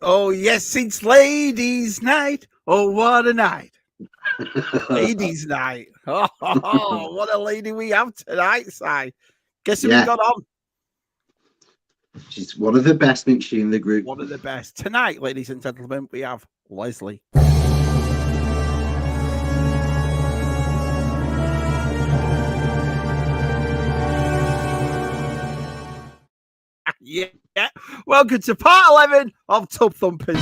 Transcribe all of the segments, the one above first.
Oh, yes, it's ladies' night. Oh, what a night. Ladies' night. Oh, what a lady we have tonight, Si. Guess who we've Yeah, got on? she's one of the best, isn't she, in the group? One of the best. Tonight, ladies and gentlemen, we have Leslie. Yeah. Welcome to part 11 of Tub Thumpers.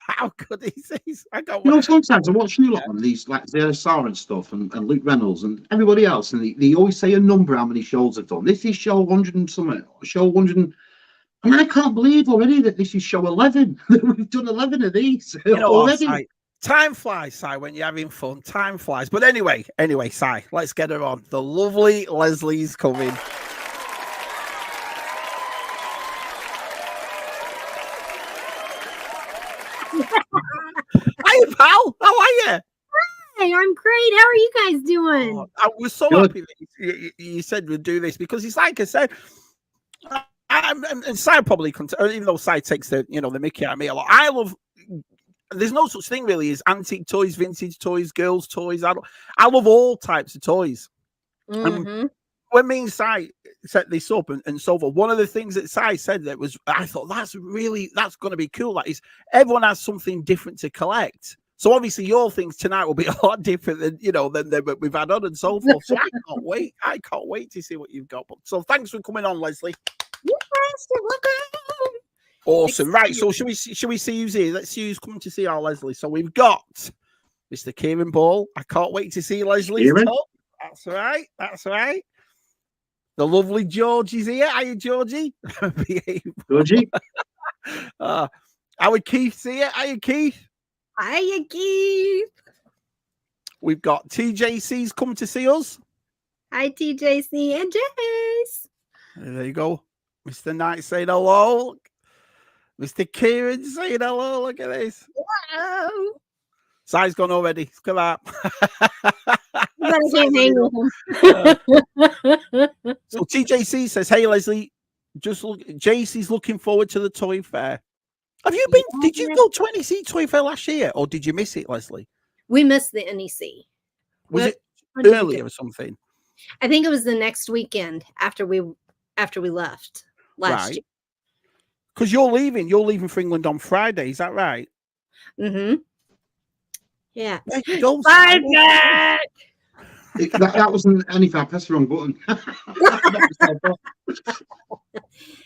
How good is this? I got You know, sometimes I'm watching you lot on these, like ZSR and stuff, and Luke Reynolds and everybody else, and they always say a number how many shows they've done. This is show 100 and something, show 100. And I can't believe already that this is show 11. We've done 11 of these already. Time flies, Si, when you're having fun. Time flies. But anyway, Si, let's get her on. The lovely Leslie's coming. Hi, pal. How are you? Hi, I'm great. How are you guys doing? Oh, I was so happy that you said we'd do this because it's like I said, and Si probably, even though Si takes the Mickey out of me a lot, I love. There's no such thing really as antique toys, vintage toys, girls' toys. I love all types of toys. Mm-hmm. When me and Si set this up and so forth, one of the things that Si said that was, I thought that's going to be cool. That is, everyone has something different to collect. So obviously your things tonight will be a lot different than than we've had on and so forth. So I can't wait. I can't wait to see what you've got. So thanks for coming on, Leslie. Yes, you're welcome. Awesome. Right. So should we see who's here? Let's see who's coming to see our Leslie. So we've got Mr. Kieran Ball. I can't wait to see Leslie's top. That's right. That's right. The lovely Georgie's here. Hiya, Georgie. Georgie. Howard Keith's here. Hiya, Keith. Hiya, Keith. We've got TJC's come to see us. Hi, TJC and Jace. There you go. Mr. Knight saying hello. Mr. Kieran saying hello. Look at this. Wow. Si's gone already. Look at that. So TJC says, "Hey Leslie, just look. JC's looking forward to the toy fair. Have you been? Did you go to NEC Toy Fair last year, or did you miss it, Leslie? We missed the NEC. Was it earlier or something? I think it was the next weekend after we left last year. Because you're leaving for England on Friday. Is that right? Mm-hmm. Yeah. Bye, Jack. That wasn't anything. I pressed the wrong button.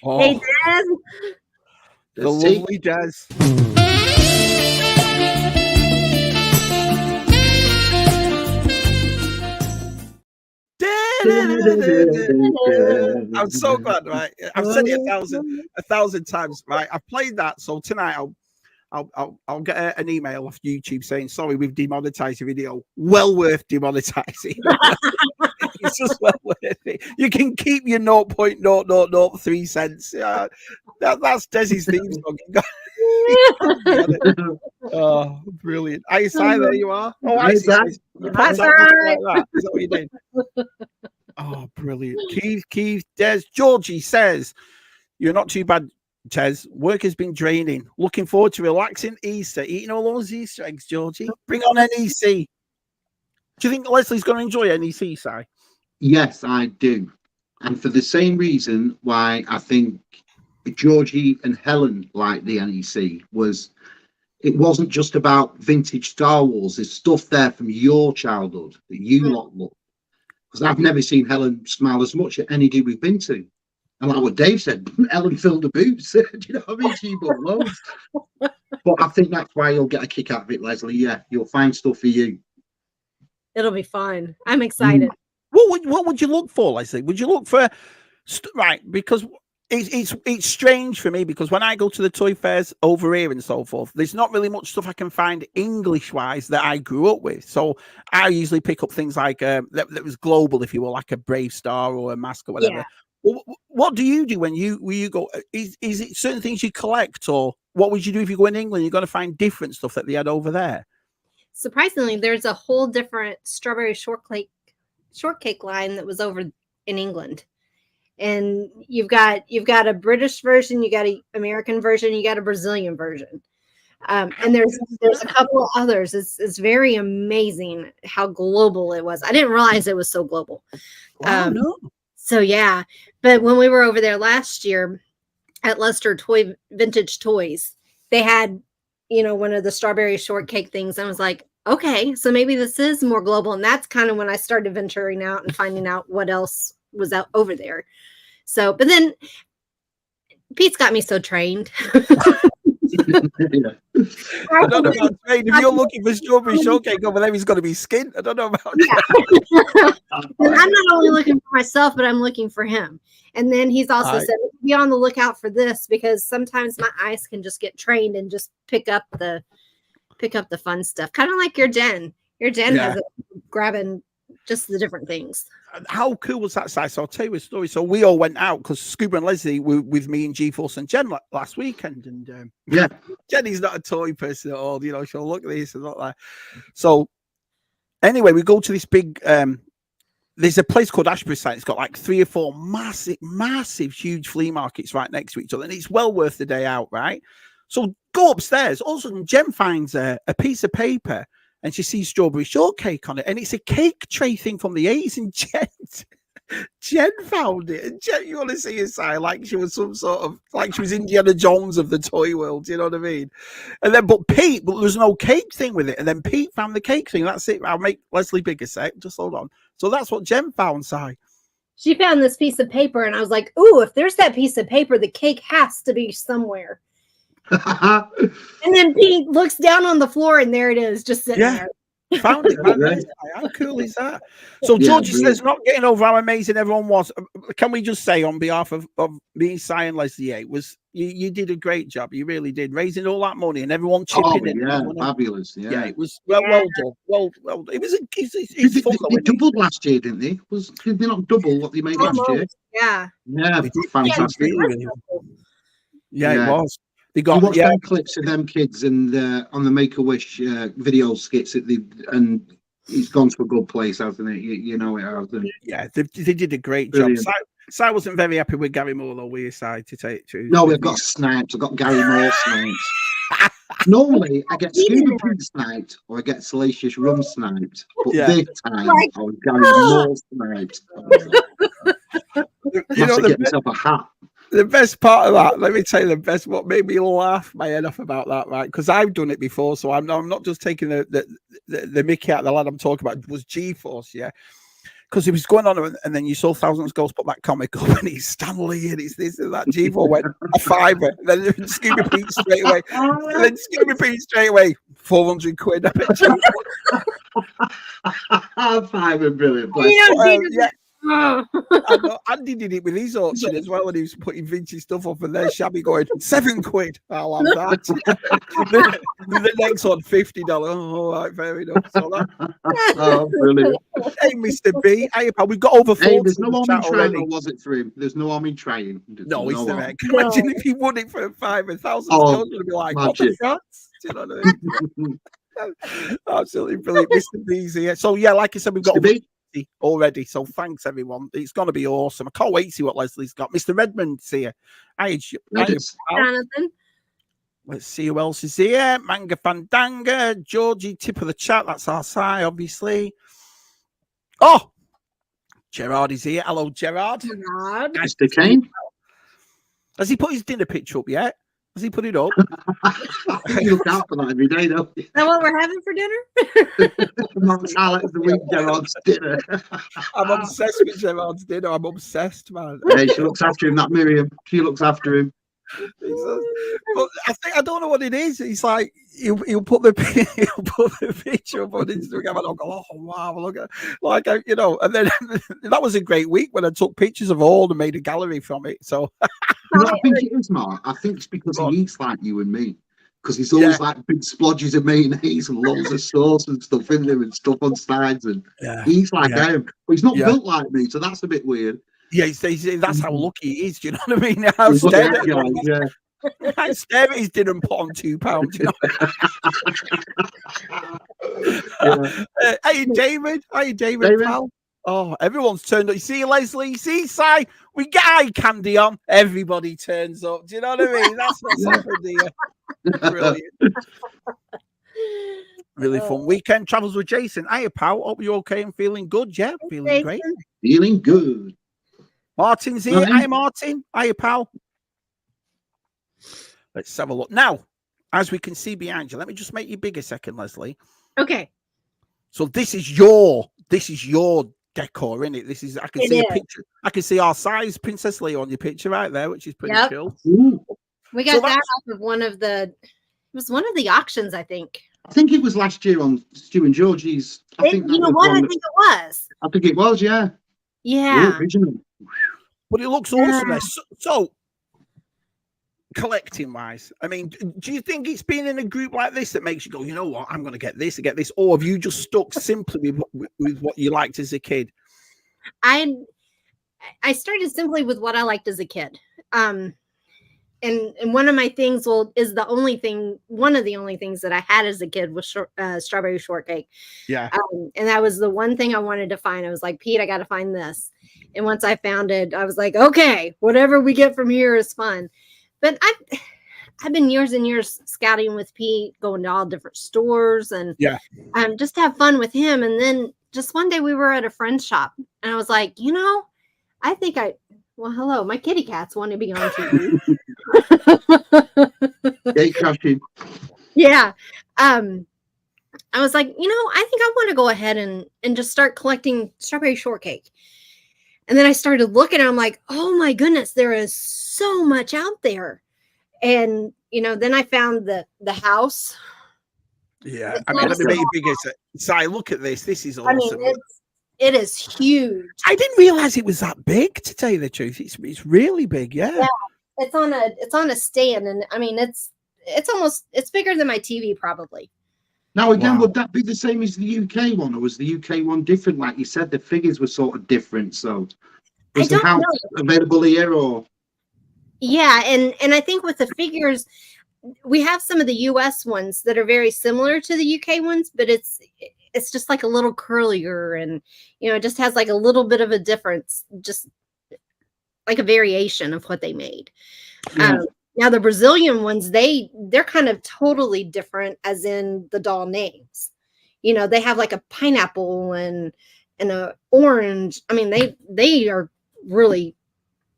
Hey, Dad. The lovely Des. I'm so glad, right? I've said it a thousand times, right? I've played that, so tonight I'll get an email off YouTube saying sorry, we've demonetized your video. Well worth demonetizing. It's just well worth it. You can keep your 0.0003 cents. That's Desi's theme song. Oh, brilliant. Are you signed? There you are. Oh, I see. That's right. Like that. Is that what you did? Oh, brilliant. Keith, Des, Georgie says, you're not too bad, Tez. Work has been draining. Looking forward to relaxing Easter. Eating all those Easter eggs, Georgie. Bring on NEC. Do you think Leslie's going to enjoy NEC, Si? Yes, I do. And for the same reason why I think Georgie and Helen liked the NEC was it wasn't just about vintage Star Wars. There's stuff there from your childhood that you lot love. Because I've never seen Helen smile as much at any do we've been to. And like what Dave said, Ellen filled the boots. Do you know what I mean? She bought loads. But I think that's why you'll get a kick out of it, Leslie. Yeah, you'll find stuff for you. It'll be fun. I'm excited. What would you look for, Leslie? Would you look for right? Because it's strange for me because when I go to the toy fairs over here and so forth, there's not really much stuff I can find English wise that I grew up with. So I usually pick up things like that was global, if you will, like a Brave Star or a Mask or whatever. Yeah. What do you do when you go? Is it certain things you collect, or what would you do if you go in England? You're going to find different stuff that they had over there. Surprisingly, there's a whole different strawberry shortcake line that was over in England. And you've got a British version, you got an American version, you got a Brazilian version. And there's a couple of others. It's very amazing how global it was. I didn't realize it was so global. Wow, no. So yeah, but when we were over there last year at Leicester Vintage Toys, they had, one of the strawberry shortcake things. I was like, okay, so maybe this is more global. And that's kind of when I started venturing out and finding out what else was out over there. So, but then Pete's got me so trained. I don't know about trained. If you're looking for strawberry shortcake over there, he's got to be skinned. I don't know about that. I'm not only looking for myself, but I'm looking for him. And then he's also said, be on the lookout for this, because sometimes my eyes can just get trained and just pick up the fun stuff. Kind of like your Jen. Your Jen has it grabbing just the different things. How cool was that, Si? So I'll tell you a story. So we all went out because Scuba and Leslie were with me and G-Force and Jen last weekend. And Jenny's not a toy person at all. She'll look at this and not that. So anyway, we go to this big, there's a place called Ashbury Site. It's got like 3 or 4 massive, huge flea markets right next to each other. And it's well worth the day out, right? So go upstairs. All of a sudden, Jen finds a piece of paper and she sees strawberry shortcake on it. And it's a cake tray thing from the 80s. And Jen found it. And Jen, you want to see her side like she was some sort of, like she was Indiana Jones of the toy world. You know what I mean? And then, but there was no cake thing with it. And then Pete found the cake thing. That's it. I'll make Leslie big a sec. Just hold on. So that's what Jen found, Si. She found this piece of paper. And I was like, ooh, if there's that piece of paper, the cake has to be somewhere. And then Pete looks down on the floor and there it is, just sitting there. Found it. How cool is that? So Georgie says, not getting over how amazing everyone was. Can we just say on behalf of me, Si and Leslie, you did a great job. You really did, raising all that money and everyone chipping in. Yeah, fabulous. Yeah, it was well done. Well, it was they doubled last year, didn't they? Did they not double what they made last year? Yeah, fantastic. Yeah, it was. They got them clips of them kids and on the Make-A-Wish video skits and it's gone to a good place, hasn't it? You know it has. Yeah, they did a great job. Si wasn't very happy with Gary Moore, though, we decided to take it. No, we've got snipes. I've got Gary Moore snipes. Normally, I get Scuba Pig sniped or I get Salacious Rum sniped. But this time, I was Gary Moore sniped. Get myself a hat. The best part of that, let me tell you what made me laugh my head off about that, right? Because I've done it before, so I'm not just taking the mickey out of the lad I'm talking about. It was G-Force, yeah. Because he was going on, and then you saw Thousands Girls put that comic up, and he's Stanley, and it's this and that. G-Force went a $5, and then Scooby Pete straight away. And then Scooby Pete straight away, 400 quid. I bet you. $5 brilliant. Yeah. I know Andy did it with his auction as well when he was putting vintage stuff up, and there's Shabby going £7. I'll have that. the next one $50. Oh, all right, fair enough. So brilliant. Hey, Mr. B, we've got over 40. There's no harm in trying, or was it for him? There's no harm in trying. No, he's the man. Imagine if he won it for $5,000. Would be like, what the fuck? Do you know what I mean? Absolutely brilliant, Mr. B's here. So yeah, like I said, we've got already, so thanks everyone. It's going to be awesome. I can't wait to see what Leslie's got. Mr. Redmond's here. Jonathan. Let's see who else is here. Manga Fandanga, Georgie, tip of the chat. That's our side, obviously. Oh, Gerard is here. Hello, Gerard. Mr. Kane. Has he put his dinner picture up yet? Has he put it up? You look out for that every day, don't you? Is that what we're having for dinner? Alex, the week Gerard's dinner. I'm obsessed with Gerard's dinner. I'm obsessed, man. Hey, she looks after him, that Miriam. She looks after him. But I don't know what it is. It's like he'll put the picture up on Instagram, and I'll go, oh wow, look at and then that was a great week when I took pictures of all and made a gallery from it. So I think it is, Mark. I think it's because he eats like you and me. Because he's always like big splodges of mayonnaise and loads of sauce and stuff in there and stuff on sides, and he's like him, but he's not built like me, so that's a bit weird. Yeah, that's how lucky he is. Do you know what I mean? I stare at his dinner and put on £2. You know? Hey, David. Hey, David. Pal. Oh, everyone's turned up. You see, Leslie, you see, Si, we get eye candy on. Everybody turns up. Do you know what I mean? That's what's happened here. Brilliant. Really fun weekend travels with Jason. Hiya, pal. Hope you're okay and feeling good. Yeah, feeling great. Feeling good. Martin's here. Hiya, Martin. Hiya, pal. Let's have a look. Now, as we can see behind you, let me just make you big a second, Leslie. Okay. So this is your decor, isn't it? This is I can see a picture. I can see our size Princess Leia on your picture right there, which is pretty cool. Ooh. We got that off of one of the auctions, I think. I think it was last year on Stu and Georgie's. I think you know what? I think it was. I think it was, yeah. Yeah. Original. But it looks awesome there. So collecting wise, I mean, do you think it's being in a group like this that makes you go, you know what, I'm going to get this, or have you just stuck simply with what you liked as a kid? I started simply with what I liked as a kid. And one of my things is one of the only things that I had as a kid was strawberry shortcake. Yeah. And that was the one thing I wanted to find. I was like, Pete, I got to find this. And once I found it, I was like, okay, whatever we get from here is fun. But I've been years and years scouting with Pete, going to all different stores and just have fun with him. And then just one day we were at a friend's shop and I was like, I think hello, my kitty cats want to be on TV. Gate crashing. Yeah. I was like, I think I want to go ahead and just start collecting strawberry shortcake. And then I started looking and I'm like, oh my goodness, there is so much out there. And, then I found the house. Yeah. I mean, let me make it bigger. Si, look at this. This is awesome. I mean, it is huge. I didn't realize it was that big, to tell you the truth. It's really big. Yeah. It's on a stand. And I mean, it's bigger than my TV probably. Now, again, would that be the same as the UK one, or was the UK one different? Like you said, the figures were sort of different. So, was the house available here, or? Yeah, and I think with the figures, we have some of the US ones that are very similar to the UK ones, but it's just like a little curlier, and it just has like a little bit of a difference, just like a variation of what they made. Yeah. Now the Brazilian ones, they're kind of totally different, as in the doll names. They have like a pineapple and a orange. I mean, they are really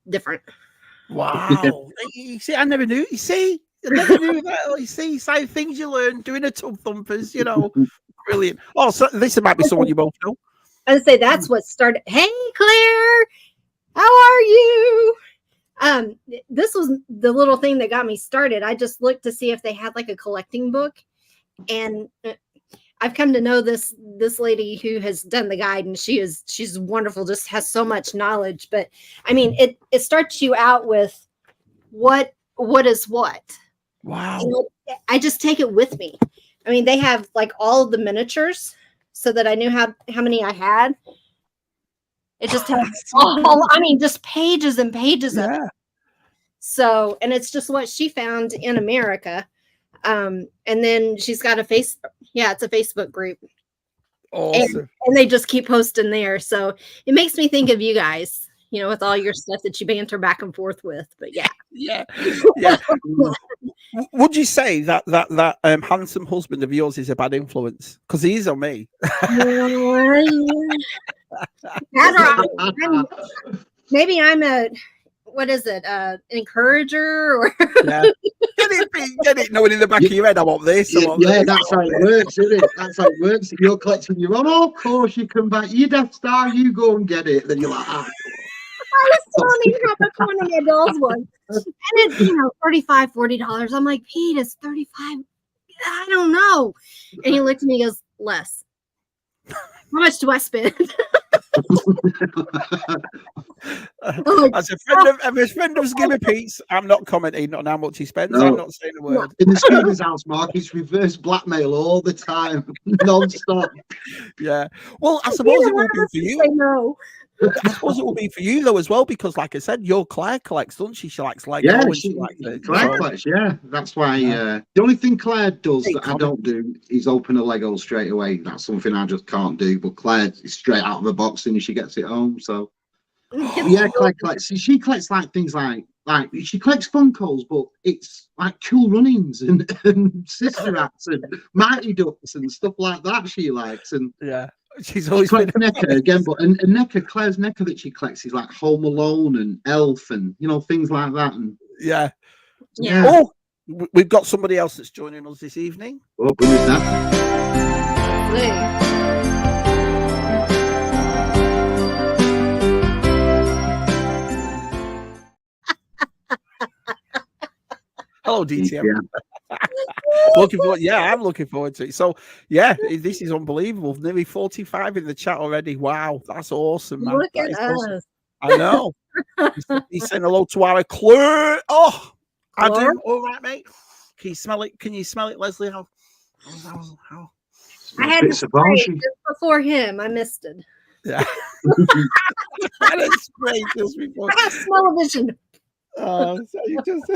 different. Wow. You see, I never knew. You see, I never knew that. You see, things you learn doing a Thumpers, brilliant. Oh, so this might be someone you both know. I'd say that's what started. Hey, Claire, how are you? This was the little thing that got me started. I just looked to see if they had like a collecting book, and I've come to know this lady who has done the guide, and she's wonderful, just has so much knowledge. But I mean, it starts you out with what is what. Wow. I just take it with me. I mean, they have like all of the miniatures so that I knew how many I had. It just has just pages and pages of it. So, and it's just what she found in America. And then she's got it's a Facebook group. Awesome. And they just keep posting there. So it makes me think of you guys, with all your stuff that you banter back and forth with. But yeah. Would you say that handsome husband of yours is a bad influence? Because he is on me. Maybe I'm a, what is it? Encourager or Get it knowing in the back of your head I want this. Yeah, that's how it works, isn't it? That's how it works. If you're collecting your own, of course you come back, you Death Star, you go and get it. Then you're like, I was telling you about one of my dolls once. And it's $35-$40. I'm like, Pete, it's $35. I don't know. And he looked at me and goes, less. How much do I spend? As a friend of Skibby Pete's, I'm not commenting on how much he spends. No. I'm not saying a word. In the Scubas house, Mark, it's reverse blackmail all the time, non-stop. Yeah. Well, I suppose it would be for you. No. I suppose it will be for you though as well, because like I said, your Claire collects, doesn't she? She likes Lego Yeah, and she likes it. Claire So, collects. Yeah, that's why. Yeah. The only thing Claire does Hey, that I comment. don't do is open a Lego straight away. That's something I just can't do. But Claire is straight out of the box as soon as she gets it home. So yeah, Claire collects. She collects like things like she collects Funkos, but it's like Cool Runnings and Sister Acts and Mighty Ducks and stuff like that. She likes and. Yeah. She's She always been collects NECA again, but and NECA, Claire's NECA that she collects is like Home Alone and Elf and things like that. And yeah. Yeah. Oh, we've got somebody else that's joining us this evening. oh, who is that? Hello, DTM. Yeah. Looking forward. Yeah, I'm looking forward to it. So, yeah, this is unbelievable. Nearly 45 in the chat already. Wow, that's awesome, man. Look That at is us. awesome. I know. He's saying hello to our Claire. Oh, I Claire? do. All right, mate. Can you smell it? Can you smell it, Leslie? How? I had to spray it just before him. I missed it. Yeah. I had a spray just before. I have smell-o-vision. So you just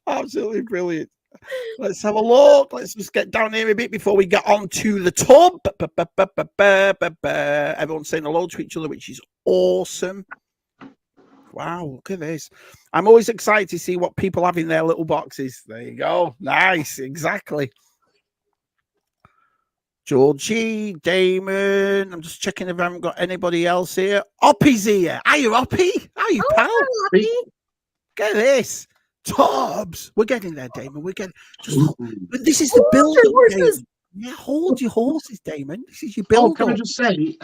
absolutely brilliant. Let's have a look. Let's just get down here a bit before we get on to the tub. Everyone's saying hello to each other, which is awesome. Wow, look at this. I'm always excited to see what people have in their little boxes. There you go. Nice, exactly. Georgie, Damon. I'm just checking if I haven't got anybody else here. Oppie's here. Are you Oppie? Are you, pal? Get this. Tubbs. We're getting there, Damon. We're getting but this is the build. Yeah, hold your horses, Damon. This is your build. Oh, can I just say,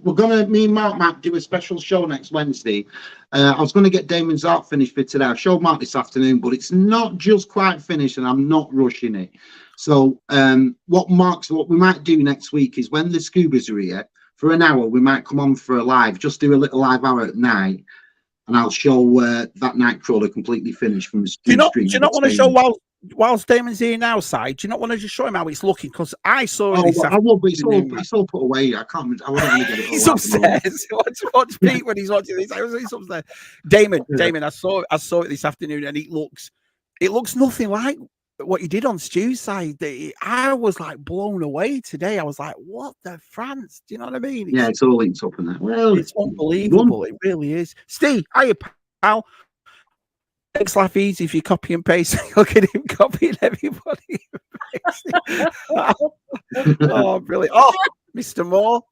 we're gonna me and Mark do a special show next Wednesday. I was gonna get Damon's art finished for today. I showed Mark this afternoon, but it's not just quite finished, and I'm not rushing it. So what we might do next week is when the Scubas are here for an hour, we might come on for a live, just do a little live hour at night, and I'll show that Nightcrawler completely finished from the stream. Do you not want to show whilst Damon's here now, side? Do you not want to just show him how it's looking? Because I saw it. I will, but it's all put away. I can't. I wouldn't want to get it all. He's upstairs. Watch Pete when he's watching this. He's upstairs. Damon, I saw it this afternoon, and it looks nothing like what you did on Stu's side. I was like blown away today. I was like, what the France? Do you know what I mean? It's all linked up in that. Well, it's unbelievable. It really is. Steve, hiya, pal. Makes life easy if you copy and paste. Look at him copying everybody. Oh, brilliant. Oh, Mr. Moore,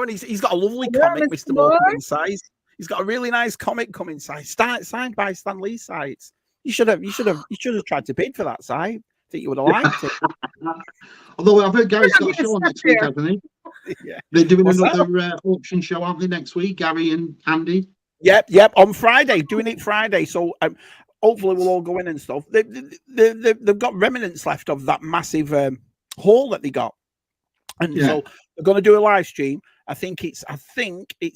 and he's got a lovely comic, Mr. Moore coming size. He's got a really nice comic coming size, signed by Stan Lee sides. You should have tried to bid for that side. I think you would have liked it. Although I've heard Gary's got a show on next week, hasn't he? Yeah. They're doing another auction show, aren't they, next week, Gary and Andy? Yep, on Friday, doing it Friday. So hopefully we'll all go in and stuff. They've got remnants left of that massive haul that they got. And so they're going to do a live stream. I think it's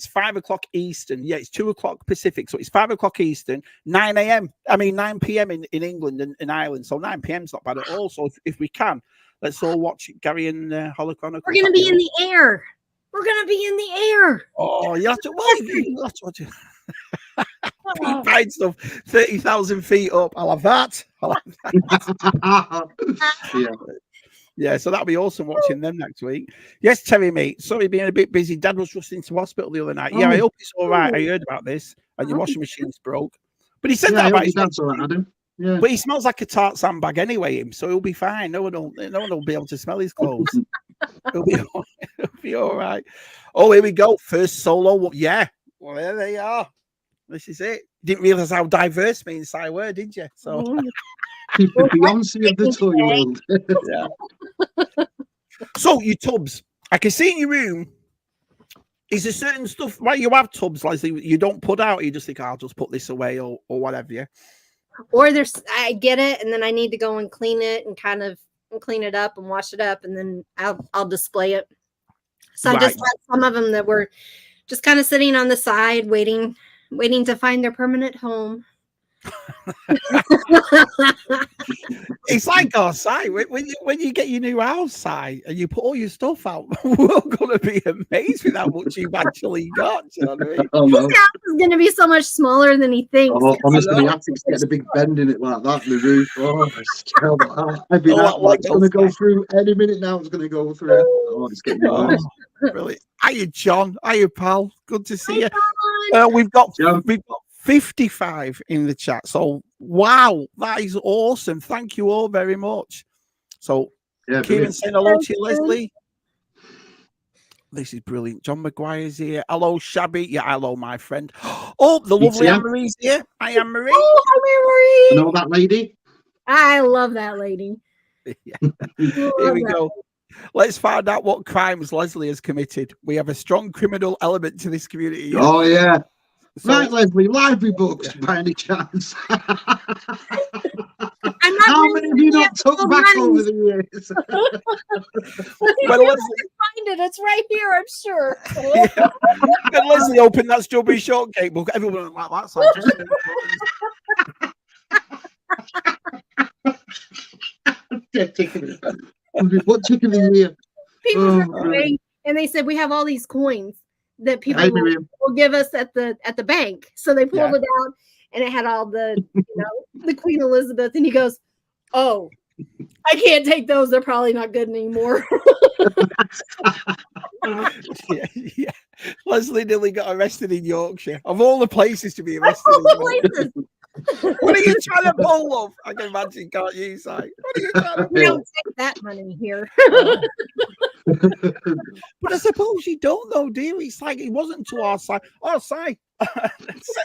5 o'clock Eastern. Yeah, it's 2 o'clock Pacific. So it's 5 o'clock Eastern, 9 p.m. in England and Ireland. So 9 p.m. is not bad at all. So if we can, let's all watch Gary and Holocron. We're going to be in the air. Oh, you have to watch it. Pete Pine stuff 30,000 feet up. I'll have that. Yeah, so that'll be awesome watching them next week. Yes, Terry, mate. Sorry, being a bit busy. Dad was rushed into hospital the other night. Yeah, I hope it's all right. I heard about this, and your washing machine's broke. But he said that about his dad's all right, Adam. Yeah. But he smells like a tart sandbag anyway, so he'll be fine. No one will be able to smell his clothes. It'll be all right. Oh, here we go. First solo. Yeah. Well, there they are. This is it. Didn't realise how diverse me and Si were, did you? So the Beyonce of the toy world. Yeah. So you tubs, I can see in your room. Is there certain stuff why you have tubs, Leslie, you don't put out? You just think, I'll just put this away or whatever. Yeah. Or I get it, and then I need to go and clean it and kind of clean it up and wash it up, and then I'll display it. So I just had some of them that were just kind of sitting on the side, waiting to find their permanent home. It's like our site when you get your new house site and you put all your stuff out. We're gonna be amazed with how much you've actually got. Do you know what I mean? Oh, His no. house is going to be so much smaller than he thinks. Oh, honestly, know. the attic's getting a big bend in it like that, the roof. Oh, it's terrible. I've been Oh, out, like it's going to go outside. through any minute now. It's going to go through. Oh, it's getting worse. Really? Hiya, John. Hiya, pal. Good to see Hi, you. John. We've got John. 55 in the chat. So wow, that is awesome. Thank you all very much. So Yeah, Kieran brilliant. saying hello to you, Leslie. This is brilliant. John McGuire's here. Hello, Shabby. Yeah, hello, my friend. Oh, the lovely It's Anne Marie's here. Hi, Anne Marie. Oh, hi, You Marie. know that lady? I love that lady. Yeah. Here we go. Let's find out what crimes Leslie has committed. We have a strong criminal element to this community. Yeah? Oh, yeah. So, Right, Leslie, library books by any chance? I'm not How really many have you not took full back money. over the years? when Leslie, Find it. It's right here, I'm sure. yeah. When Leslie opened that strawberry shortcake book, everyone went like that. So What chicken in here? People Oh, were away, and they said we have all these coins that people Hi, will, Miriam. will give us at the bank. So they pulled Yeah. it out, and it had all the the Queen Elizabeth, and he goes, "Oh, I can't take those. They're probably not good anymore." yeah. Leslie nearly got arrested in Yorkshire. Of all the places to be arrested in Yorkshire. What are you trying to pull off? I can imagine, can't you, Si? What are you trying to We pull? don't take that money here. But I suppose you don't know, do you? It's like it wasn't to our side. Oh, Si, send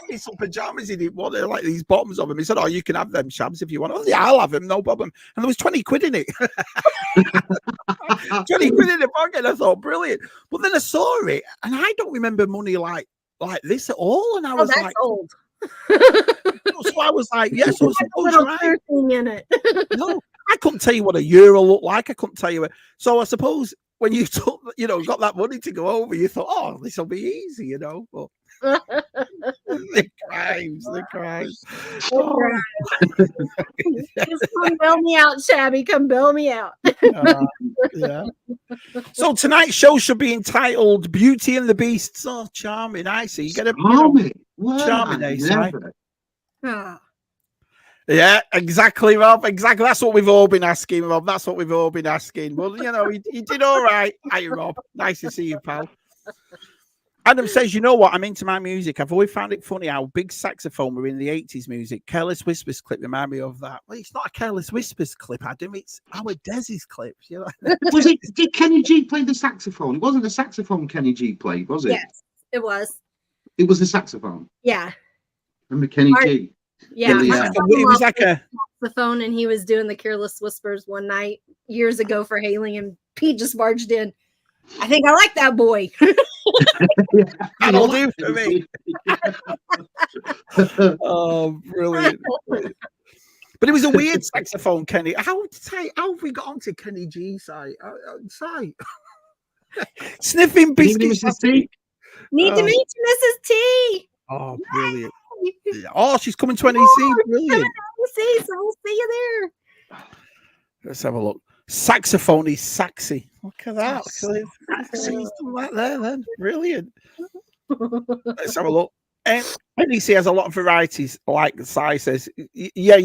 me some pajamas. He didn't want like these bottoms of them. He said, "Oh, you can have them, Shabs, if you want." Oh, yeah, I'll have them, no problem. And there was 20 quid in it. 20 quid in the pocket. I thought, brilliant. But then I saw it, and I don't remember money like this at all. And I was that's like, old. so I was like, yes, so I A suppose little you're right. clear thing in it. No, I couldn't tell you what a euro looked like. I couldn't tell you. So I suppose when you took, got that money to go over, you thought, oh, this will be easy, But the crimes. Oh. Just come bail me out, Shabby. Come bail me out. Yeah. So tonight's show should be entitled "Beauty and the Beast." So charming, I see. You get a Charming. charming, I Si. never. Yeah, exactly, Rob. Exactly. That's what we've all been asking, Rob. That's what we've all been asking. Well, you did all right. Hi, Rob. Nice to see you, pal. Adam says, you know what? I'm into my music. I've always found it funny how big saxophone were in the 80s music. Careless Whispers clip remind me of that. Well, it's not a Careless Whispers clip, Adam. It's our Desi's clips. Was it? Did Kenny G play the saxophone? It wasn't the saxophone Kenny G played, was it? Yes, it was. It was the saxophone. Yeah. Remember Kenny G? Yeah. Yeah. It was like a saxophone, and he was doing the Careless Whispers one night years ago for Hailing, and Pete just barged in. I think I like that boy. that'll do for me. Oh, brilliant. But it was a weird saxophone, Kenny. How have we got onto Kenny G's side? Sniffing biscuits. Need to meet you, Mrs. T. Oh, brilliant. Yeah. Oh, she's coming to NEC. Brilliant. So we'll see you there. Let's have a look. Saxophone is saxy. Look at that. Right there, then. Brilliant. Let's have a look. And NEC has a lot of varieties, like Si says. Yeah,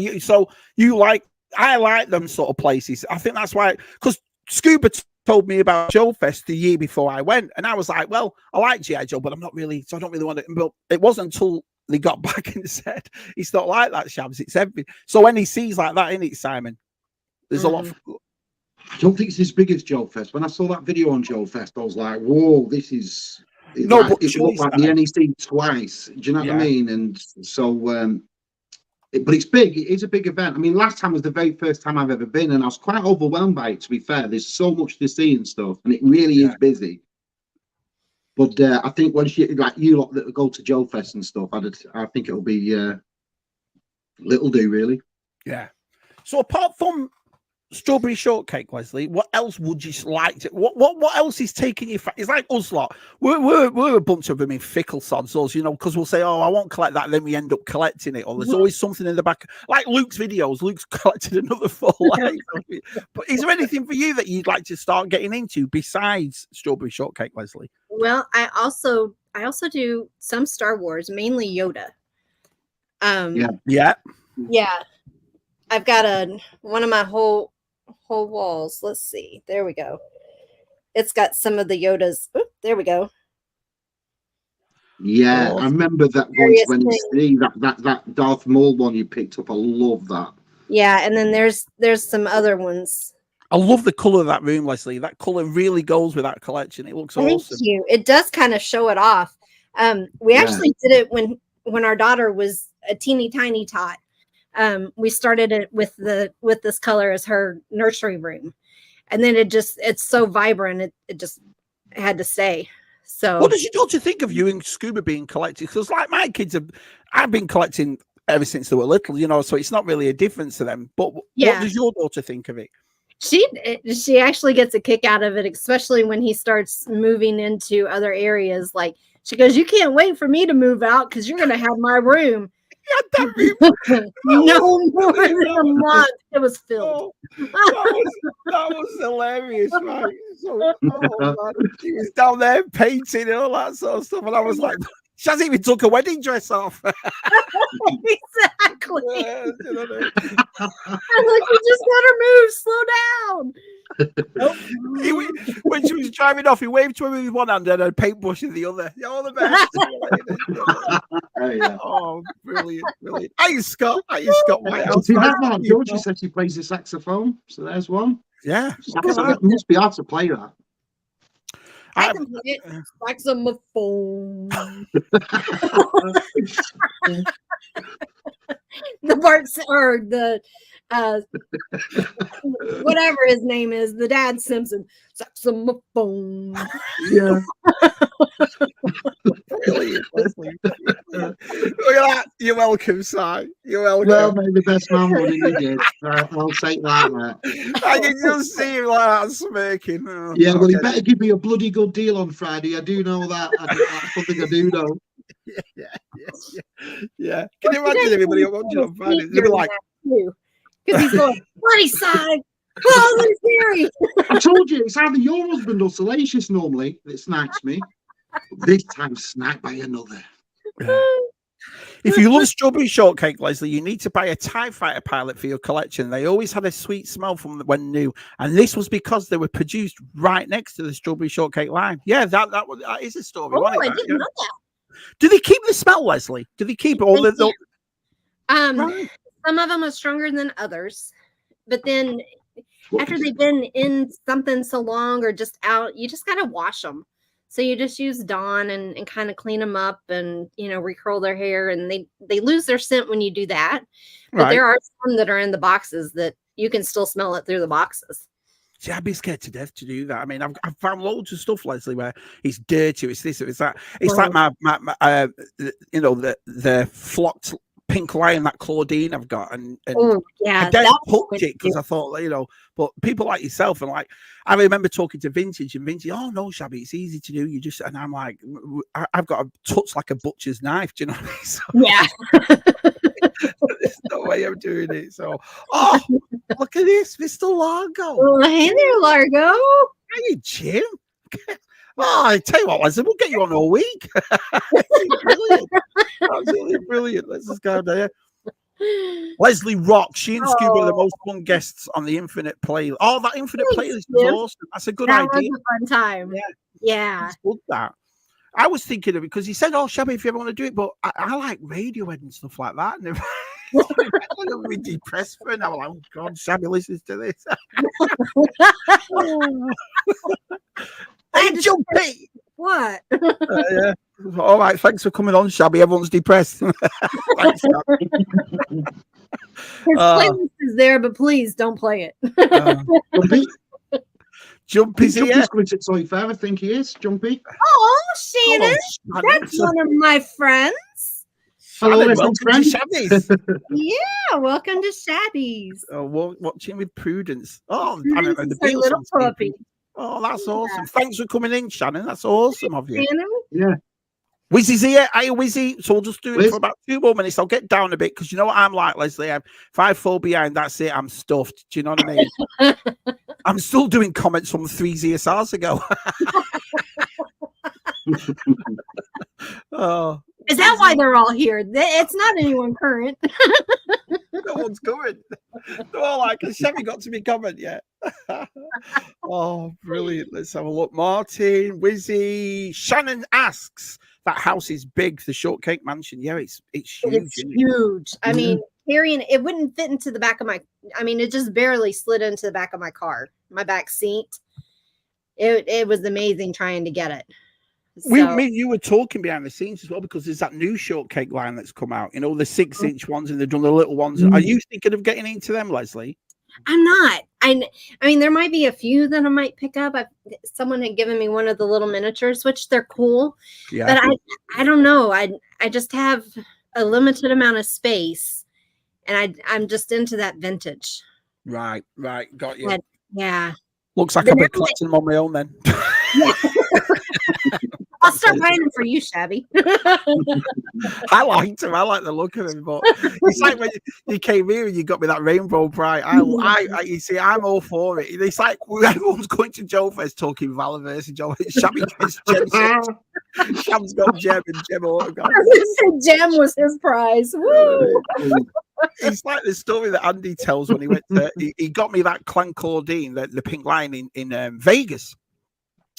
I like them sort of places. I think that's why, because Scuba told me about Joe Fest the year before I went, and I was like, well, I like G.I. Joe, but I don't really want it. But it wasn't until they got back and said, it's not like that, Shabs, it's everything. So NEC's like that, isn't it, Simon? There's a lot of... I don't think it's as big as Joe Fest. When I saw that video on Joe Fest, I was like, whoa, this is... It looked like the NEC twice. Do you know what I mean? And so... but it's big. It is a big event. I mean, last time was the very first time I've ever been, and I was quite overwhelmed by it, to be fair. There's so much to see and stuff, and it really is busy. But I think once you lot that go to Joe Fest and stuff, I think it'll be little do, really. Yeah. So apart from strawberry shortcake, Leslie. What else would you like to? What else is taking you? It's like us lot. We're a bunch of them in fickle sods, us, you know, because we'll say, "Oh, I won't collect that," and then we end up collecting it. Or there's always something in the back, like Luke's videos. Luke's collected another full life. But is there anything for you that you'd like to start getting into besides strawberry shortcake, Leslie? Well, I also do some Star Wars, mainly Yoda. Yeah. I've got one of my whole walls. Let's see. There we go. It's got some of the Yodas. Oop, there we go. Yeah, I remember that once when you see that Darth Maul one you picked up. I love that. Yeah, and then there's some other ones. I love the color of that room, Leslie. That color really goes with that collection. It looks awesome. Thank you. It does kind of show it off. We actually did it when our daughter was a teeny tiny tot. We started it with this color as her nursery room, and then it's so vibrant. It just had to stay. So, what does your daughter think of you and Scuba being collected? Because like my kids I've been collecting ever since they were little, you know. So it's not really a difference to them. But what does your daughter think of it? She actually gets a kick out of it, especially when he starts moving into other areas. Like she goes, "You can't wait for me to move out because you're going to have my room." That room. No more than a month. It was filled. That was hilarious, right? So, she was down there painting and all that sort of stuff, and I was like, she hasn't even took a wedding dress off. Exactly. I'm like, you just gotta move. Slow down. When she was driving off, he waved to her with one hand and a paintbrush in the other. All the best. Oh, brilliant. Hey, Scott. What else? See that man? Georgie said she plays the saxophone, so there's one. Yeah. It must be hard to play that. I can play it. Saxophone. The parts or the whatever his name is, the dad Simpson. Saxophone. Yeah. Brilliant, Leslie. Look at that. You're welcome, Si. You're welcome. Well, maybe the best man would you did. I'll take that, mate. I can just see him like that smirking. Oh, yeah, well, he better give me a bloody good deal on Friday. I do know that. That's something I do know. Yeah. Can you imagine everybody watching on Friday? They'll be like, because he's going, bloody side. Oh, that's scary. I told you, it's either your husband or Salacious normally that snipes me. This time sniped by another. If you love strawberry shortcake, Leslie, you need to buy a TIE Fighter pilot for your collection. They always had a sweet smell from when new, and this was because they were produced right next to the strawberry shortcake line. Yeah, that is a story. Oh, I didn't know that. Do they keep the smell, Leslie? Do they keep all the? Right. Some of them are stronger than others, but then after they've been in something so long or just out, you just gotta wash them. So you just use Dawn and kind of clean them up and, you know, recurl their hair, and they lose their scent when you do that. But there are some that are in the boxes that you can still smell it through the boxes. See, I'd be scared to death to do that. I mean, I've found loads of stuff, Leslie, where it's dirty, it's this, it's that. It's like my you know, the flocked pink lion, that Claudine I've got, and I then hooked it because I thought, you know, but people like yourself and like, I remember talking to Vintage, oh no, Shabby, it's easy to do. You just, and I'm like, I've got a touch like a butcher's knife, do you know what I mean? So, yeah. There's no way I'm doing it. So, oh, look at this, Mr. Largo. Well, hey there, Largo. Hey, Jim. Oh, I tell you what, Leslie, we'll get you on all week. Brilliant. Absolutely brilliant. Let's just go there. Leslie rocks. She and Scuba are the most fun guests on the Infinite Play. Oh, that Infinite Playlist is awesome. That's a good idea. That was a fun time. Yeah. It's good, that. I was thinking of it because he said, "Oh, Shabby, if you ever want to do it," but I like Radiohead and stuff like that. And I'm going to be depressed for it. I'm like, "Oh God, Shabby listens to this." Hey, Jumpy! What? Yeah. All right, thanks for coming on, Shabby. Everyone's depressed. Thanks, Shabby. His playlist is there, but please don't play it. Jumpy's here. Jumpy's going to Toy Fair, I think he is. Jumpy. Oh, Shannon. That's one of my friends. Hello, Shannon, listen, welcome to friends. Shabby's. Yeah, welcome to Shabby's. Watching with Prudence. Oh, I Prudence remember the is her Beatles little song. puppy. Oh, that's Yeah. awesome. Thanks for coming in, Shannon. That's awesome of you. Shannon? Yeah. Wizzy's here. Hey, Wizzy. So we'll just do it Wiz? for about 2 more minutes. I'll get down a bit because you know what I'm like, Leslie. If I fall behind, that's it. I'm stuffed. Do you know what I mean? I'm still doing comments from 3 ZSRs ago. Oh, Is that why they're all here? It's not anyone current. no one's going. They're all like, has Chevy got to be comment yet? Oh, brilliant. Let's have a look. Martin, Wizzy, Shannon asks, that house is big, the Shortcake Mansion. Yeah, it's huge. It's isn't it? huge. I mean, carrying it wouldn't fit into the back of my. I mean, it just barely slid into the back of my car, my back seat. It was amazing trying to get it. You were talking behind the scenes as well because there's that new Shortcake line that's come out. You know, the 6-inch ones, and they've done the little ones. Are you thinking of getting into them, Leslie? I'm not. I mean, there might be a few that I might pick up. Someone had given me one of the little miniatures, which they're cool. Yeah. But I don't know. I just have a limited amount of space, and I'm just into that vintage. Right. Got you. Yeah. Looks like I'll be collecting them on my own then. Yeah. I'll start buying them for you, Shabby. I liked him. I like the look of him, but it's like when you came here and you got me that rainbow bright. You see, I'm all for it. It's like everyone's going to Joe Fest talking Valaverse and Joe. Shabby gets Gem. Shab's got Gem and Gem autograph. Gem was his prize. Woo! It's like the story that Andy tells when he went to, he got me that Clan Claudine, the pink line in Vegas.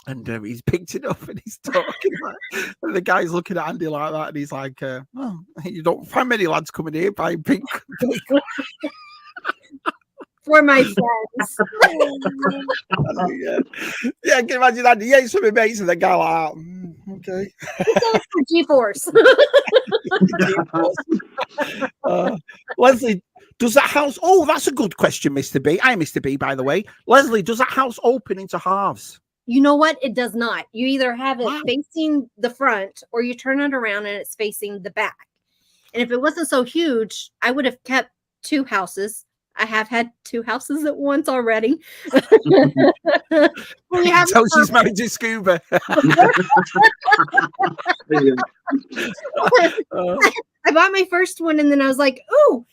And he's picked it up and he's talking like, and the guy's looking at Andy like that, and he's like, "Oh, you don't find many lads coming here buying pink." For my friends. Yeah, I can imagine Andy. Yeah, it's for my mates, and the guy like, okay. G-Force. Leslie, does that house? Oh, that's a good question, Mr. B. I'm Mr. B, by the way. Leslie, does that house open into halves? You know what? It does not. You either have it facing the front or you turn it around and it's facing the back. And if it wasn't so huge, I would have kept 2 houses. I have had 2 houses at once already. So she's married to Scuba. I bought my first one and then I was like, ooh,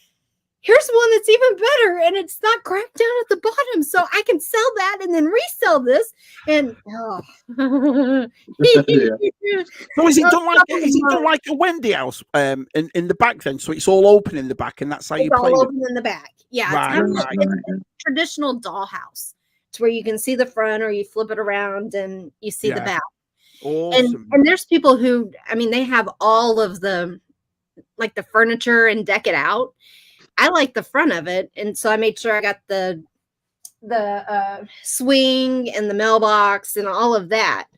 here's one that's even better, and it's not cracked down at the bottom, so I can sell that and then resell this. And So is it done like a Wendy house in the back then? So it's all open in the back, and that's how you play. It's all open in the back. Yeah, it's a traditional dollhouse. It's where you can see the front, or you flip it around and you see the back. Awesome. And there's people who, I mean, they have all of the like the furniture and deck it out. I like the front of it, and so I made sure I got the swing and the mailbox and all of that,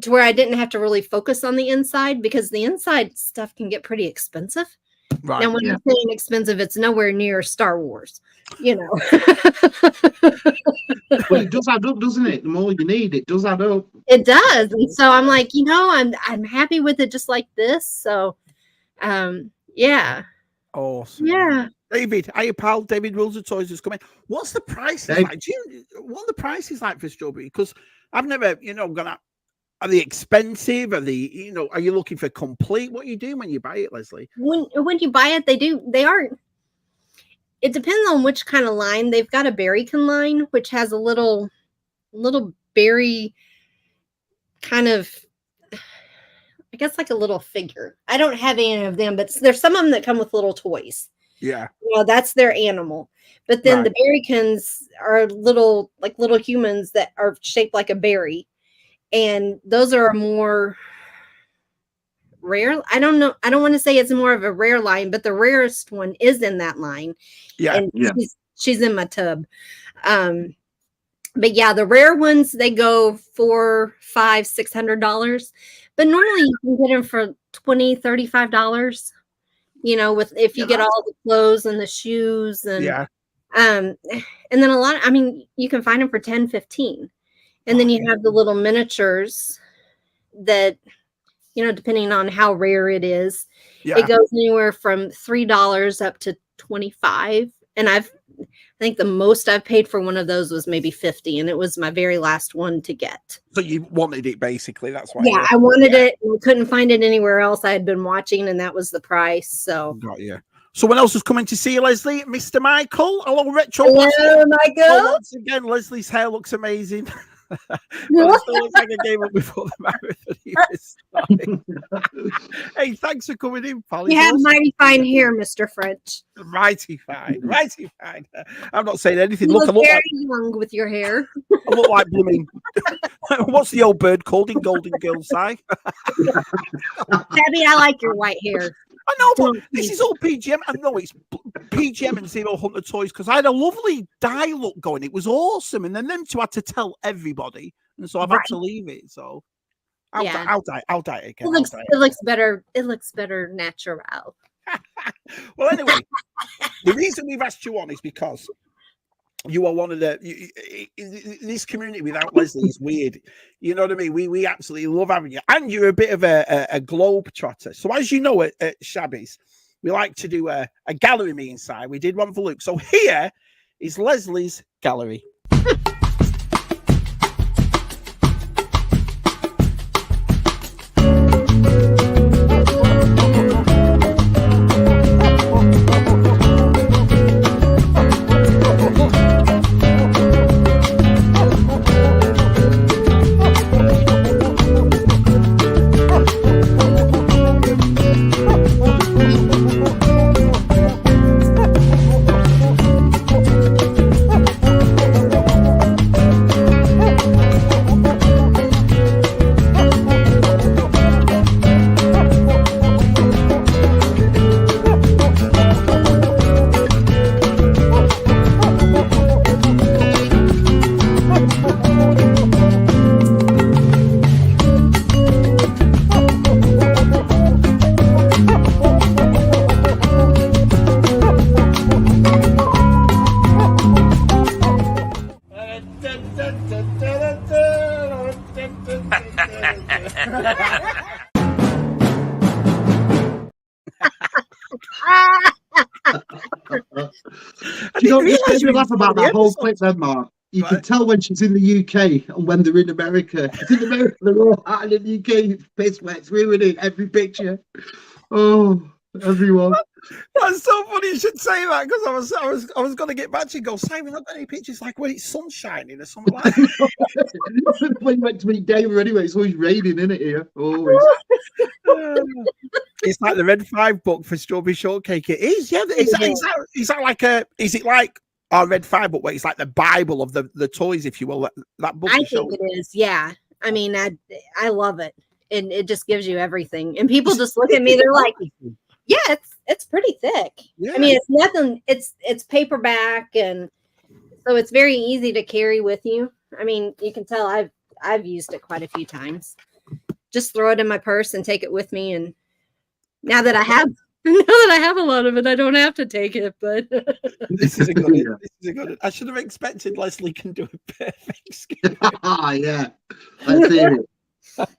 to where I didn't have to really focus on the inside, because the inside stuff can get pretty expensive. Right. And when I'm saying expensive, it's nowhere near Star Wars, you know. But it does add up, doesn't it? The more you need, it does add up. It does, and so I'm like, you know, I'm happy with it just like this. So, yeah. Awesome. Yeah. David, are you pal? David Rules of Toys is coming. What's the prices like? What are the prices like for strawberry? Because I've never, gone out. Are they expensive? Are they, are you looking for complete? What are you doing when you buy it, Leslie? When you buy it, they aren't. It depends on which kind of line. They've got a berrykin line, which has a little berry kind of, I guess, like a little figure. I don't have any of them, but there's some of them that come with little toys. Yeah. That's their animal. But then the berrykins are little humans that are shaped like a berry. And those are more rare. I don't know. I don't want to say it's more of a rare line, but the rarest one is in that line. Yeah. And she's in my tub. But yeah, the rare ones, they go for $500-$600. But normally you can get them for $20-$35, if you get all the clothes and the shoes and and then a lot, you can find them for $10-$15. And then you have the little miniatures that depending on how rare it is. Yeah. It goes anywhere from $3 up to 25. And I think the most I've paid for one of those was maybe 50, and it was my very last one to get. So you wanted it basically. That's why. Yeah, I wanted it. And I couldn't find it anywhere else. I had been watching, and that was the price. So got you. Someone else is coming to see you, Leslie. Mr. Michael. Hello, Retro. hello, Michael. Once again, Leslie's hair looks amazing. Well, it still looks like I gave up before the marathon even started. Hey, thanks for coming in, pal. You have mighty fine hair, Mr. French. Mighty fine, mighty fine. I'm not saying anything. You Look, I look look very like, young with your hair. I look like blooming. What's the old bird called in Golden Girls? Si? Debbie, I like your white hair. I know, but this is all PGM. I know it's PGM and Zero Hunter Toys because I had a lovely dye look going. It was awesome. And then them two had to tell everybody. And so I've had to leave it. So I'll dye it again. It looks better. It looks better natural. Well, anyway, the reason we've asked you on is because you are one of this community without Leslie is weird. You know what I mean? We absolutely love having you. And you're a bit of a globe trotter. So as you know at Shabby's, we like to do a gallery me inside. We did one for Luke. So here is Leslie's gallery. You know, just made me laugh about that whole clip then, Mark. You can tell when she's in the UK and when they're in America. In America, they're all out in the UK. Piss wet's ruining every picture. Oh, everyone. That's so funny you should say that because I was going to get back to you and go, Simon, not got any pictures like when it's sun shining or something like that. We went to meet David anyway. It's always raining, isn't it, here? Always. It's like the Red 5 book for Strawberry Shortcake. It is, yeah. Is that like is it like our Red 5 book where it's like the Bible of the toys, if you will? That book. I think it is, yeah. I mean, I love it. And it just gives you everything. And people just look at me, they're like, yeah, it's pretty thick. Yeah. I mean, it's nothing, it's paperback, and so it's very easy to carry with you. I mean, you can tell I've used it quite a few times. Just throw it in my purse and take it with me, and now that I have a lot of it, I don't have to take it. But this is a good. I should have expected Leslie can do a perfect skin. Yeah, let's hear it. Let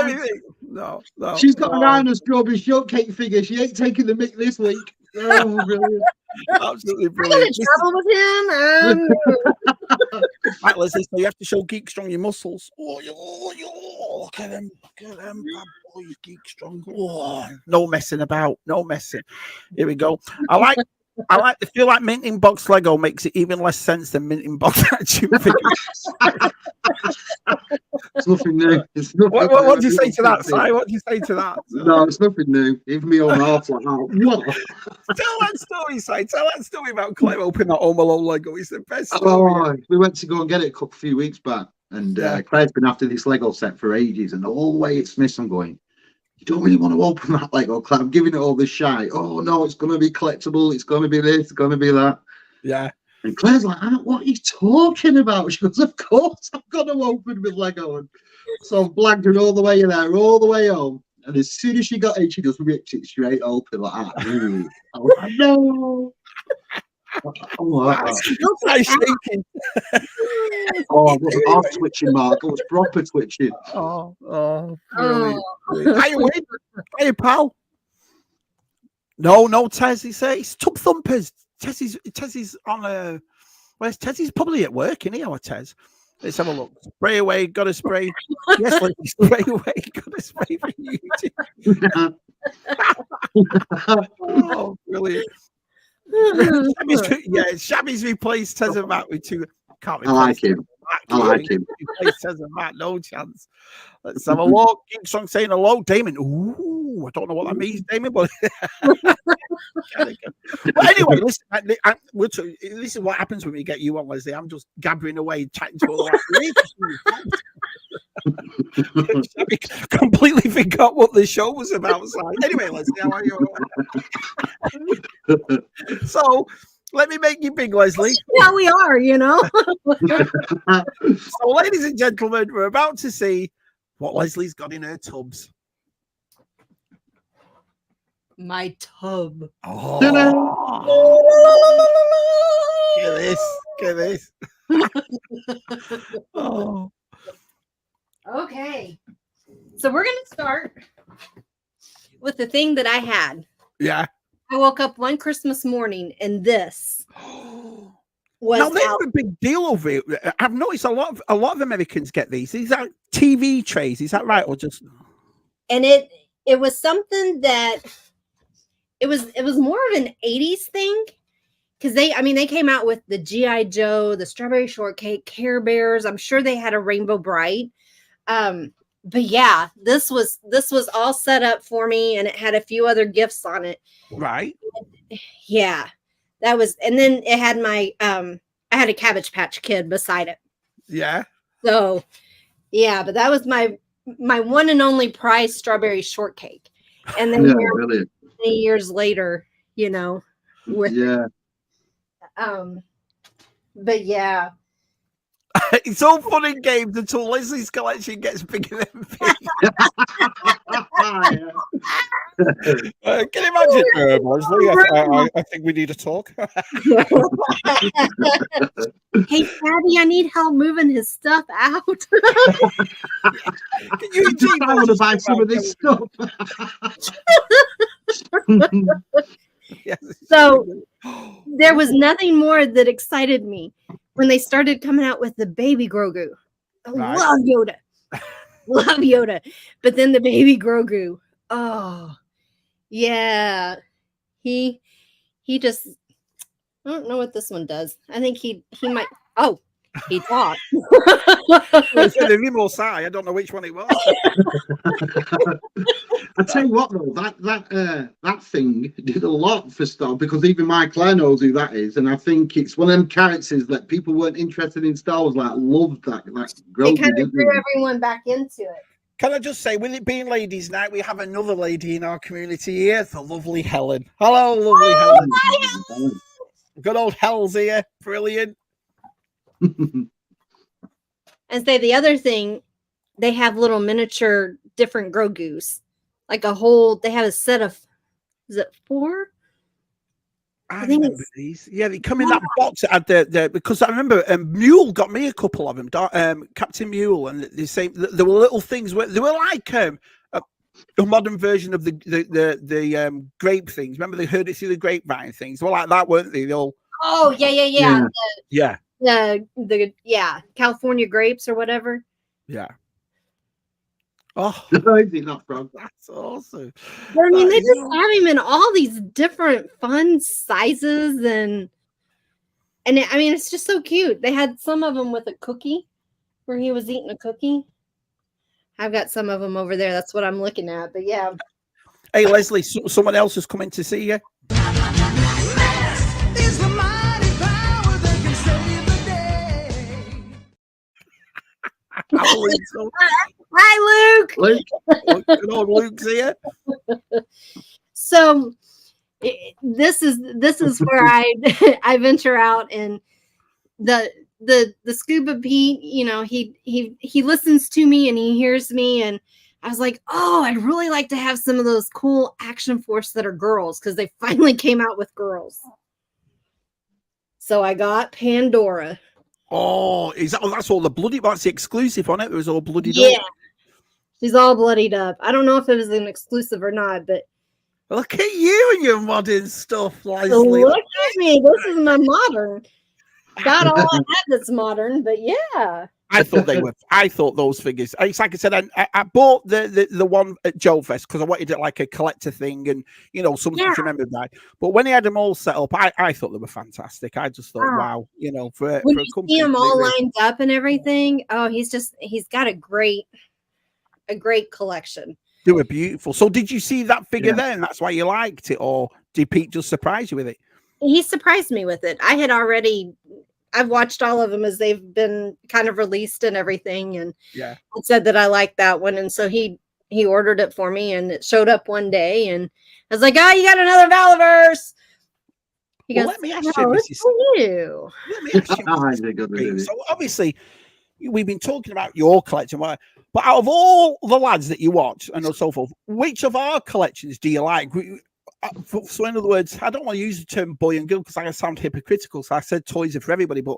me think. No. She's got an eye on a Strawberry Shortcake figure. She ain't taking the mick this week. Oh, brilliant. Absolutely brilliant. I'm gonna travel with him. Right, Leslie, so you have to show Geek Strong your muscles. Oh, look at them. Bad boys, Geek Strong. Oh, no messing about. No messing. Here we go. I feel like minting box Lego makes it even less sense than minting box action figures. It's nothing new. What do you say to that, Si? What do you say to that? No, it's nothing new. Even me on half like that. What? Tell that story, Si. Tell that story about Claire opening that Home Alone Lego. It's the best story. Oh, we went to go and get it a few weeks back, and Claire's been after this Lego set for ages, and all the way it's missed. I'm going, you don't really want to open that Lego, Claire. I'm giving it all this shy. Oh no, it's going to be collectible. It's going to be this. It's going to be that. Yeah. And Claire's like, what are you talking about? She goes, of course I'm going to open with Lego. And so I'm blanked all the way in there, all the way home. And as soon as she got in, she just ripped it straight open like that. I was like, no. Nice shaking. I was twitching, Mark. I was proper twitching. Brilliant. Are you win? Are you, pal? No, Tez. It's Tub Thumpers. Tez is on a. Where's Tez? He's probably at work, isn't he? Our Tez. Let's have a look. Spray away. Got a spray. Yes, let's spray away. Got a spray for you. Oh, brilliant. Shabby's replaced Tez and Matt with two. Can't I like him. Replace Tez and Matt. No chance. Let's have a look. King Song saying hello, Damon. Ooh, I don't know what that means, Damon, but anyway, listen. This is what happens when we get you on, Leslie. I'm just gabbering away, chatting to all that. Shabby completely forgot what the show was about. So, anyway, Leslie, how are you? So, let me make you big, Leslie. Yeah, we are, So, ladies and gentlemen, we're about to see what Leslie's got in her tubs. My tub. Oh. Get this. Oh. Okay. So we're going to start with the thing that I had. Yeah. I woke up one Christmas morning and this was now they're a big deal over it. I've noticed a lot of Americans get these. These are TV trays. Is that right, or just? And it was something that it was more of an 80s thing because they came out with the G.I. Joe, the Strawberry Shortcake, Care Bears. I'm sure they had a Rainbow Bright. But yeah, this was all set up for me, and it had a few other gifts on it. Right. Yeah, that was, and then it had my I had a Cabbage Patch Kid beside it. Yeah. So, yeah, but that was my one and only prize strawberry shortcake, and then many years later, with but yeah. It's all fun and games until Leslie's collection gets bigger than big. Can you imagine, Leslie? I think we need to talk. Hey, Daddy, I need help moving his stuff out. Can you I want to buy some of this stuff. Yes. So there was nothing more that excited me when they started coming out with the baby Grogu. Right. Love Yoda. Love Yoda. But then the baby Grogu. Oh, yeah. He just, I don't know what this one does. I think he might, he talked. The remote side, I don't know which one it was. I tell you what, though, that thing did a lot for Star, because even my Claire knows who that is, and I think it's one of them characters that people weren't interested in Star Wars, loved that. It kind of drew everyone back into it. Can I just say, with it being Ladies' Night, we have another lady in our community here, the lovely Helen. Hello, lovely Helen. Hi, Good old Hel's here. Brilliant. And say the other thing, they have little miniature different Grogus. Like they have a set of, is it 4? I remember these. Yeah, they come in that box at the because I remember Mule got me a couple of them. Captain Mule, and the same. There were little things where they were like a modern version of the grape things. Remember they heard it through the grapevine things. Well, like that, weren't they? They all. Oh yeah. The California grapes or whatever. Yeah. Oh, that's awesome. I mean, they just have him in all these different fun sizes, and I mean, it's just so cute. They had some of them with a cookie, where he was eating a cookie. I've got some of them over there. That's what I'm looking at. But yeah. Hey, Leslie, someone else is coming to see you. Hi, Luke. Good old Luke's here. So this is where I venture out, and the Scuba Pete, he listens to me and he hears me, and I was like, oh, I'd really like to have some of those cool Action Force that are girls, because they finally came out with girls. So I got Pandora. Oh, that's all the bloody, that's the exclusive on it. It was all bloodied Yeah. up. She's all bloodied up. I don't know if it was an exclusive or not, but Look at you and your modern stuff, Leslie. look at me. This is my modern. Got all I had that's modern, but yeah. I thought those figures. It's like I said, I bought the one at Joe Fest because I wanted it like a collector thing, and something to remember that. But when he had them all set up, I thought they were fantastic. I just thought, wow, for when a you company, see them all lined up and everything, he's got a great collection. They were beautiful. So did you see that figure then? That's why you liked it, or did Pete just surprise you with it? He surprised me with it. I've watched all of them as they've been kind of released and everything, and said that I liked that one, and so he ordered it for me, and it showed up one day, and I was like, "Oh, you got another Valaverse." He goes, "Let me ask you, Let me ask you. So obviously, we've been talking about your collection, but out of all the lads that you watch and so forth, which of our collections do you like? So in other words, I don't want to use the term boy and girl because I sound hypocritical. So I said toys are for everybody. But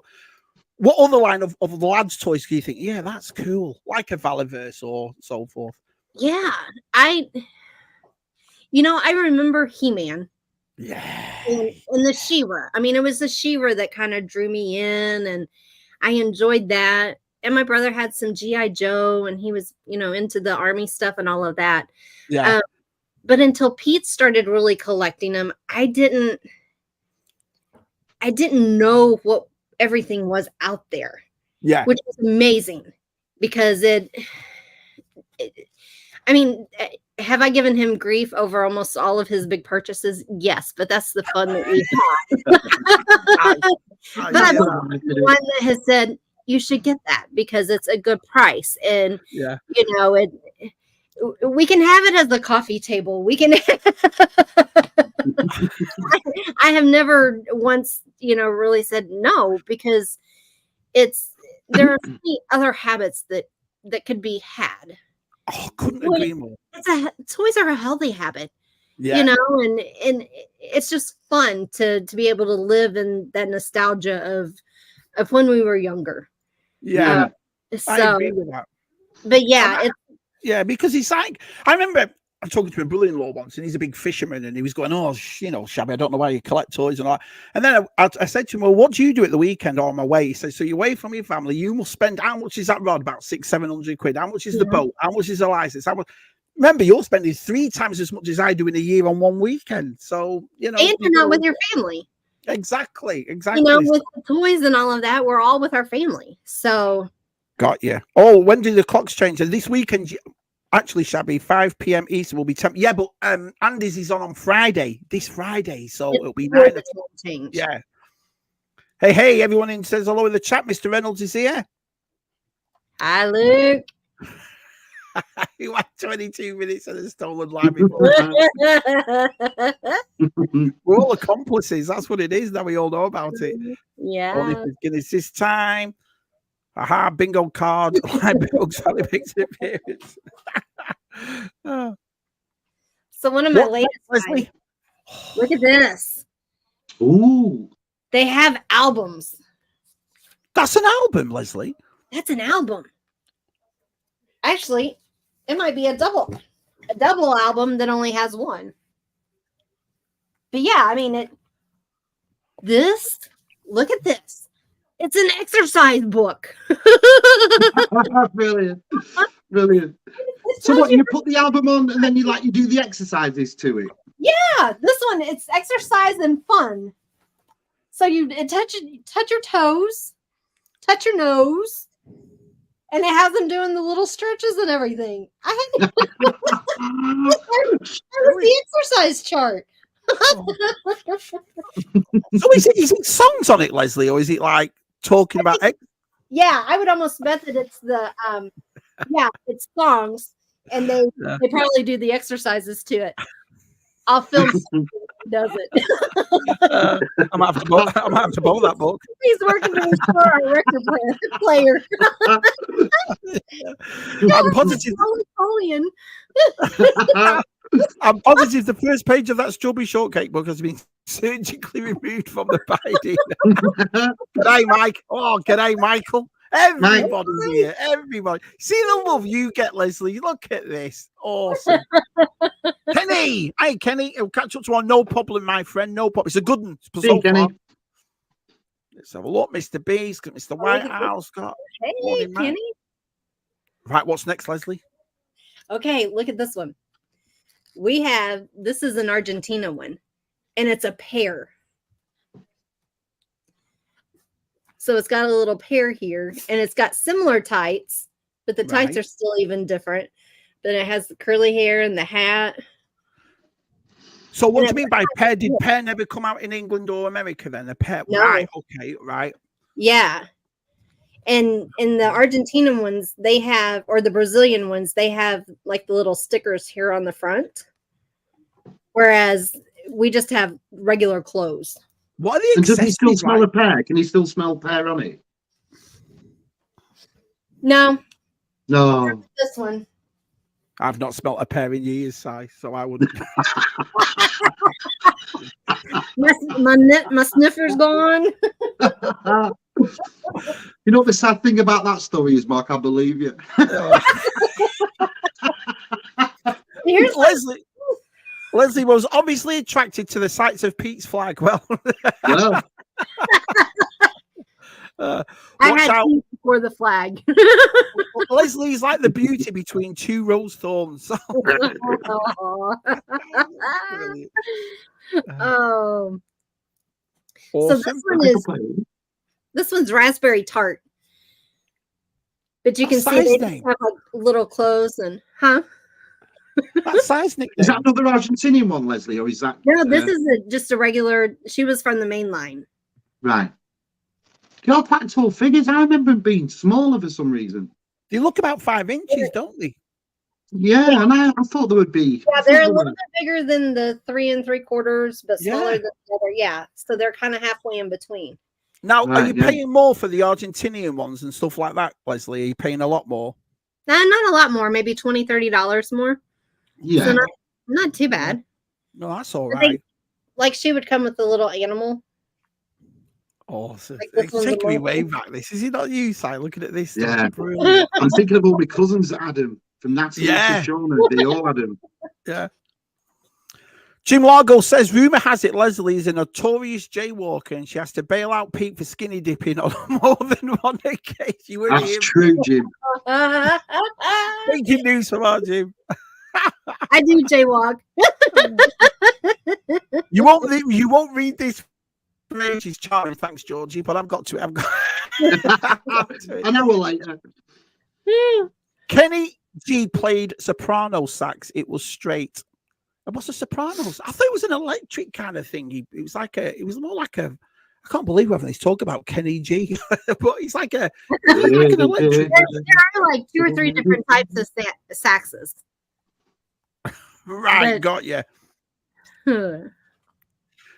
what other line of the lads' toys do you think? Yeah, that's cool, like a Valaverse or so forth. Yeah, I remember He-Man. Yeah, and the She-Ra. I mean, it was the She-Ra that kind of drew me in, and I enjoyed that. And my brother had some G.I. Joe, and he was, into the army stuff and all of that. Yeah. But until Pete started really collecting them, I didn't know what everything was out there. Yeah. Which was amazing because have I given him grief over almost all of his big purchases? Yes, but that's the fun that we had. But I'm the one that has said, you should get that because it's a good price. And, we can have it as the coffee table. We can. I have never once, really said no because there are many other habits that could be had. Oh, couldn't agree more. Toys are a healthy habit, and it's just fun to be able to live in that nostalgia of when we were younger. Yeah, I agree with that. But yeah, because he's like, I remember I'm talking to my brother-in-law once, and he's a big fisherman, and he was going, "Oh, Shabby, I don't know why you collect toys and all that." And then I said to him, "Well, what do you do at the weekend or on my way?" He said, "So you're away from your family, you must spend how much is that rod? About £600-700. How much is the boat? How much is the license? How much?" Remember, you're spending 3 times as much as I do in a year on one weekend. So and you're not with your family. Exactly. With the toys and all of that, we're all with our family. So got you. Oh, when do the clocks change? And this weekend, actually, Shabby, 5 p.m. Eastern will be 10. Yeah, but Andy's is on Friday, this Friday, so it'll be 9 o'clock. Yeah. Hey, everyone in says hello in the chat. Mr. Reynolds is here. Hi, Luke. You had 22 minutes of the stolen library. We're all accomplices. That's what it is. Now we all know about it. Yeah. Only for Guinness this time. Aha, bingo card. Library books only makes an appearance. So one of my latest finds, look at this. Ooh. They have albums. That's an album, Leslie. That's an album. Actually, it might be a double album that only has one. But yeah, I mean look at this. It's an exercise book. Brilliant. So what, you put the album on and then you do the exercises to it? Yeah, this one, it's exercise and fun. So you touch your toes, touch your nose, and it has them doing the little stretches and everything. That was the exercise chart. So is it songs on it, Leslie, or is it like talking about it? Yeah, I would almost bet that it's the it's songs, and they probably do the exercises to it. I'll film something who does it. I'm gonna have to borrow that book. He's working to restore our record player. I'm positive. I'm positive the first page of that Strawberry Shortcake book has been surgically removed from the body. G'day, Mike. Oh, g'day, Michael. Everybody's here. Everybody. See the love you get, Leslie. Look at this. Awesome. Kenny. Hey, Kenny. I'll catch up tomorrow. No problem, my friend. No problem. It's a good one. See, Kenny. Let's have a look. Mr. B's got Mr. Whitehouse. Got Hey, Kenny. Right, what's next, Leslie? Okay, look at this one. We have, this is an Argentina one, and it's a pair. So it's got a little pair here, and it's got similar tights, but the tights are still even different. But it has the curly hair and the hat. So what do you mean by pair? Did pair never come out in England or America then? A pair, no. Right, okay, right. Yeah. And in the Argentinian ones, they have, or the Brazilian ones, they have like the little stickers here on the front. Whereas we just have regular clothes. What are the accessories? Does he still smell a pear? Can he still smell pear on it? No. No. This one. I've not smelt a pear in years, Si, so I wouldn't. my sniffer's gone. You know what the sad thing about that story is, Mark? I believe you. Here's Leslie was obviously attracted to the sights of Pete's flag. Well, yeah. I had Pete before the flag. Leslie's like the beauty between two rose thorns. Oh. Awesome. So this one's raspberry tart. But you can see they have like little clothes and That size nickname. Is that another Argentinian one, Leslie, or is that? No, this is just a regular. She was from the main line. Right. You're quite tall figures. I remember them being smaller for some reason. They look about 5 inches, don't they? Yeah, and I thought there would be. Yeah, they're a little bit bigger than the 3 3/4, but smaller than the other. Yeah, so they're kind of halfway in between. Now, are you paying more for the Argentinian ones and stuff like that, Leslie? Are you paying a lot more? Not a lot more, maybe $20, $30 more. Yeah, so not too bad. No, that's all right. Like she would come with a little animal. Awesome. Like take me way back. This is it not you, Si? Looking at this. Yeah, I'm thinking of all my cousins that had him from Natalie to Shona. They all had him. Yeah. Jim Largo says, rumor has it Leslie is a notorious jaywalker and she has to bail out Pete for skinny dipping on more than one occasion. That's true, Jim. Breaking news from our Jim. I do jaywalk. You won't read this. She's charming, thanks, Georgie. But I've got to. An hour later. Kenny G played soprano sax. It was straight. And what's a sopranos? I thought it was an electric kind of thing. It was more like a. I can't believe we're having this talk about Kenny G, but he's like an electric. There are like 2 or 3 different types of saxes. Right, got you.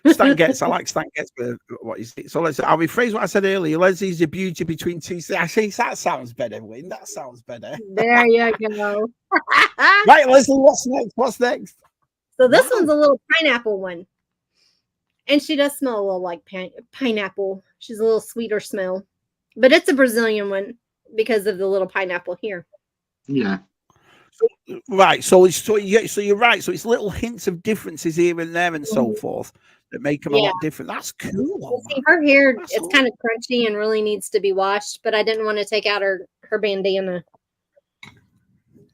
Stan Getz, I like Stan Getz, but what is it? So I'll rephrase what I said earlier. Leslie's a beauty between two. I think that sounds better, Win. That sounds better. There you go. Right, Leslie, what's next? So this one's a little pineapple one. And she does smell a little like pineapple. She's a little sweeter smell. But it's a Brazilian one because of the little pineapple here. Yeah. Right. So you're right. So it's little hints of differences here and there and so forth that make them a lot different. That's cool. See, her hair, it's kind of crunchy and really needs to be washed, but I didn't want to take out her bandana.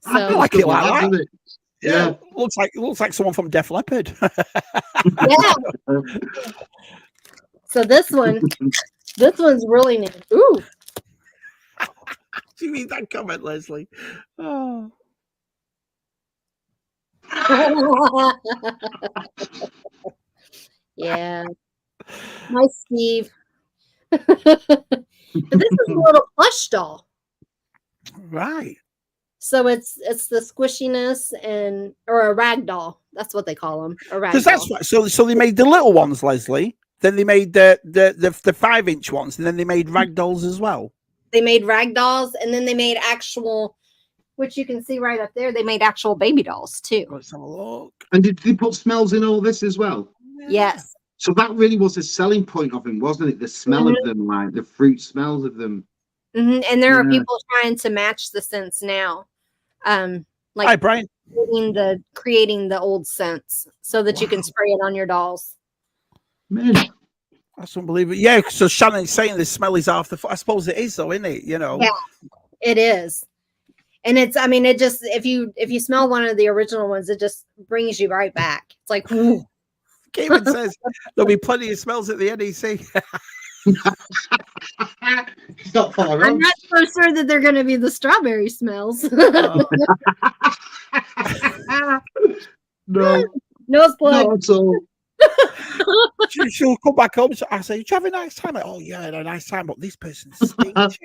So I like it like that. Yeah. Looks like someone from Def Leppard. Yeah. So this one's really neat. Ooh. Do you mean that comment, Leslie? Oh. Yeah. Nice, Steve. But this is a little plush doll. Right. So it's the squishiness or a rag doll. That's what they call them. A rag doll. Because that's right. So they made the little ones, Leslie. Then they made the 5-inch ones, and then they made rag dolls as well. They made rag dolls, and then they made actual, which you can see right up there. They made actual baby dolls too. Let's have a look. And did they put smells in all this as well? Yes. So that really was a selling point of him, wasn't it? The smell of them, like the fruit smells of them. And there are people trying to match the scents now. Like Hi, Brian. Creating the old scents so that you can spray it on your dolls. Man, that's unbelievable. Yeah, so Shannon's saying the smell is half the. I suppose it is, though, isn't it? You know. Yeah, it is. And it's, I mean, it just, if you smell one of the original ones, it just brings you right back. It's like, whoo. Kevin says there'll be plenty of smells at the NEC. It's not far I'm not so sure that they're going to be the strawberry smells. No, Nose plug. not at all. She'll come back home. So I say, "Did you have a nice time?" Like, oh yeah, I had a nice time, but this person stinks.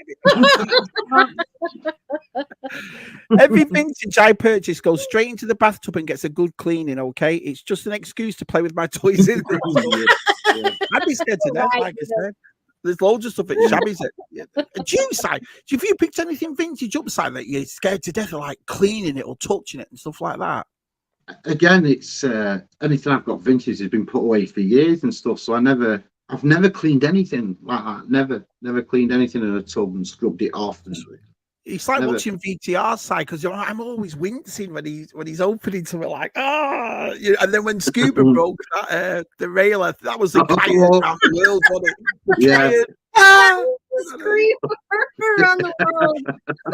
Every vintage I purchase goes straight into the bathtub and gets a good cleaning. Okay, it's just an excuse to play with my toys. Isn't it? I'd be scared to death, like I said. There's loads of stuff at Shabby's. Side, if you picked anything vintage upside that you're scared to death of, like cleaning it or touching it and stuff like that. Again, it's anything I've got vintage has been put away for years and stuff. So I've never cleaned anything like that. Never cleaned anything in a tub and scrubbed it off. And it's like watching VTR side because I'm always wincing when he's opening something like and then when Scuba broke the railer, that was the kind around the world, wasn't it? Yeah. Scream around the world.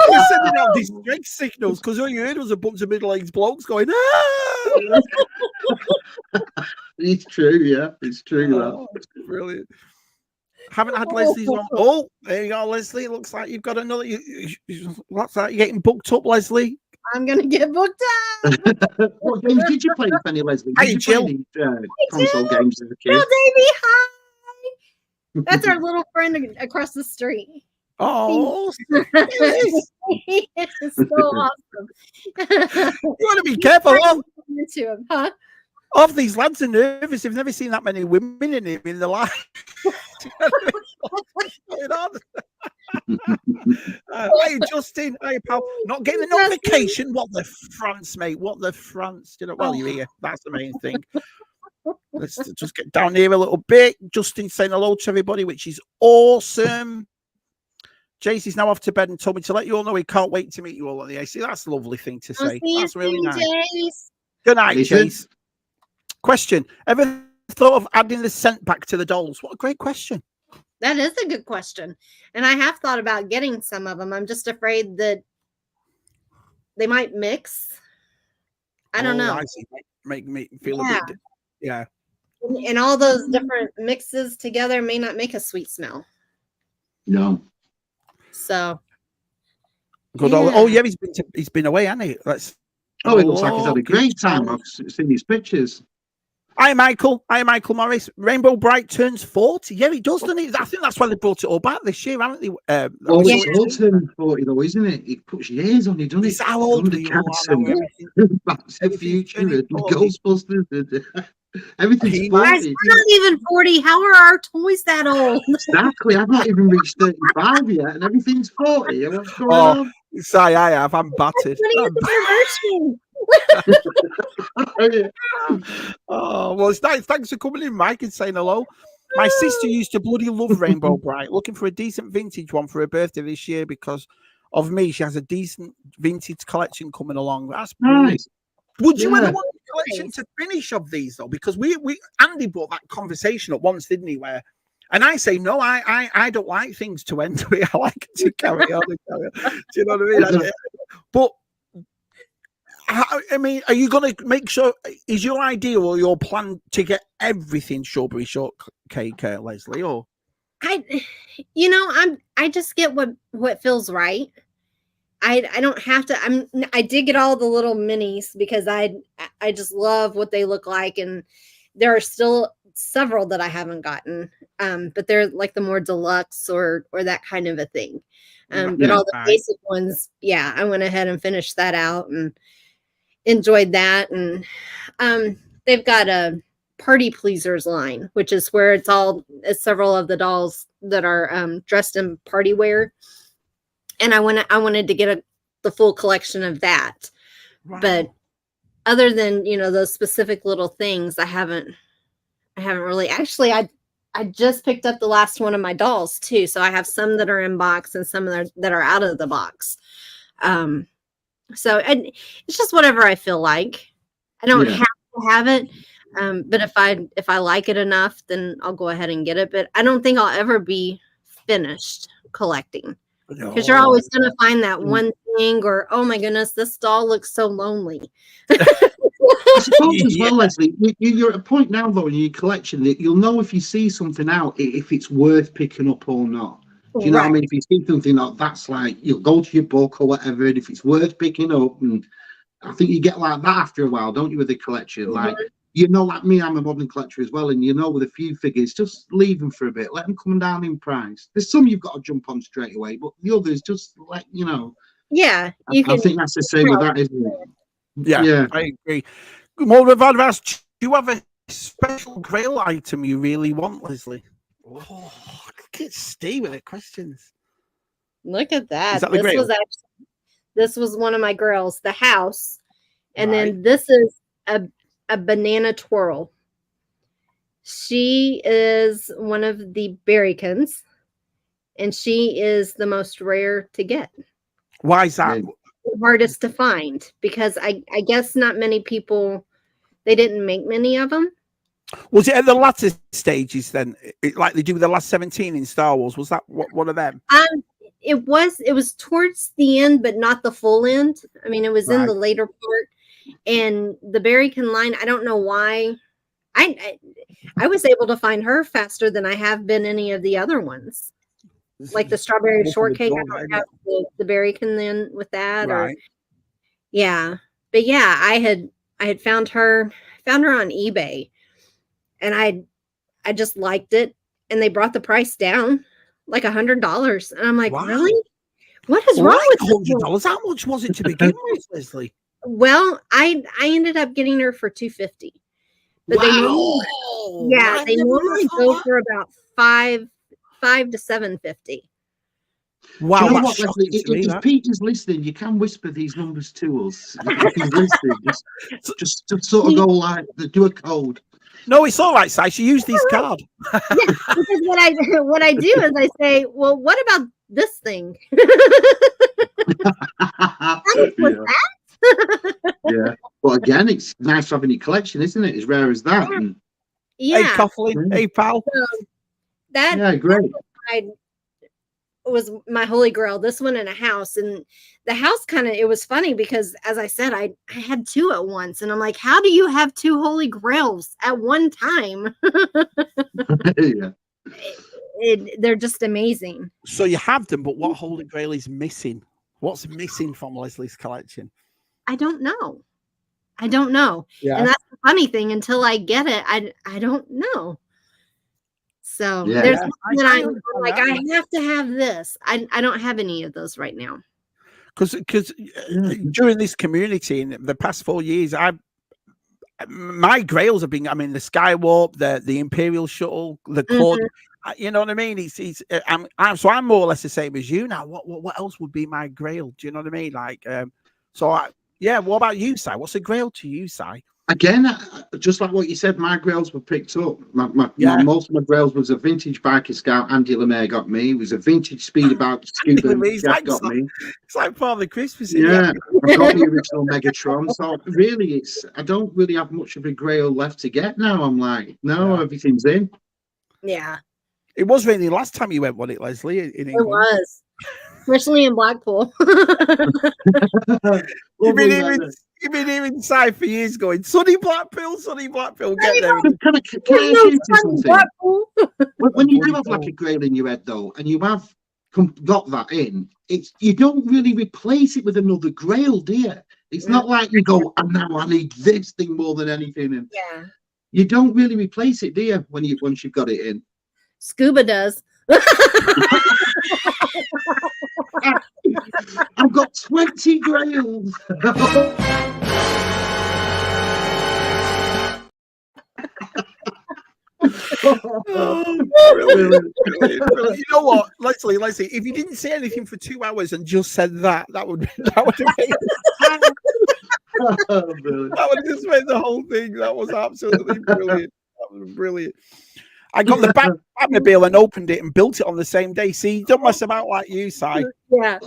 He's sending out distress signals because all you heard was a bunch of middle-aged blokes going, ah! It's true, yeah. It's true. Oh, brilliant. Haven't had Leslie's on. Oh, there you go, Leslie. It looks like you've got another. What's that? You're getting booked up, Leslie. I'm going to get booked up. What games did you play, Penny Leslie? Did you play any console games as a kid? Jill Davy, hi. That's our little friend across the street. Oh, he is so awesome. You want to be careful. Into him, huh? Half these lads are nervous. They've never seen that many women in him in their life. What's going on? Hey, Justin. Hey, pal. Not getting the notification. What the France, mate? What the France? You know, well, you're here. That's the main thing. Let's just get down here a little bit. Justin saying hello to everybody, which is awesome. Jaycee's now off to bed and told me to let you all know he can't wait to meet you all on the AC. That's a lovely thing to say. That's really nice. Jace. Good night, Jace. Question: ever thought of adding the scent back to the dolls? What a great question. That is a good question. And I have thought about getting some of them. I'm just afraid that they might mix. I don't know. I see. Make me feel a bit. Yeah. And all those different mixes together may not make a sweet smell. No. So. Good. Yeah. Oh, yeah. He's been away, hasn't he? It looks like he's had a great time. I've seen these pictures. Hi, Michael. Hi, Michael Morris. Rainbow Bright turns 40. Yeah, he does, doesn't he? I think that's why they brought it all back this year, haven't they? It's all turning 40, though, isn't it? It puts years on it, doesn't it? It's how old we are. Back to the Future, Ghostbusters, everything's 40. Guys, we're not even 40. How are our toys that old? Exactly. I've not even reached 35 yet, and everything's 40. What's going on? Sorry, I have. I'm battered. Oh, well, it's nice. Thanks for coming in, Mike, and saying hello. My sister used to bloody love Rainbow Bright, looking for a decent vintage one for her birthday this year because of me. She has a decent vintage collection coming along. That's nice. Would you ever want a collection to finish of these though? Because we Andy brought that conversation up once, didn't he? And I say no, I don't like things to end with. I like to carry on and carry on. Do you know what I mean? But I mean, are you going to make sure? Is your idea or your plan to get everything strawberry shortcake, Leslie? Or I just get what feels right. I don't have to. I did get all the little minis because I just love what they look like, and there are still several that I haven't gotten, but they're like the more deluxe or that kind of a thing. But all the basic ones, I went ahead and finished that out and enjoyed that. And they've got a party pleasers line, which is where it's several of the dolls that are dressed in party wear. And I wanted to get the full collection of that. Wow. But other than, those specific little things, I haven't I haven't really actually. I just picked up the last one of my dolls too, so I have some that are in box and some that are out of the box. So and it's just whatever I feel like. I don't have to have it, but if I like it enough, then I'll go ahead and get it. But I don't think I'll ever be finished collecting because you're always going to find that one thing, or oh my goodness, this doll looks so lonely. I suppose as well, Leslie, you're at a point now though in your collection that you'll know if you see something out if it's worth picking up or not. Do you know what I mean? If you see something that's like, you'll go to your book or whatever, and if it's worth picking up, and I think you get like that after a while, don't you, with the collection? Like, you know, like me, I'm a modern collector as well, and you know, with a few figures, just leave them for a bit, let them come down in price. There's some you've got to jump on straight away, but the others, just like, you know. Yeah, I think that's the same with that, isn't it? Yeah, I agree. More of advice. Do you have a special Grail item you really want, Leslie? Oh, look at Steve with the questions. Look at that. Is that the Grail? This was one of my girls, the house. And then this is a banana twirl. She is one of the berrykins, and she is the most rare to get. Why is that? The hardest to find, because I guess not many people, they didn't make many of them. Was it at the latter stages then, like they do with the last 17 in Star Wars? Was that one of them? It was towards the end, but not the full end. I mean, it was in the later part. And the berrykin line, I don't know why. I was able to find her faster than I have been any of the other ones. Like the strawberry shortcake, I don't have the berrykin then with that. Or yeah. But yeah, I had found her on eBay, and I just liked it, and they brought the price down like $100, and I'm like, really? What is wrong with $100? How much was it to begin with, Leslie? Well, I ended up getting her for $250, but they normally go for about $5 to $750. Wow, you know what, Leslie? If Pete is listening, you can whisper these numbers to us. If he's listening, just sort of go like, do a code. No, it's all right, Si. She used his card. Yeah, because what I do is I say, well, what about this thing? Yeah. But again, it's nice having your collection, isn't it? As rare as that. Yeah. Hey, Coughlin. Hey, pal. So, great. Was my holy grail, this one in a house, and the house it was funny because, as I said, I had two at once, and I'm like, how do you have two holy grails at one time? They're just amazing. So you have them, but what holy grail is missing? What's missing from Leslie's collection? I don't know. Yeah. And that's the funny thing, until I get it, I don't know. So there's something that I'm like, I have to have this. I don't have any of those right now. Because during this community in the past 4 years, my grails have been, the Skywarp, the Imperial Shuttle, the Claude. You know what I mean? I'm more or less the same as you now. What else would be my grail? Do you know what I mean? Like, what about you, Si? What's a grail to you, Si? Again, just like what you said, my grails were picked up. Most of my grails was a vintage biker scout. Andy LeMay got me. It was a vintage speederbout Scubas. Jeff got me. It's like Father Christmas. Yeah, I got the original Megatron. So really, I don't really have much of a grail left to get now. I'm like, everything's in. Yeah. It was really last time you went, wasn't it, Leslie? In England? It was, especially in Blackpool. You've been hearing Si for years going, sunny Blackpool, get there. Can I ask you something? When you do have like a grail in your head though, and you have got that in, you don't really replace it with another grail, do you? It's not like you go, and now I need this thing more than anything. And you don't really replace it, do you, once you've got it in? Scuba does. I've got 20 grails. Brilliant. You know what, Leslie, if you didn't say anything for 2 hours and just said that would have made that would have just made the whole thing. That was absolutely brilliant. was brilliant. I got the Batmobile and opened it and built it on the same day. See, don't mess about like you, Si. Yeah.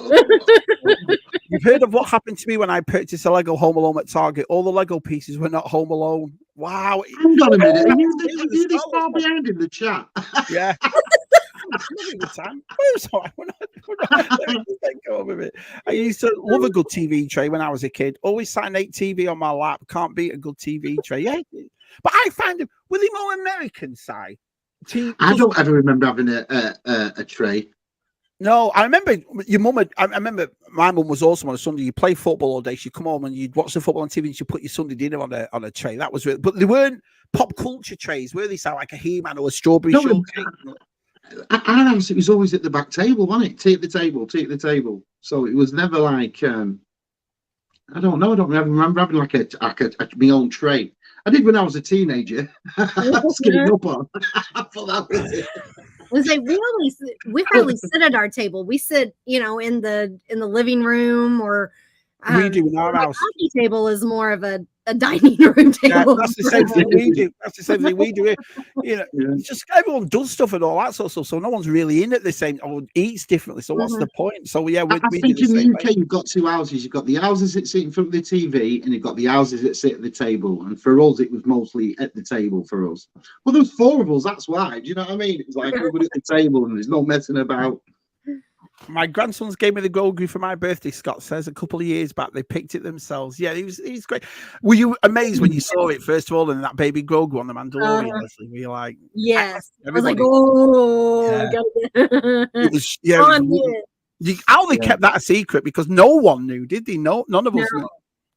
You've heard of what happened to me when I purchased a Lego Home Alone at Target. All the Lego pieces were not Home Alone. Wow. Hang on a minute. Are you this far behind in the chat? Yeah. Time. I used to love a good TV tray when I was a kid. Always sat an 8 TV on my lap. Can't beat a good TV tray. Yeah. But I find them, were they more American, Si? I don't ever remember having a tray. No, I remember your mum. I remember my mum was awesome on a Sunday. You play football all day. She'd come home and you'd watch the football on TV and she'd put your Sunday dinner on a tray. That was really, but they weren't pop culture trays, were they? Sound like a He-Man or a strawberry shortcake. Our house, it was always at the back table, wasn't it? Take the table. So it was never like I don't know. I don't remember having like a my own tray. I did when I was a teenager. I was getting up on. I thought that was it. We hardly sit at our table. We sit, in the living room or we do in our house. Coffee table is more of a dining room table. Yeah, that's the same thing we do. That's the same thing we do. It's just everyone does stuff and all that sort of stuff. So no one's really in at the same or eats differently. So what's the point? So yeah, I think in the UK you've got two houses. You've got the houses that sit in front of the TV, and you've got the houses that sit at the table. And for us, it was mostly at the table for us. Well, there was 4 of us. That's why. Do you know what I mean? It was like everybody at the table, and there's no messing about. My grandsons gave me the Grogu for my birthday, Scott says, a couple of years back. They picked it themselves. Yeah, he was great. Were you amazed when you saw it, first of all, and that baby Grogu on the Mandalorian, Leslie? Were you like... Yes. I was like, oh, yeah. It was, yeah. How they kept that a secret, because no one knew, did they? No, none of us knew.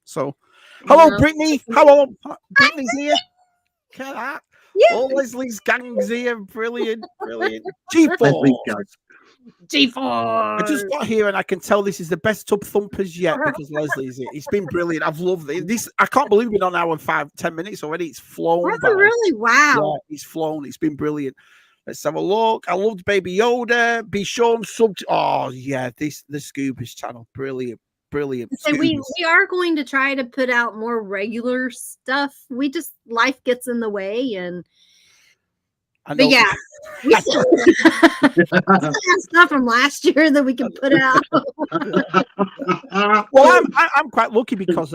So, hello, Brittany. Hello. Brittany's here. Look at that. Yeah. All Leslie's gang's here. Brilliant. G4. I just got here and I can tell this is the best tub thumpers yet because Leslie's here. It's been brilliant. I've loved it. This I can't believe we've been on now in 5-10 minutes already. It's flown. Really? Wow. Yeah, it's flown. It's been brilliant. Let's have a look. I loved Baby Yoda. Be sure sub. Oh yeah, the Scubas channel. Brilliant. So we are going to try to put out more regular stuff. We just life gets in the way and. But yeah, we still have stuff from last year that we can put out. Well, I'm quite lucky because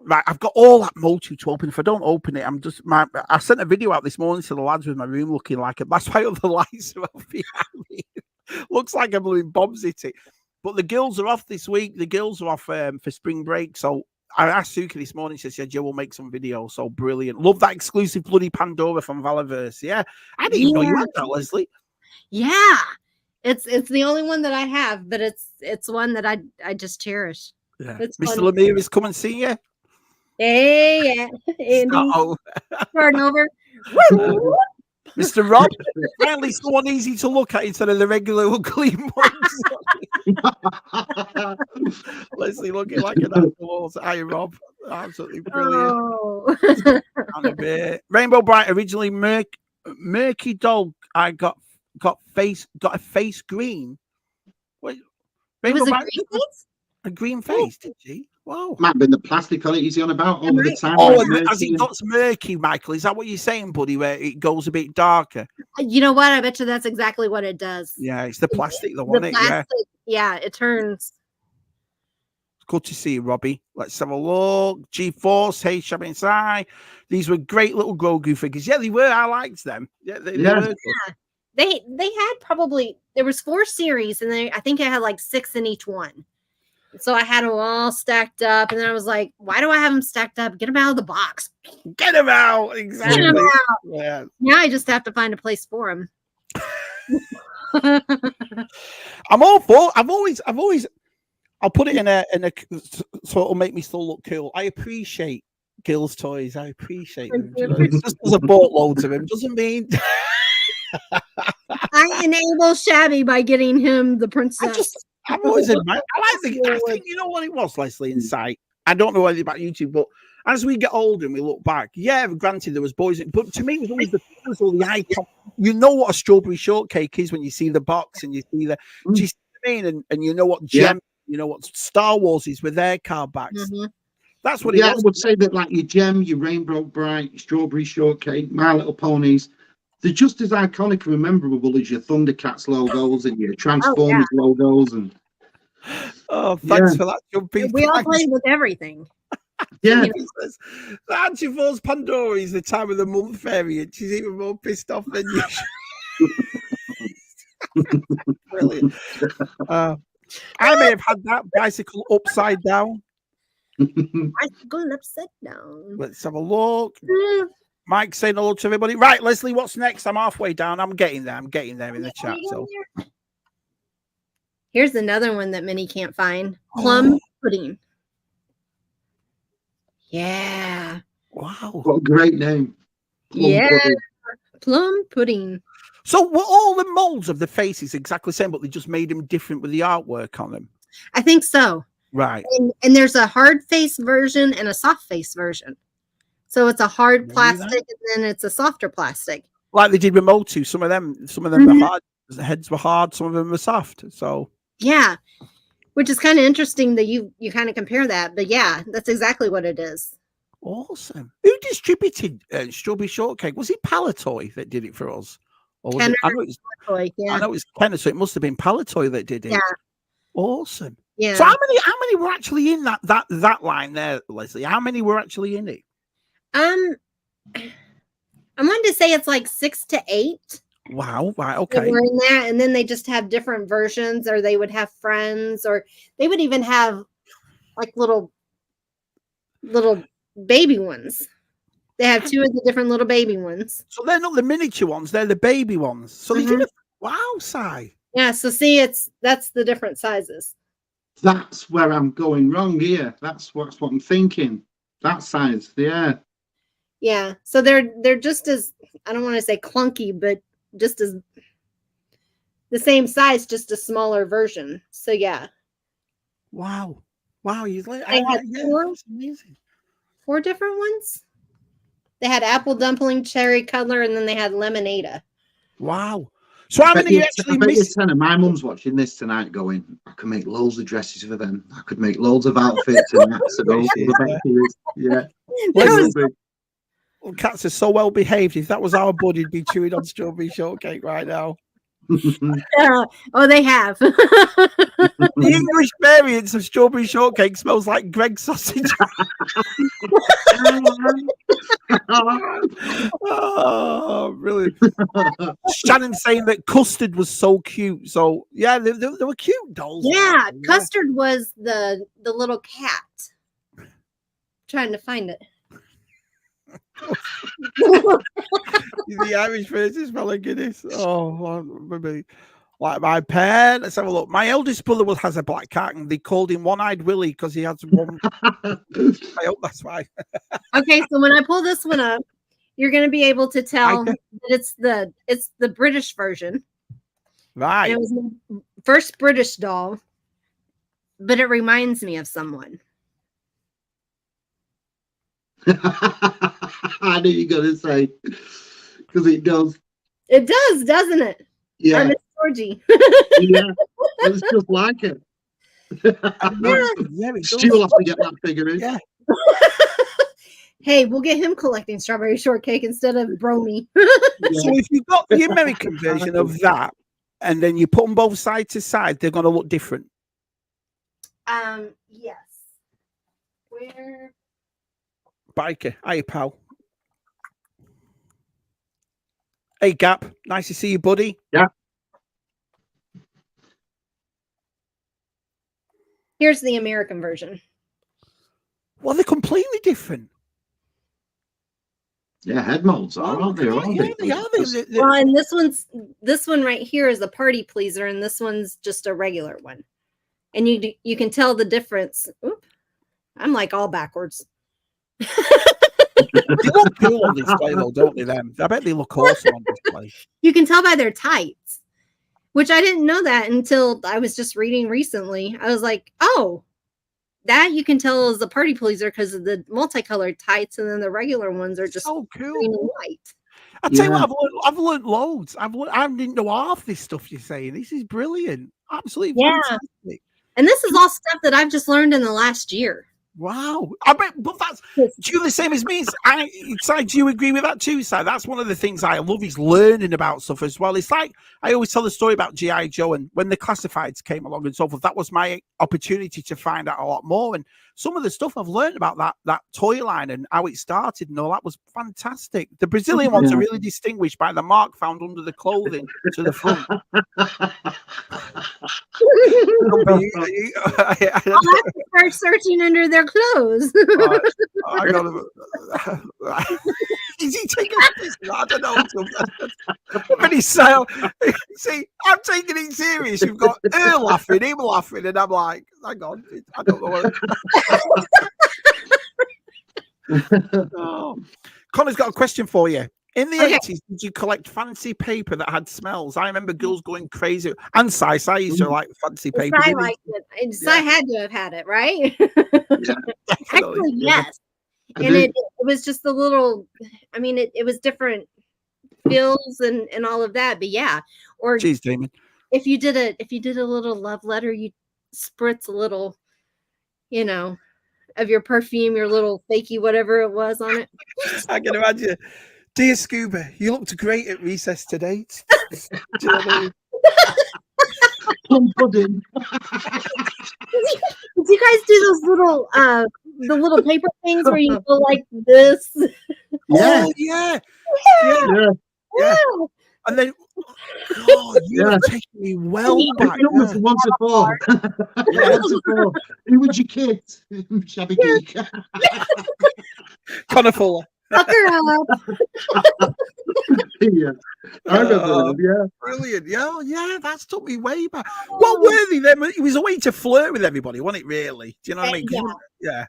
right, I've got all that motu to open. If I don't open it, I sent a video out this morning to the lads with my room looking like it. That's why all the lights are off behind me. Looks like I'm blowing bombs at it. But the girls are off this week. The girls are off for spring break, so. I asked Suki this morning. She said, "Joe, we'll make some videos." So brilliant. Love that exclusive bloody Pandora from Valaverse. Yeah, I didn't even know you had that, Leslie. Yeah, it's the only one that I have, but it's one that I just cherish. Yeah, Mr. Lemire is come and see you. Hey, yeah, Andy, starting over. Mr. Rob, finally someone easy to look at instead of the regular ugly ones. Leslie looking like an afterwards. Hi, Rob. Absolutely brilliant. Oh. And a bit. Rainbow Bright, originally murky dog. I got a face green. Wait, Rainbow Bright, a green face, did she? Wow. Might have been the plastic on it he's on about over the time. Oh, as it got murky, Michael. Is that what you're saying, buddy, where it goes a bit darker? You know what? I bet you that's exactly what it does. Yeah, it's the plastic, the one. Yeah, it turns. Good to see you, Robbie. Let's have a look. G-Force, hey, Shabby Si. These were great little Grogu figures. Yeah, they were. I liked them. Yeah, they were. Yeah. They had probably, there was 4 series, and I think I had like 6 in each one. So I had them all stacked up, and then I was like, why do I have them stacked up? Get them out of the box. Get them out. Exactly. Get them out. Yeah. Now I just have to find a place for them. I'm all for. I'll put it in a so it'll make me still look cool. I appreciate Gil's toys. I appreciate them. Just as a boatload of them doesn't mean. I enable Shabby by getting him the princess. I've always admired. I think you know what it was, Leslie. Insight. I don't know anything about YouTube, but as we get older and we look back, yeah, granted there was boys, but to me it was always the icon. You know what a strawberry shortcake is when you see the box and you see the. Do you see what I mean? And you know what gem, you know what Star Wars is with their card backs. Mm-hmm. That's what it I was. would say that like your Gem, your Rainbow Bright, Strawberry Shortcake, My Little Ponies, they're just as iconic and memorable as your Thundercats logos and your Transformers logos. And Oh, thanks for that, Jumpy. We all Thanks. played with everything. yeah, You know. The Antiforce Pandora is the time of the month variant. She's even more pissed off than you. Brilliant. I may have had that bicycle upside down. Bicycle upside down. Let's have a look. Mike saying hello to everybody. Right, Leslie, what's next? I'm halfway down. I'm getting there. I'm getting there in the chat. So here's another one that many can't find. Plum pudding. Yeah. Wow. what a great name. Plum pudding. So were all the molds of the faces exactly the same, but they just made them different with the artwork on them? I think so. Right. And there's a hard face version and a soft face version. So it's a hard plastic and then it's a softer plastic. Like they did with Motu. Some of them were hard. The heads were hard. Some of them were soft. So yeah, which is kind of interesting that you kind of compare that. But yeah, that's exactly what it is. Awesome. Who distributed Strawberry Shortcake? Was it Palatoy that did it for us? Or was it, I know it was Kenner, so it must have been Palatoy that did it. Yeah. Awesome. Yeah. So how many were actually in that line there, Leslie? How many were actually in it? I wanted to say it's like 6 to 8. Wow. Right. Okay. We're in that, and then they just have different versions, or they would have friends, or they would even have like little baby ones. They have 2 of the different little baby ones. So they're not the miniature ones; they're the baby ones. So they did wow, Si. Yeah. So see, that's the different sizes. That's where I'm going wrong here. That's what I'm thinking. That size, yeah. Yeah. So they're just as, I don't want to say clunky, but just as the same size, just a smaller version. So yeah. Wow. You like They had amazing. 4 different ones. They had apple dumpling, cherry color, and then they had lemonade. Wow. So how many actually missed? My mum's watching this tonight going, I could make loads of dresses for them. I could make loads of outfits and hats for those. Yeah. Well, cats are so well behaved. If that was our bud, he'd be chewing on Strawberry Shortcake right now. Oh, they have. The English variants of Strawberry Shortcake smells like Greg's sausage. Oh, brilliant. Shannon saying that Custard was so cute. So yeah, they were cute dolls. Yeah, Custard was the little cat. Trying to find it. The Irish version is my goodness. Oh, maybe like my pen. Let's have a look. My eldest brother has a black cat, and they called him One-Eyed Willie because he has one. I hope that's why. Okay, so when I pull this one up, you're going to be able to tell that it's the British version. Right. And it was my first British doll, but it reminds me of someone. I knew you were going to say, because it does. It does, doesn't it? Yeah. Miss Georgie. Yeah, it's just like it. Yeah, Stu will have to get that figure in. Yeah. Hey, we'll get him collecting Strawberry Shortcake instead of Brony. So if you've got the American version of that, and then you put them both side to side, they're going to look different. Yes. Where? Biker, hi pal. Hey Gap, nice to see you, buddy. Yeah. Here's the American version. Well, they're completely different. Yeah, head molds are, aren't they? They are. Well, and this one right here is a party pleaser, and this one's just a regular one. And you can tell the difference. Oop, I'm like all backwards. They look cool on display, though, don't they? Them, I bet they look awesome on display. You can tell by their tights, which I didn't know that until I was just reading recently. I was like, oh, that you can tell is a party pleaser because of the multicolored tights, and then the regular ones are just so cool. green and white. I tell you what, I've learned loads. I didn't know half this stuff you're saying. This is brilliant, absolutely fantastic. And this is all stuff that I've just learned in the last year. Wow. I bet, but that's do you the same as me? Si, do you agree with that too, Si? That's one of the things I love is learning about stuff as well. It's like I always tell the story about G.I. Joe, and when the classifieds came along and so forth, that was my opportunity to find out a lot more. And some of the stuff I've learned about that toy line and how it started and all that was fantastic. The Brazilian ones are really distinguished by the mark found under the clothing to the front. I'll have to start searching under their clothes. I gotta, is he taking this? I don't know. But he's so, see, I'm taking it serious. You've got her laughing, him laughing, and I'm like, hang on, I don't know what. Oh. Connor's got a question for you. In the 80s, did you collect fancy paper that had smells? I remember girls going crazy. And Si used to like fancy paper. I liked it. Si had to have had it, right? Actually, yes. And it was just the little, I mean, it was different feels and all of that. But yeah. Or jeez, Damon. If you did a little love letter, you spritz a little, you know, of your perfume, your little fakey, whatever it was on it. I can imagine. Dear Scuba, you looked great at recess today. Do you know what I mean? Plum pudding. Did you guys do those little the little paper things where you go like this? Yeah. Oh, yeah. Yeah. And then, oh, you're taking me well back. It was once before. Once before. Who was your kid? Shabby Geek. Connor Fuller. Sucker up. Yeah. I remember them, yeah. Brilliant. Yeah, that's took me way back. What were they then? It was a way to flirt with everybody, wasn't it, really? Do you know what I mean? Yeah.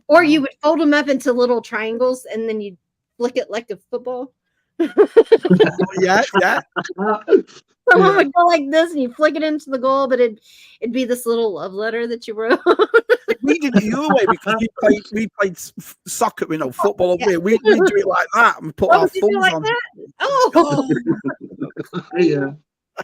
Or you would fold them up into little triangles and then you'd flick it like a football. Yeah. Someone would go like this and you flick it into the goal, but it'd be this little love letter that you wrote. We did it your way because we played soccer, football. Yeah. We do it like that and put our thumbs like on. That? Oh, yeah.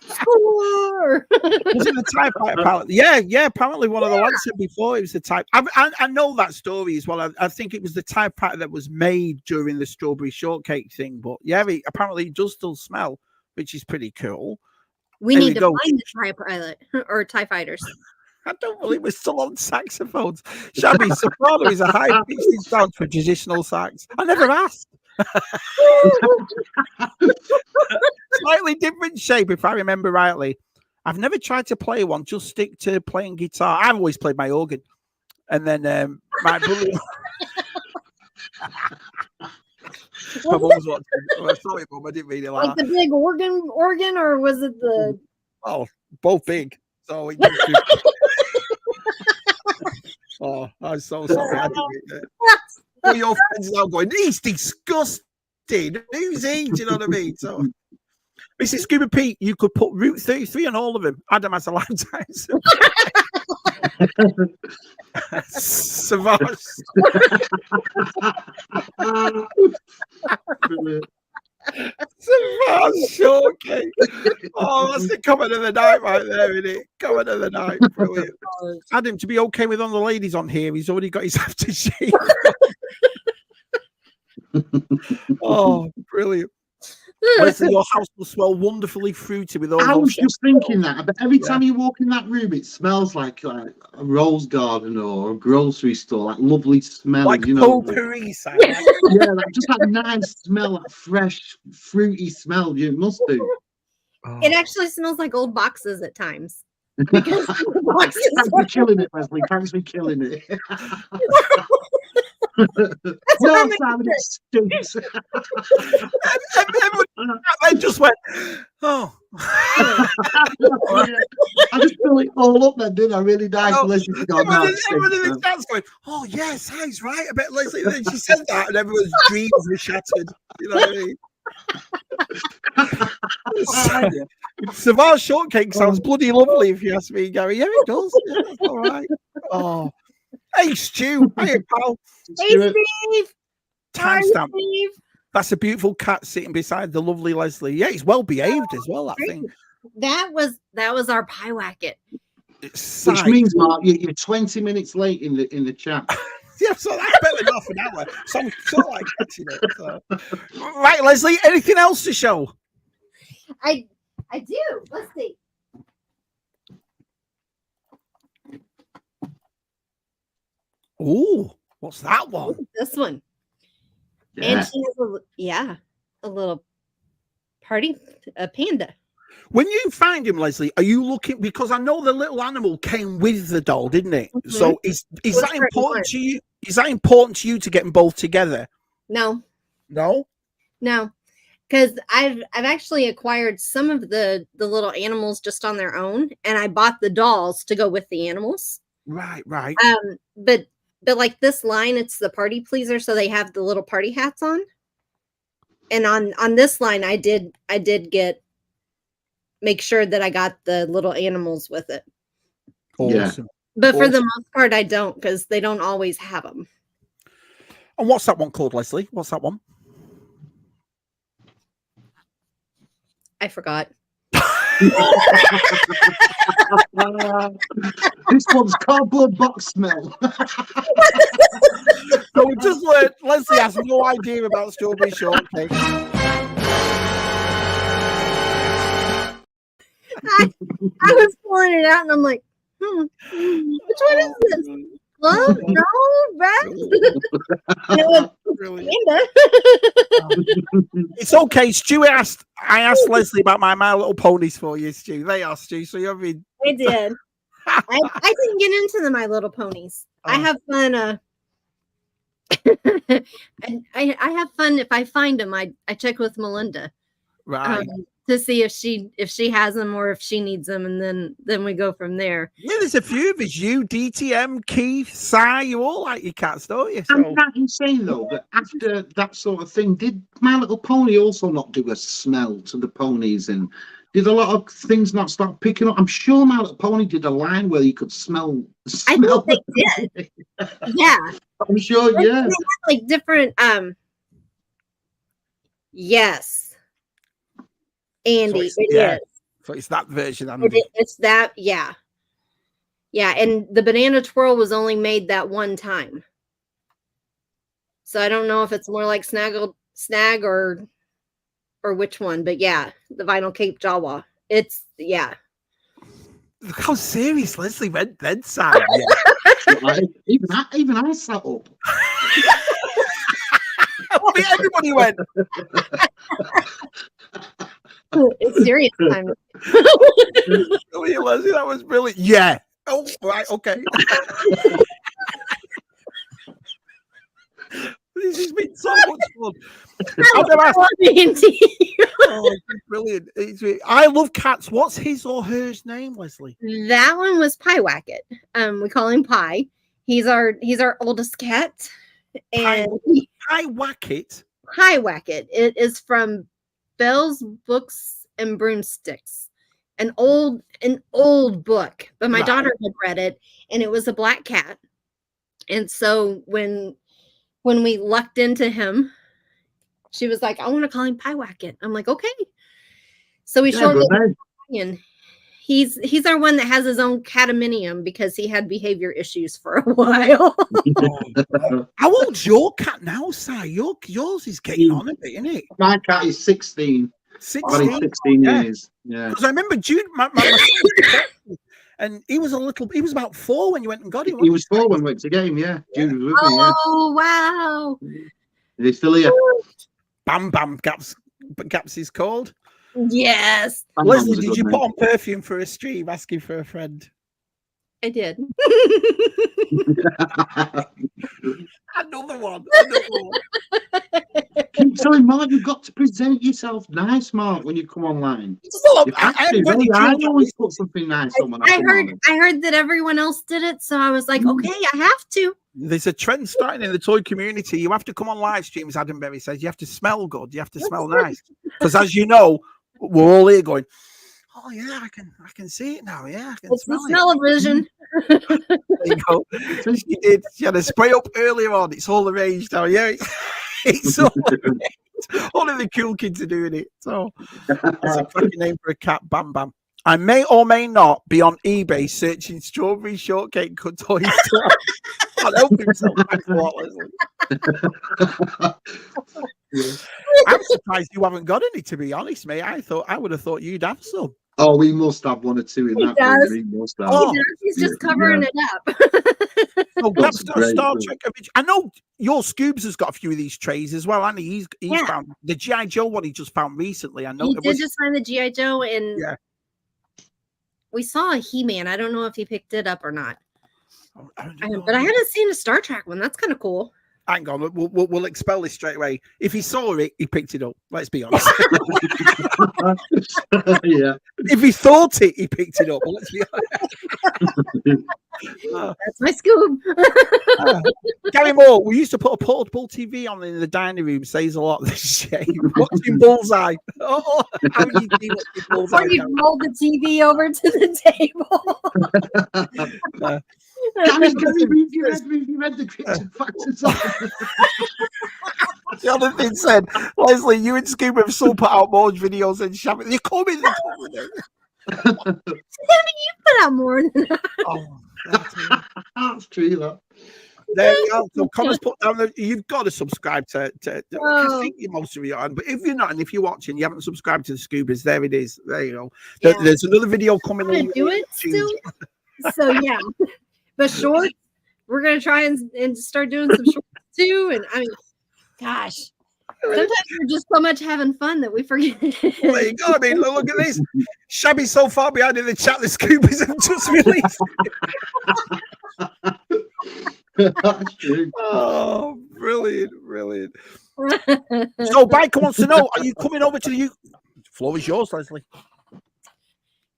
Score! Was it the typewriter palette? Yeah. Apparently, one of the lads said before it was the type. I know that story as well. I think it was the typewriter that was made during the strawberry shortcake thing. But yeah, apparently it does still smell, which is pretty cool. We need to find the typewriter or TIE fighters. I don't believe we're still on saxophones. Shabby, soprano is a high-pitched sound for traditional sax. I never asked. Slightly different shape, if I remember rightly. I've never tried to play one, just stick to playing guitar. I've always played my organ. And then my brother... My mum was watching. Oh, sorry, Mum, I didn't mean it like the big organ, or was it the... Oh, both big. So oh, I'm so sorry. I didn't mean that. All your friends now going, he's disgusting. Who's he? Do you know what I mean? So, Mrs. Scuba Pete, you could put Route 33 on all of them. Adam has a lifetime. Savage. Savage shortcake. Oh, that's the comment of the night right there, isn't it? Comment of the night. Brilliant. Adam, to be okay with all the ladies on here, he's already got his aftershave. Oh, brilliant. Leslie, your house will smell wonderfully fruity with all. I was just thinking that, but every time you walk in that room, it smells like a rose garden or a grocery store, like lovely smell, like potpourri. Yeah, like just that nice smell, that fresh, fruity smell. You must do. Oh. It actually smells like old boxes at times. Thanks for killing it, Leslie. Thanks for killing it. No, Simon, it stinks. I just went, oh. I just fill it all up then, didn't I? Really nice. Leslie got everyone in the chat's going, oh, yes, he's right. I bet Leslie. Then she said that, and everyone's dreams were shattered. You know what I mean? Savage shortcake sounds bloody lovely, if you ask me, Gary. Yeah, it does. Yeah, that's all right. Oh. Hey, Stu. Hey, pal. Hey, Steve. Timestamp. That's a beautiful cat sitting beside the lovely Leslie. Yeah, he's well behaved as well, that thing. That was our pie wacket. Which means, Mark, you're 20 minutes late in the chat. Yeah, so that's better than half an hour. So I'm sort of like catching it. So. Right, Leslie, anything else to show? I do. Let's see. Ooh, what's that one? This one. Yeah. And she has a little party panda. When you find him, Leslie, are you looking, because I know the little animal came with the doll, didn't it? Mm-hmm. So is that important to you? Is that important to you to get them both together? No, because I've actually acquired some of the little animals just on their own, and I bought the dolls to go with the animals. Right. But like this line, it's the party pleaser, so they have the little party hats on. And on this line, I did make sure that I got the little animals with it. Awesome. But for the most part, I don't, because they don't always have them. And what's that one called, Leslie? What's that one? I forgot. This one's cardboard box smell. So we just learned Leslie has no idea about strawberry shortcake. I was pulling it out and I'm like, which one is this? Love? No, rat? It's okay. Stu I asked Leslie about My Little Ponies for you, Stu. They asked Stu, so you're in. I did. I didn't get into the My Little Ponies. I have fun. And I have fun if I find them. I check with Melinda, Right. to see if she has them or if she needs them, and then we go from there. Yeah, there's a few of us. You, DTM, Keith, Si, you all like your cats, don't you? So. I'm not insane though that after that sort of thing, did My Little Pony also not do a smell to the ponies, and did a lot of things not start picking up? I'm sure My Little Pony did a line where you could smell. I think they did. Yeah, I'm sure. Yeah, they had like different. Yes. Andy, So it's is. It's that version, Andy. It's that, yeah. Yeah, and the banana twirl was only made that one time. So I don't know if it's more like snag or which one, but yeah, the vinyl cape Jawa. It's, yeah. Look how serious Leslie went then, Sam. Yeah. Even I sat up. Everybody went. It's serious time. Leslie, that was brilliant. Yeah. Oh, right. Okay. This has been so much fun. Oh, brilliant. I love cats. What's his or hers name, Leslie? That one was Pie Wacket. We call him Pie. He's our oldest cat. And Pie Wacket. Pie Wacket. It is from Bell's Books and Broomsticks, an old book, but my daughter had read it, and it was a black cat. And so when we lucked into him, she was like, "I want to call him Pie Wacket." I'm like, "Okay." So we showed him, and he's our one that has his own cataminium because he had behavior issues for a while. How old's your cat now, Si? Yours is getting on a bit, isn't it? My cat is 16. 16 years. Yeah. Because I remember Jude, my and he was about 4 when you went and got him. He was 4 when we went to get him, yeah. Jude was with me, yeah. Oh, wow. He's still here. Bam Bam Gaps is called. Yes. Leslie, did you put on perfume for a stream asking for a friend? I did. Another one. Keep telling Mark, you've got to present yourself nice, Mark, when you come online. I always put something nice on when I heard that everyone else did it, so I was like, okay, I have to. There's a trend starting in the toy community. You have to come on live streams, Adam Berry says. You have to smell good. You have to smell nice. Because as you know, we're all here going, oh yeah, I can see it now. Yeah, I can it's smell the smell-o-vision. There you go. She had a spray up earlier on. It's all arranged now. Yeah, it's all arranged. Only the cool kids are doing it. So that's a cracking name for a cat. Bam Bam. I may or may not be on eBay searching strawberry shortcake toys. I don't think so. Thanks a lot, Leslie. I'm surprised you haven't got any, to be honest, mate. I would have thought you'd have some. Oh, we must have one or two in He that does. room. We must have. Oh, He's just covering it up. Oh, That's that's great, Star but- Trek. I know your Scubas has got a few of these trays as well, and he's Yeah. found the GI Joe one he just found recently. I know He it did was just find the GI Joe, and Yeah. we saw a He-Man. I don't know if he picked it up or not, I don't know. but I haven't seen a Star Trek one. That's kind of cool. Hang on, we'll expel this straight away. If he saw it, he picked it up. Let's be honest. Yeah. If he thought it, he picked it up. Let's be honest. That's my scoop. Gary Moore, we used to put a portable TV on in the dining room. Says a lot. This shame. Watching Bullseye. Oh, how do you see watching Bullseye? Or you roll the TV over to the table. Gary, you read the Cryptid Factors. The other thing said, Leslie, you and Scuba have still put out more videos than Shabby. You're coming. Put out more than that. Oh, That's true, that. there you go. So Connor's put down there. You've got to subscribe to I Oh. think you most of you are, but if you're not, and if you're watching, you haven't subscribed to the Scubas, there it is. There you go. Yeah. There's another video coming I'm gonna in. do it still. So yeah, but shorts, we're gonna try and start doing some shorts too. And I mean, gosh, sometimes we're just so much having fun that we forget. There you go. I mean, look at this. Shabby so far behind in the chat. The Scubas have just released. That's true. Oh, brilliant. So Biker wants to know: are you coming over to the U? Floor is yours, Leslie.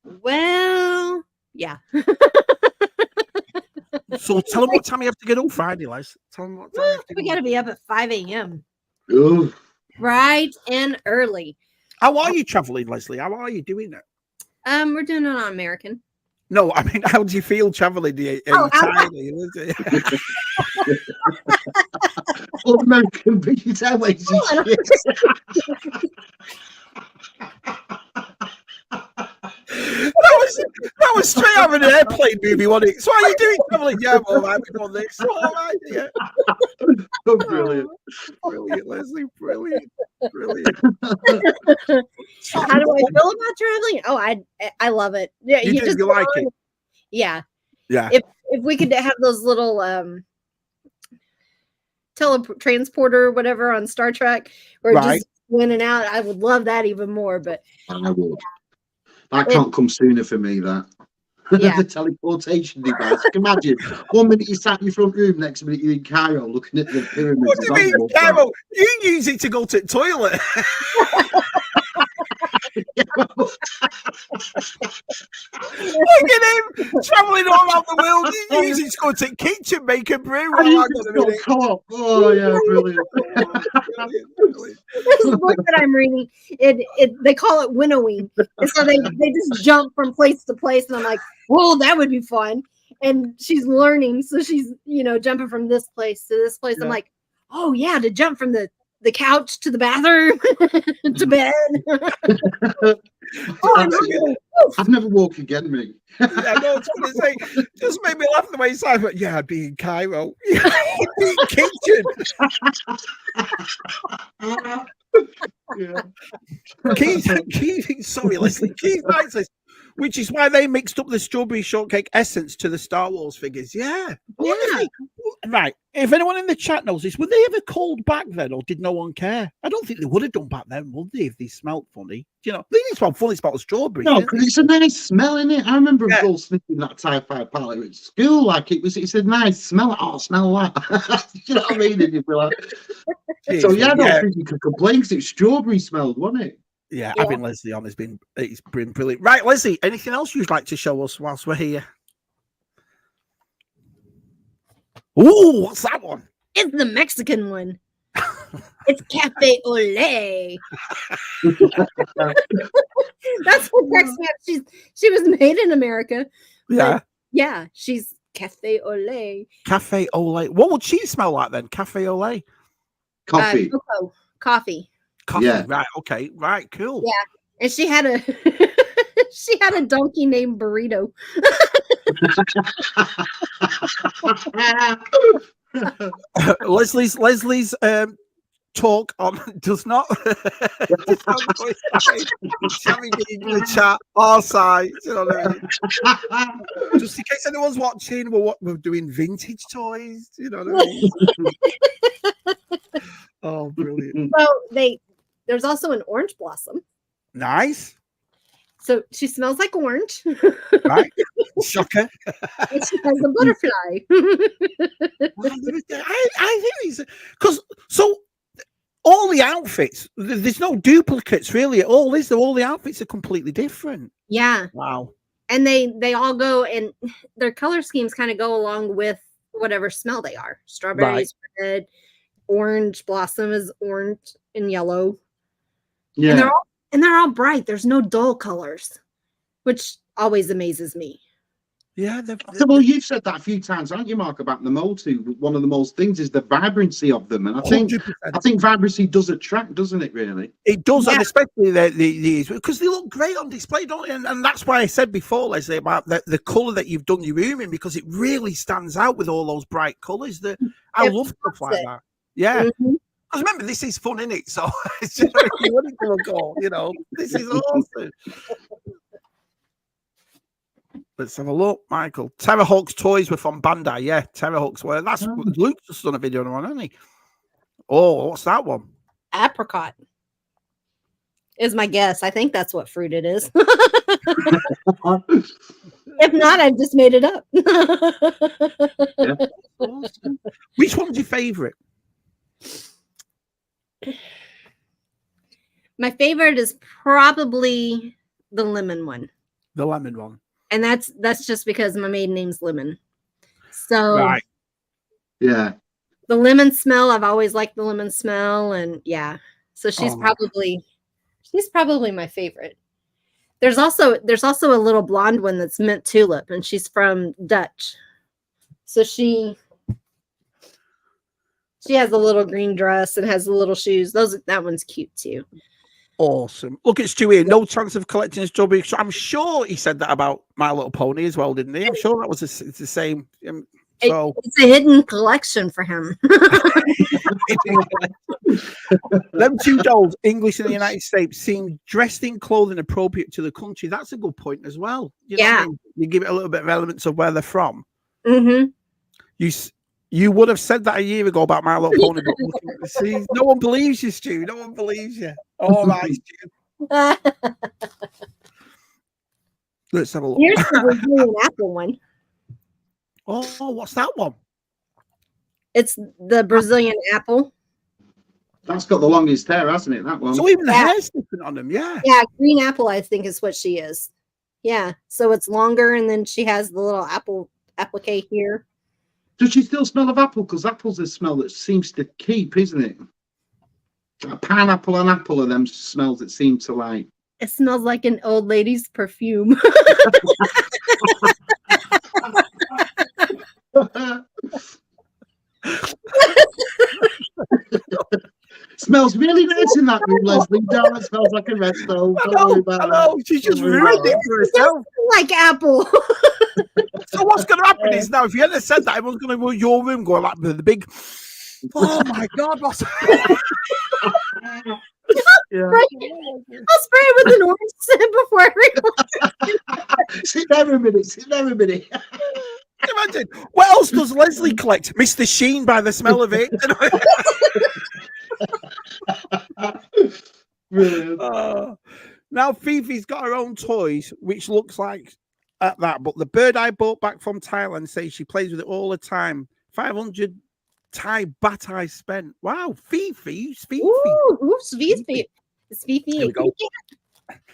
Well, yeah. So tell them what time you have to get up Friday, Les. Tell them what time you have to We get got to be up at 5 a.m. Oh, Bright and early. How are you traveling, Leslie? How are you doing it? We're doing it on American. No, I mean, how do you feel traveling? Are you tired? all American British Airways. That was straight out of an airplane movie, wasn't it? So how are you doing traveling? Yeah, well, I'm on this. All right, yeah. Oh, brilliant. Brilliant, Leslie. Brilliant. How do I feel about traveling? Oh, I love it. Yeah, You do, you like it? Yeah. Yeah. If we could have those little teletransporter or whatever on Star Trek, or Right. just in and out, I would love that even more. But I would. That can't come sooner for me, that. Yeah. The teleportation device. Imagine 1 minute you sat in your front room, next minute you're in Cairo looking at the pyramids. What do you mean, Carol? You use it to go to the toilet. Look at him traveling all around the world. You use it to go to the kitchen, make a brew. Oh, yeah, brilliant. this book that I'm reading, they call it winnowing, and so they just jump from place to place, and I'm like, whoa, that would be fun. And she's learning, so she's jumping from this place to this place. I'm like, oh yeah, to jump from the couch to the bathroom to bed. I've never walked again, me. Yeah, no, it's going to say, just made me laugh the way he said, but yeah, I'd be in Cairo. I'd be in kitchen. Yeah. Keith, sorry, Leslie. Keith writes this, which is why they mixed up the strawberry shortcake essence to the Star Wars figures. Yeah. Right. If anyone in the chat knows this, were they ever called back then, or did no one care? I don't think they would have done back then, would they, if they smelt funny? They didn't smell funny, smell strawberry. No, because it's a nice smell, isn't it? I remember Yeah. us all sniffing that TIE 5 palette at school, like it's a nice smell. Oh, smell that. You know what I mean? And you'd be like, so yeah, I don't think you could complain because it's strawberry smelled, wasn't it? Yeah, having Leslie on it's been brilliant. Right, Leslie, anything else you'd like to show us whilst we're here? Ooh, what's that one? It's the Mexican one. It's Cafe Olé. That's what cracks me up. She was made in America. Yeah. Yeah, she's Cafe Olé. Cafe Olé. What would she smell like then? Cafe Olé? Coffee. Coffee. Coffee. Yeah. Right. Okay. Right. Cool. Yeah. And she had a She had a donkey named Burrito. Leslie's talk on does not coincide. Shabby being in the chat, our side, you know what I mean? Just in case anyone's watching, we're doing vintage toys, you know what I mean? Oh, brilliant. So there's also an orange blossom. Nice. So she smells like orange. Right. Shocker. And she has a butterfly. I think he's because all the outfits, there's no duplicates really. All the outfits are completely different. Yeah. Wow. And they all go, and their color schemes kind of go along with whatever smell they are. Strawberries, red, orange blossom is orange and yellow. Yeah. And they're all bright. There's no dull colors, which always amazes me. Yeah. Well, you've said that a few times, haven't you, Mark, about the mold too? One of the most things is the vibrancy of them, and I think vibrancy does attract, doesn't it? Really, it does, and especially these because they look great on display, don't they? And that's why I said before, Leslie, about the color that you've done your room in, because it really stands out with all those bright colors. I love stuff like that. Yeah. Mm-hmm. Because remember, this is fun, isn't it? So it's just like you want it to go, you know. This is awesome. Let's have a look, Michael. Terrahawk's toys were from Bandai. Yeah, Terrahawk's were. That's Luke's just done a video on, hasn't he? Oh, what's that one? Apricot is my guess. I think that's what fruit it is. If not, I've just made it up. Yeah. Awesome. Which one's your favorite? My favorite is probably the lemon one. The lemon one. And that's just because my maiden name's Lemon. So right. Yeah. The lemon smell, I've always liked the lemon smell, and yeah. So she's probably my favorite. There's also a little blonde one that's mint tulip, and she's from Dutch. So she has a little green dress and has the little shoes. That one's cute too. Awesome. Look at Stu here. No chance of collecting a strawberry. I'm sure he said that about My Little Pony as well, didn't he? I'm sure that was it's the same. So it's a hidden collection for him. Them two dolls, English in the United States, seem dressed in clothing appropriate to the country. That's a good point as well. You know what I mean? You give it a little bit of elements of where they're from. Mm-hmm. You would have said that a year ago about My Little Pony, but see, no one believes you, Stu. No one believes you. All right, Stu. Let's have a look. Here's the Brazilian apple one. Oh, what's that one? It's the Brazilian apple. That's got the longest hair, hasn't it? That one. So even the hair's different on them, yeah. Yeah, green apple, I think, is what she is. Yeah, so it's longer, and then she has the little apple applique here. Does she still smell of apple? Because apple's a smell that seems to keep, isn't it? A pineapple and apple are them smells that seem to like. It smells like an old lady's perfume. Smells really nice in that room, Leslie. No, it smells like a resto. Don't worry about it. She's just ruined it for herself. Like apple. So what's going to happen is now, if you hadn't said that, everyone's going to go in your room going like the big. Oh my God! What's Yeah. I'll spray it with an orange scent before everyone. Sit there a minute. Imagine. What else does Leslie collect? Mr. Sheen by the smell of it. Brilliant. Now Fifi's got her own toys, which looks like that. But the bird I bought back from Thailand says she plays with it all the time. 500 Thai baht I spent. Wow, Fifi. Ooh, Fifi. It's Fifi. Here we go.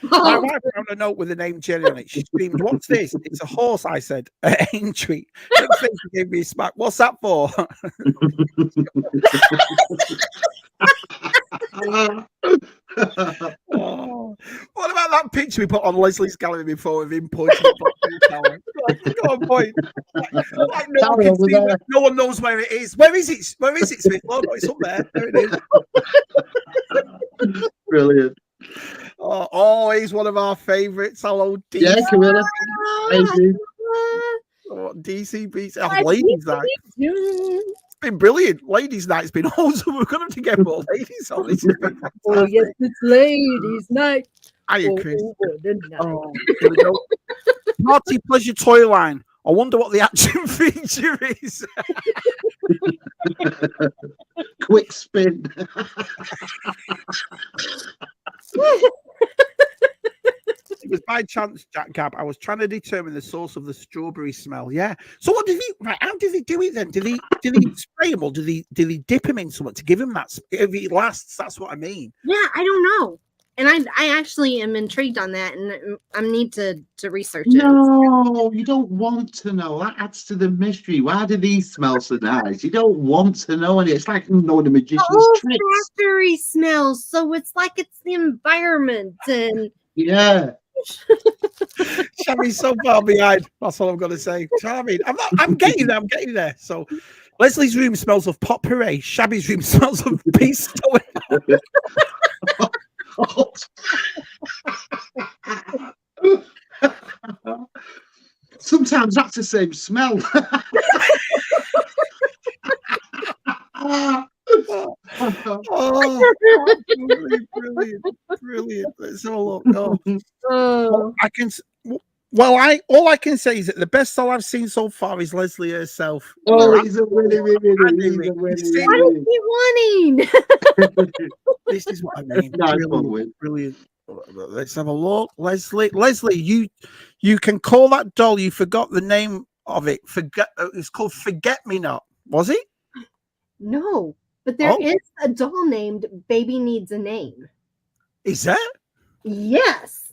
My wife found a note with the name Jerry on it. She screamed, "What's this?" "It's a horse," I said. Aintree. Next thing she gave me a smack. "What's that for?" Oh. What about that picture we put on Leslie's gallery before with him pointing at the tower? Go on, point. Like no one knows where it is. Where is it? Where is it, Smith? Oh, no, it's up there. There it is. Brilliant. Oh, is one of our favorites. Hello, DC. Yeah, Camilla. Adrian. Oh, DC beats ladies night. It's It's been brilliant. Ladies night's been awesome. We're going to have to get more ladies on. This has been fantastic. Oh, yes, it's ladies' night. Hiya, Chris. Here Here we go. Party Pleasure Toy Line. I wonder what the action feature is. Quick spin. It was by chance, Jack Gab. I was trying to determine the source of the strawberry smell. Yeah. So what did he? Right. How did he do it then? Did he spray him or did he dip him in something to give him that? If he lasts, that's what I mean. Yeah, I don't know. And I actually am intrigued on that, and I need to research it. No, you don't want to know. That adds to the mystery. Why do these smell so nice? You don't want to know, and it's like knowing the magician's tricks. Strawberry smells, so it's like it's the environment, and Yeah. Shabby's so far behind. That's all I'm going to say. Charming. I'm getting there. I'm getting there. So Leslie's room smells of pot puree. Shabby's room smells of peace. Sometimes that's the same smell. Brilliant. Let's all look. Oh. All I can say is that the best doll I've seen so far is Leslie herself. Oh, he's a really. What is he wanting? This is what I mean. Nice Brilliant. Let's have a look. Leslie, you can call that doll. You forgot the name of it. It's called Forget Me Not. Was it? No, but there is a doll named Baby Needs a Name. Is that? Yes.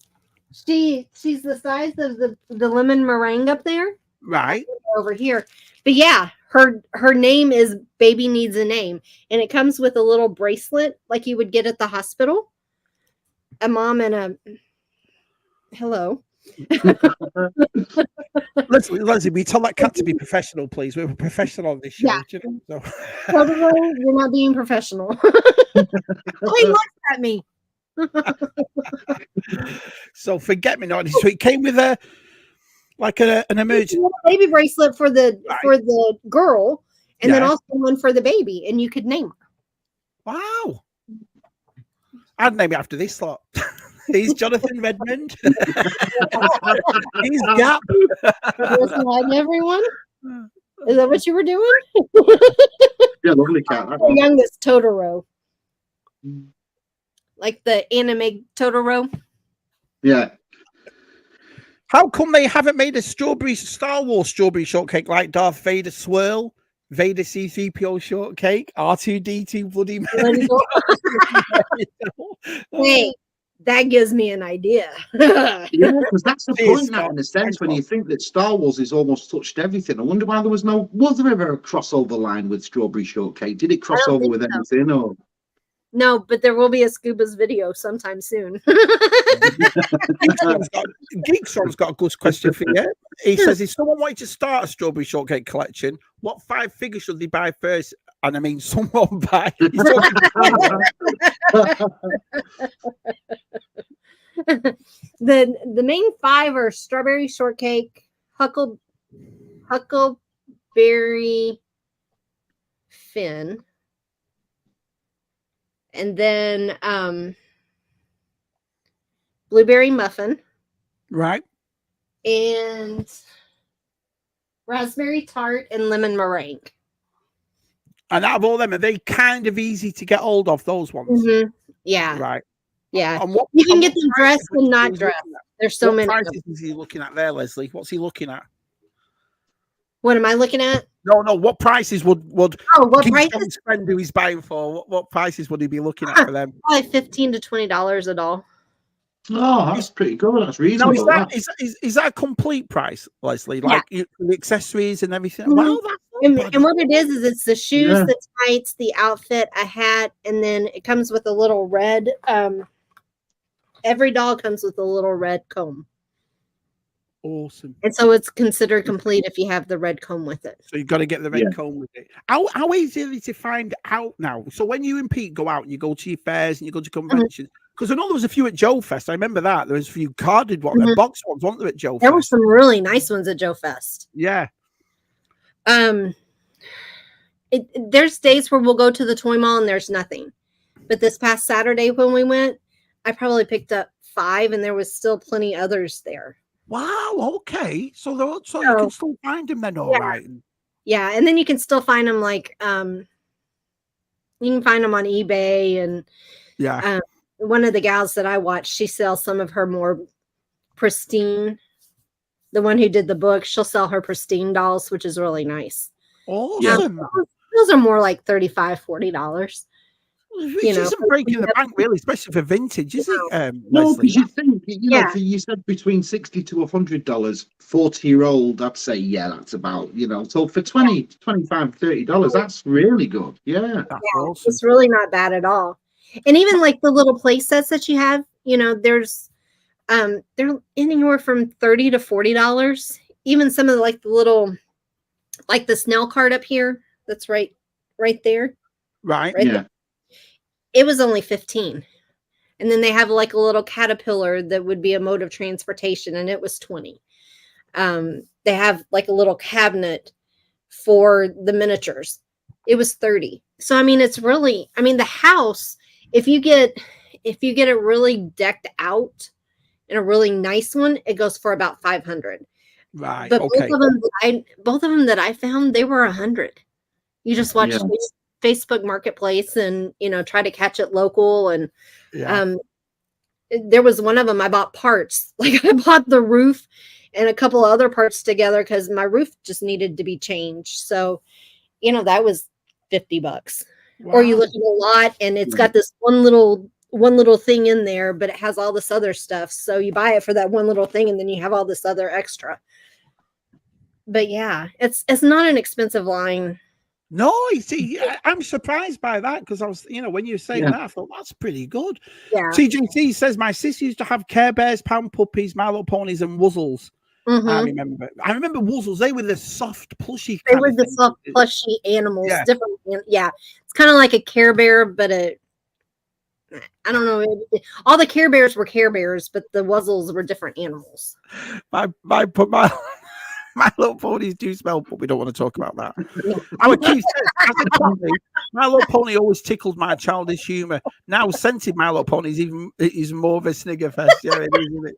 She's the size of the lemon meringue up there. Right. Over here. But yeah, her name is Baby Needs a Name. And it comes with a little bracelet like you would get at the hospital. A mom and a hello. Leslie, we tell that cat to be professional, please. We're professional on this show. Yeah. You know, so. Totally, you're not being professional. Oh, he looks at me. So Forget Me Not. So it came with an emergency baby bracelet for the girl, and then Yeah. also one for the baby, and you could name her. Wow. I'd name it after this lot. He's Jonathan Redmond. He's Gap. Everyone. Is that what you were doing? Yeah, lovely cat. The youngest Totoro. Like the anime Totoro. Yeah. How come they haven't made a Star Wars strawberry shortcake like Darth Vader swirl, Vader C-3PO shortcake, R2-D2 Bloody Mary? Hey, that gives me an idea. Yeah, because that's the point now, in a sense, when you think that Star Wars has almost touched everything. I wonder why was there ever a crossover line with strawberry shortcake? Did it cross over with anything or? No, but there will be a Scubas video sometime soon. Geekstrom's got a good question for you. He says, if someone wanted to start a strawberry shortcake collection, what 5 figures should they buy first? And I mean, someone buy. The main 5 are strawberry shortcake, huckleberry fin, and then blueberry muffin, Right. and raspberry tart and lemon meringue. And out of all them, are they kind of easy to get hold of, those ones? Mm-hmm. Yeah. Right. Yeah. And what, You can get what them dressed and not prices dressed. is he looking at? There's so What many. prices is he looking at there, Leslie? What's he looking at? What am I looking at? No. What prices would what prices? Geekstrom's friend who he's buying for? What prices would he be looking at for them? Probably $15 to $20 a doll. Oh, that's pretty good. That's No, reasonable. is that a complete price, Leslie? Yeah. Like the accessories and everything? Mhm. Wow, that's not bad. And what it is it's the shoes, Yeah. the tights, the outfit, a hat, and then it comes with a little red. Every doll comes with a little red comb. Awesome. And so it's considered complete if you have the red comb with it. So you've got to get the red comb with it. How easy is it to find out now? So when you and Pete go out and you go to your fairs and you go to conventions, because I know there was a few at Joe Fest. I remember that. There was a few carded ones, box ones, weren't there, at Joe Fest? There were some really nice ones at Joe Fest. Yeah. There's days where we'll go to the toy mall and there's nothing. But this past Saturday when we went, I probably picked up 5 and there was still plenty others there. Wow. Okay. So you can still find them then, all right. Yeah, and then you can still find them like you can find them on eBay and one of the gals that I watched, she sells some of her more pristine. The one who did the book, she'll sell her pristine dolls, which is really nice. Awesome. Those are more like $35-$40. Which isn't breaking the bank, really, especially for vintage, is it? No, because you think, you said between $60 to $100, 40-year-old, I'd say, that's about, so for $20, $25, $30, that's really good. Yeah. That's awesome. It's really not bad at all. And even like the little play sets that you have, there's, they're anywhere from $30 to $40. Even some of the little, like the snail card up here, that's right there. Right. There. It was only $15. And then they have like a little caterpillar that would be a mode of transportation, and it was $20. They have like a little cabinet for the miniatures. It was $30. So I mean, it's really, the house, if you get it really decked out in a really nice one, it goes for about $500. Right. But okay. both of them that I found, they were $100. You just watch Facebook Marketplace and try to catch it local. And there was one of them I bought parts. Like I bought the roof and a couple of other parts together because my roof just needed to be changed. So that was $50. Wow. Or you look at a lot and it's got this one little thing in there, but it has all this other stuff. So you buy it for that one little thing and then you have all this other extra. But yeah, it's not an expensive line. No, you see, I'm surprised by that because I was, when you say that, I thought that's pretty good. Yeah. TJC says my sister used to have Care Bears, Pound Puppies, My Little Ponies, and Wuzzles. Mm-hmm. I remember Wuzzles. They were the soft, plushy. They were the soft, plushy animals. Yeah. Different. Yeah, it's kind of like a Care Bear, but I don't know. All the Care Bears were Care Bears, but the Wuzzles were different animals. My Little Ponies do smell, but we don't want to talk about that. Our Keith says, My Little Pony always tickled my childish humour. Now scented My Little Pony is more of a snigger fest. Yeah, it is, isn't it?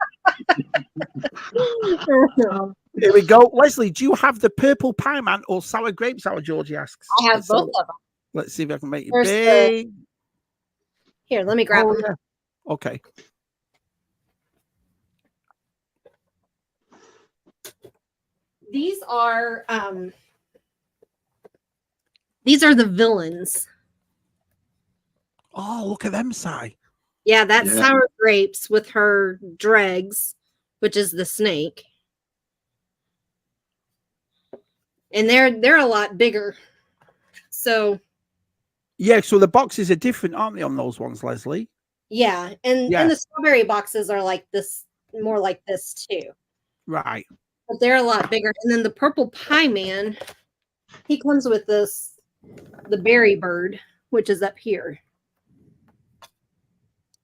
Here we go. Leslie, do you have the purple pie man or sour grape sour? Georgie asks. I have both of them. Let's see if I can make you big. Here, let me grab them. Yeah. Okay. These are the villains. Oh, look at them, Si. Yeah, that's sour grapes with her dregs, which is the snake. And they're a lot bigger. So yeah, so the boxes are different, aren't they, on those ones, Leslie? Yeah, and the strawberry boxes are like this, more like this too. Right. But they're a lot bigger. And then the purple pie man, he comes with the berry bird, which is up here.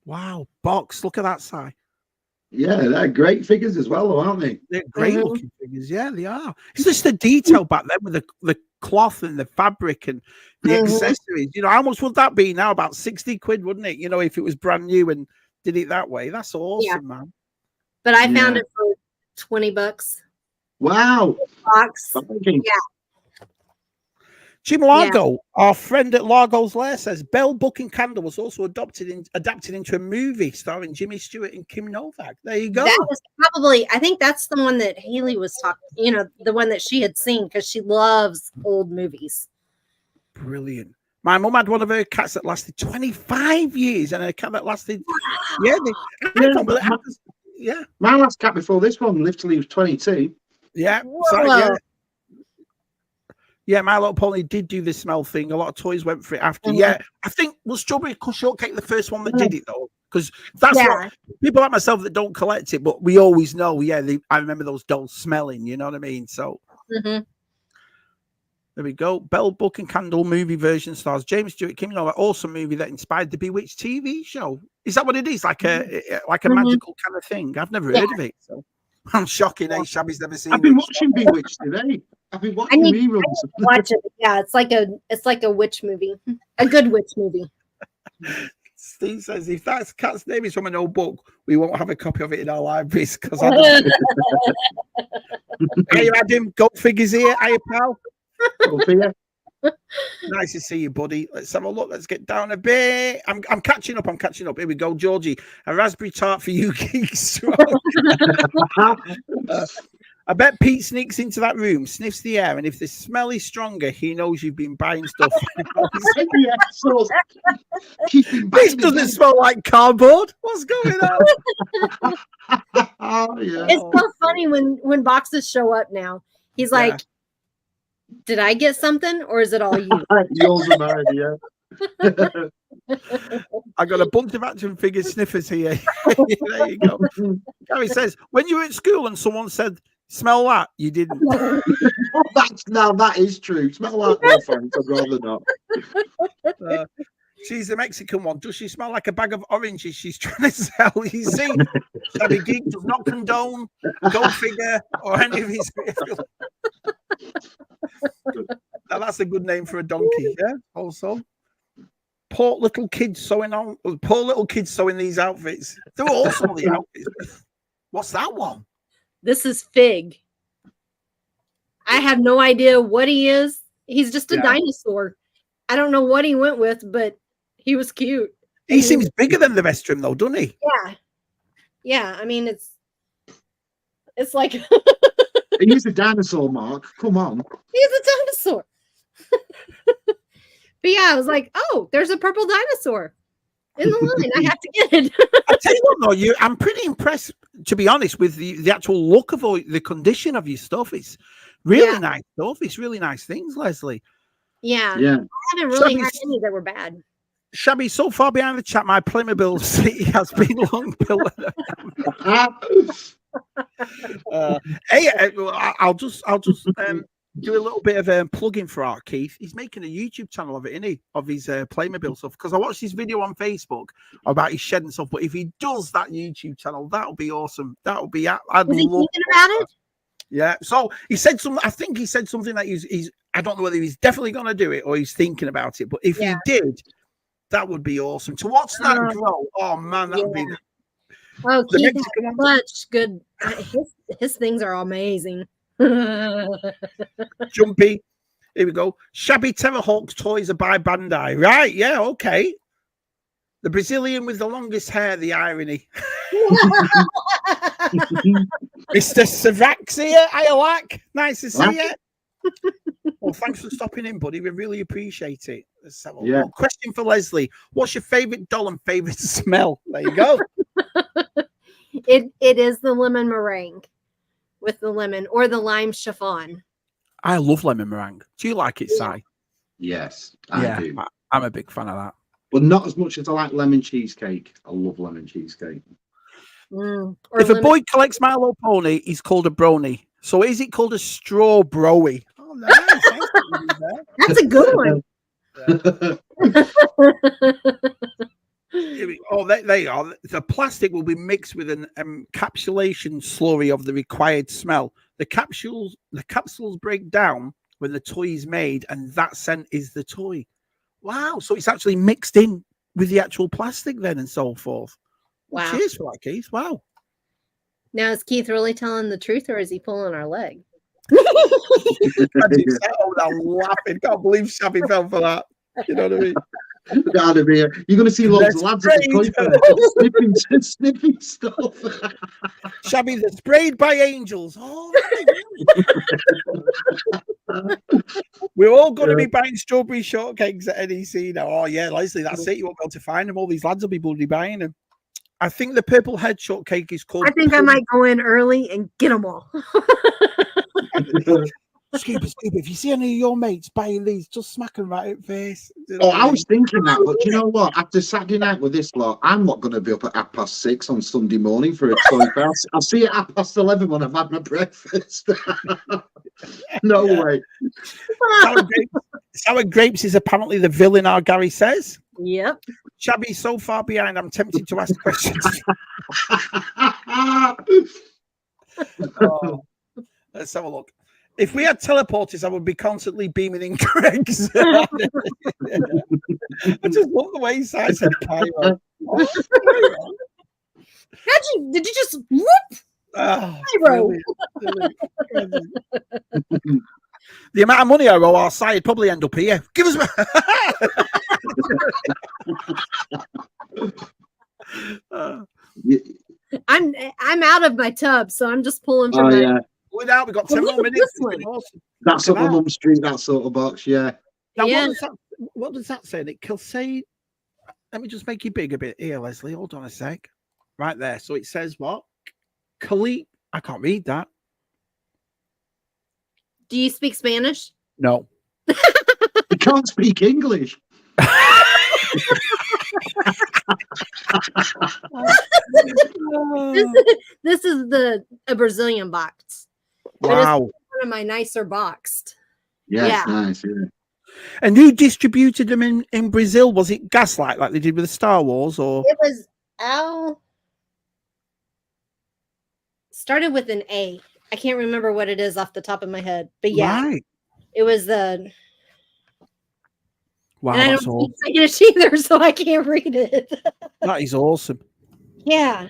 Wow, box. Look at that, Si. Yeah, they're great figures as well, aren't they? They're great looking figures. Yeah, they are. It's just the detail back then with the cloth and the fabric and the accessories. How much would that be now? About 60 quid, wouldn't it? If it was brand new and did it that way. That's awesome, man. But I found it for $20. Wow. Box. Yeah. Jim Largo, our friend at Largo's Lair, says Bell Book and Candle was also adapted into a movie starring Jimmy Stewart and Kim Novak. There you go. That was probably, I think that's the one that Haley was talking, the one that she had seen because she loves old movies. Brilliant. My mum had one of her cats that lasted 25 years and a cat that lasted, my last cat before this one literally was 22. Yeah. Yeah, My Little Pony did do the smell thing. A lot of toys went for it after. Yeah, I think was Strawberry Shortcake the first one that did it though, because that's what people like myself that don't collect it, but we always know. Yeah, I remember those dolls smelling. You know what I mean? So. There we go. Bell Book and Candle movie version stars James Stewart King, an awesome movie that inspired the Bewitched TV show. Is that what it is? Like a magical kind of thing? I've never heard of it. So I'm shocking. Shabby's never seen. I've been watching Bewitched today. I've been watching reruns. Watch it. Yeah, it's like a witch movie, a good witch movie. Steve says if that cat's name is from an old book, we won't have a copy of it in our libraries because I don't. Are you Adam? Go figures here. Are you pal? Nice to see you, buddy. Let's have a look. Let's get down a bit. I'm catching up. Here we go, Georgie. A raspberry tart for you geeks. I bet Pete sneaks into that room, sniffs the air, and if the smell is stronger, he knows you've been buying stuff. This doesn't smell like cardboard. What's going on? It's so funny when boxes show up now. He's like, did I get something or is it all you? Yours and mine, yeah. I got a bunch of action figure sniffers here. There you go. Gary says, when you were at school and someone said, smell that, you didn't. That is true. Smell that, no thanks. I'd rather not. She's the Mexican one. Does she smell like a bag of oranges she's trying to sell? You see, Shabby Geek does not condone Go Figure or any of his. Now that's a good name for a donkey. Yeah. Also, poor little kids sewing these outfits. They're awesome. The outfits. What's that one? This is Fig. I have no idea what he is. He's just a dinosaur. I don't know what he went with, but he was cute. He seems bigger than the rest of him, though, doesn't he? Yeah. Yeah. I mean, it's like he's a dinosaur, Mark. Come on. He's a dinosaur. But yeah, I was like, oh, there's a purple dinosaur in the line. I have to get it. I tell you what, though, I'm pretty impressed, to be honest, with the actual look of the condition of your stuff. It's really nice stuff. It's really nice things, Leslie. Yeah. I haven't really had any that were bad. Shabby, so far behind the chat, my Playmobil city has been long pillar. I'll just do a little bit of plugging for Art Keith. He's making a YouTube channel of it, isn't he? Of his Playmobil stuff. Because I watched his video on Facebook about his shed and stuff. But if he does that YouTube channel, that'll be awesome. That'll be. Is he thinking about it? Yeah. So he said something. I think he said something that he's. I don't know whether he's definitely going to do it or he's thinking about it. But if he did, that would be awesome to watch that grow. Oh man, that would be. Oh, Keith has such good. His things are amazing. Jumpy. Here we go. Shabby Terrorhawks toys are by Bandai. Right. Yeah. Okay. The Brazilian with the longest hair. The irony. Mr. Savaxia, Ayalak. Nice to see you. Well, thanks for stopping in, buddy. We really appreciate it. Let's have a look. Question for Leslie. What's your favorite doll and favorite smell? There you go. It is the lemon meringue with the lemon or the lime chiffon. I love lemon meringue. Do you like it, Si? Yes, I do. I'm a big fan of that. But not as much as I like lemon cheesecake. I love lemon cheesecake. If a boy collects My Little Pony, he's called a brony. So is it called a straw broy? Oh, nice. That's a good one. They are. The plastic will be mixed with an encapsulation slurry of the required smell. The capsules break down when the toy is made, and that scent is the toy. Wow! So it's actually mixed in with the actual plastic then, and so forth. Wow! Cheers for that, Keith. Wow. Now, is Keith really telling the truth, or is he pulling our leg? I'm laughing. Can't believe Shabby fell for that. You know what I mean? You're going to see lots of lads at the sniffing stuff. Shabby, they're sprayed by angels. Oh, we're all going to be buying strawberry shortcakes at NEC now. Oh, yeah, Leslie, that's it. You won't be able to find them. All these lads will be bloody buying them. I think the purple head shortcake is called. I think I might go in early and get them all. Scubas, if you see any of your mates buying these, just smack them right in the face. Oh, I was thinking that, but do you know what? After Saturday night with this lot, I'm not going to be up at 6:30 on Sunday morning for a toy fair. I'll see you at 11:30 when I've had my breakfast. No way. Sour grapes is apparently the villain, our Gary says. Yep. Shabby so far behind, I'm tempted to ask questions. Let's have a look. If we had teleporters, I would be constantly beaming in Greg's. I just love the way he said pyro. Did you just whoop? Pyro. Brilliant. The amount of money I owe our side probably end up here. Give us. I'm out of my tub, so I'm just pulling from my. Yeah. We've got 10 more minutes. Awesome. That's up on Mum Street, that sort of box, yeah. Now, what does that say? It can say. Let me just make you big a bit here, Leslie. Hold on a sec. Right there. So it says what? Khalid. I can't read that. Do you speak Spanish? No. You can't speak English. This is a Brazilian box. Wow. One of my nicer boxed. Yeah, it's nice, yeah. And who distributed them in Brazil? Was it Gaslight like they did with the Star Wars, or it was Al? Started with an A. I can't remember what it is off the top of my head, but yeah, right. It was the. Wow, and I that's don't awesome. speak Spanish either, so I can't read it. That is awesome. Yeah.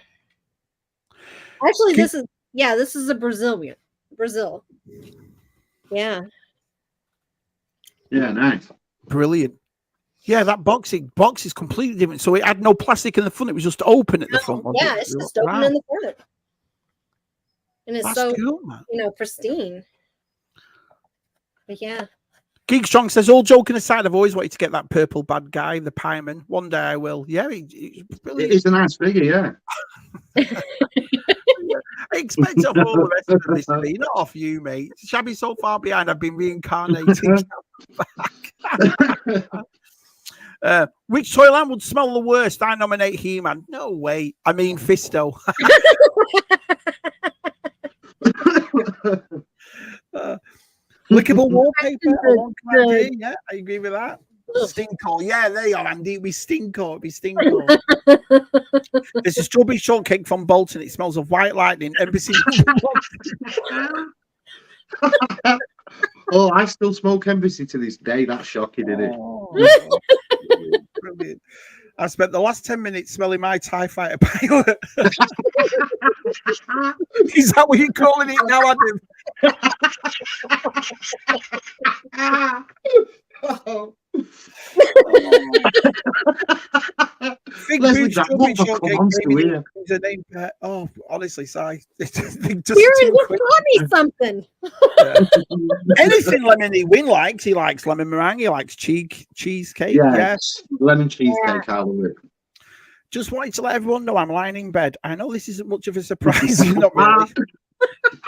Actually, this is a Brazil. Yeah. Yeah, nice. Brilliant. Yeah, that box is completely different. So it had no plastic in the front; it was just open at the front. Yeah, it's just open in the front, and it's That's cool, man. Pristine. But yeah. Geek Strong says, all joking aside, I've always wanted to get that purple bad guy, the Pieman. One day I will. Yeah, he's brilliant. It is a nice figure, yeah. I expect off all the rest of this to be, not off you, mate. Shabby so far behind, I've been reincarnated. Which toy line would smell the worst? I nominate He-Man. No way. I mean Fisto. Lickable wallpaper. Yeah, I agree with that. Stinko. Yeah, there you are, Andy. It'd be Stinko. There's a strawberry shortcake from Bolton. It smells of white lightning. Embassy. Oh, I still smoke Embassy to this day. That's shocking, isn't it? Brilliant. I spent the last 10 minutes smelling my TIE fighter pilot. Is that what you're calling it now, Adam? Oh, honestly, Si. Kieran just taught me something. Anything lemony Win likes. He likes lemon meringue. He likes cheesecake. Yes. Lemon cheesecake. I love it. Just wanted to let everyone know I'm lying in bed. I know this isn't much of a surprise. Not really.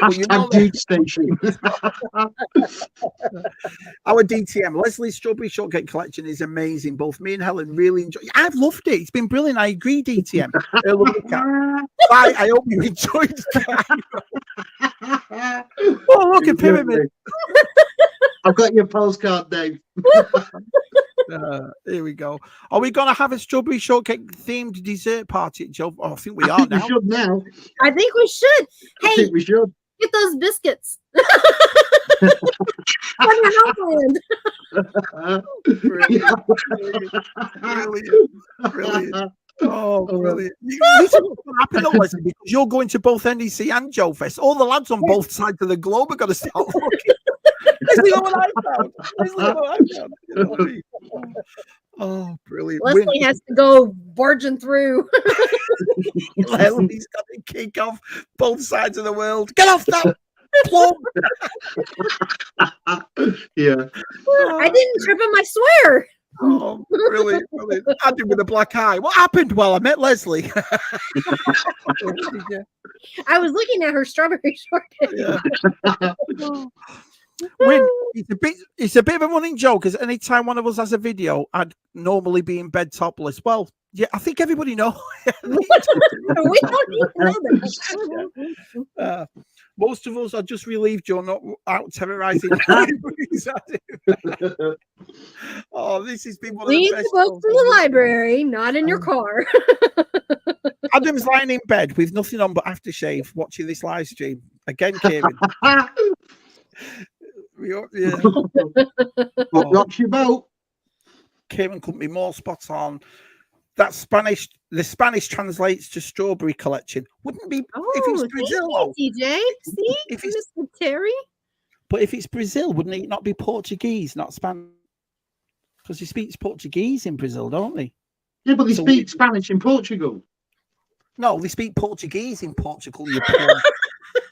Hashtag Dude Station. Our DTM, Leslie's Strawberry Shortcake collection is amazing. Both me and Helen really enjoy it. I've loved it. It's been brilliant. I agree, DTM. Bye. I hope you enjoyed it. Oh, look at Pyramid. I've got your postcard, Dave. Here we go. Are we going to have a Strawberry Shortcake themed dessert party at Joe? Oh, I think we are now. We should now. I think we should. Hey, I think we should. Get those biscuits. Brilliant. Oh, brilliant. This is what's happening, Leslie, because you're going to both NEC and Joe Fest. All the lads on both sides of the globe are going to start looking. Leslie, what I found. Oh, brilliant. Leslie has to go barging through. Leslie's got to kick off both sides of the world. Get off that plum. Yeah. I didn't trip him, I swear. Oh, brilliant. I did with a black eye. What happened? Well, I met Leslie. I was looking at her strawberry shortcake. Yeah. When it's a bit of a running joke, because anytime one of us has a video, I'd normally be in bed topless. Well, yeah, I think everybody knows. We don't need to know that. Most of us are just relieved you're not out terrorizing. Oh, this has been one Read of the best. the books in the library, not in your car. Adam's lying in bed with nothing on but aftershave, watching this live stream again. Kieran, yeah. What rocks your boat? Kieran couldn't be more spot on. That Spanish, the Spanish translates to strawberry collection. Wouldn't be if it's Brazil, thank you, TJ. See, if it's Mr. Terry. But if it's Brazil, wouldn't it not be Portuguese, not Spanish? Because he speaks Portuguese in Brazil, don't they? Yeah, but they speak Spanish in Portugal. No, they speak Portuguese in Portugal.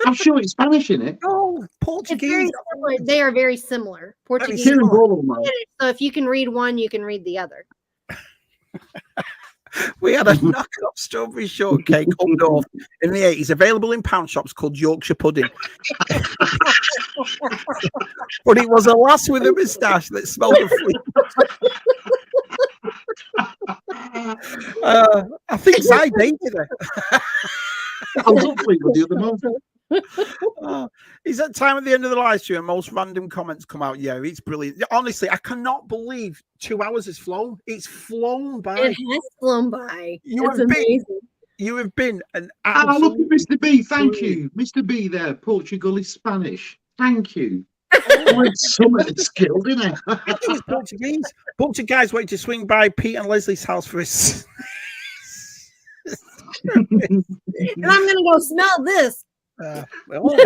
I'm sure it's Spanish in it. No, Portuguese. They are very similar. Portuguese. So if you can read one, you can read the other. We had a knockoff strawberry shortcake up north in the 80s, available in pound shops, called Yorkshire pudding. But it was a lass with a moustache that smelled of flea. I think I dated her. I was up with the other month. Is that time at the end of the live stream and most random comments come out? Yeah, it's brilliant. Honestly, I cannot believe 2 hours has flown. It's flown by. It has flown by. You have been an absolute... look at Mr. B. Thank you. Mr. B there. Portugal is Spanish. Thank you. Something skilled, isn't it? I think it's Portuguese. Bunch of guys waiting to swing by Pete and Leslie's house for us. And I'm going to go smell this. What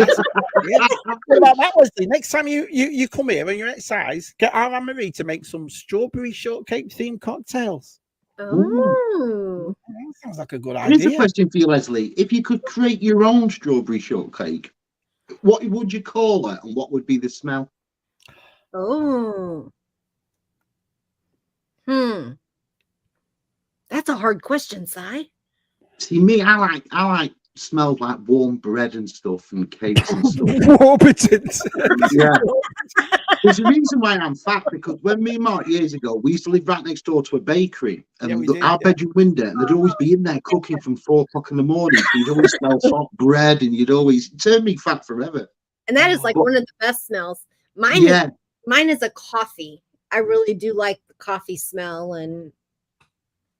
about that, Leslie? Next time you come here and you're at size, get our Anne-Marie to make some strawberry shortcake themed cocktails. Oh, that sounds like a good idea. Here's a question for you, Leslie. If you could create your own strawberry shortcake, what would you call it, and what would be the smell? Oh, that's a hard question, Si. See, me, I like smells like warm bread and stuff and cakes and stuff. Warburton's. Yeah. There's a reason why I'm fat, because when me and Mark years ago, we used to live right next door to a bakery, and our bedroom window, and they'd always be in there cooking from 4 o'clock in the morning. So you'd always smell hot bread, and you'd always turn me fat forever. And that is like one of the best smells. Mine is a coffee. I really do like the coffee smell, and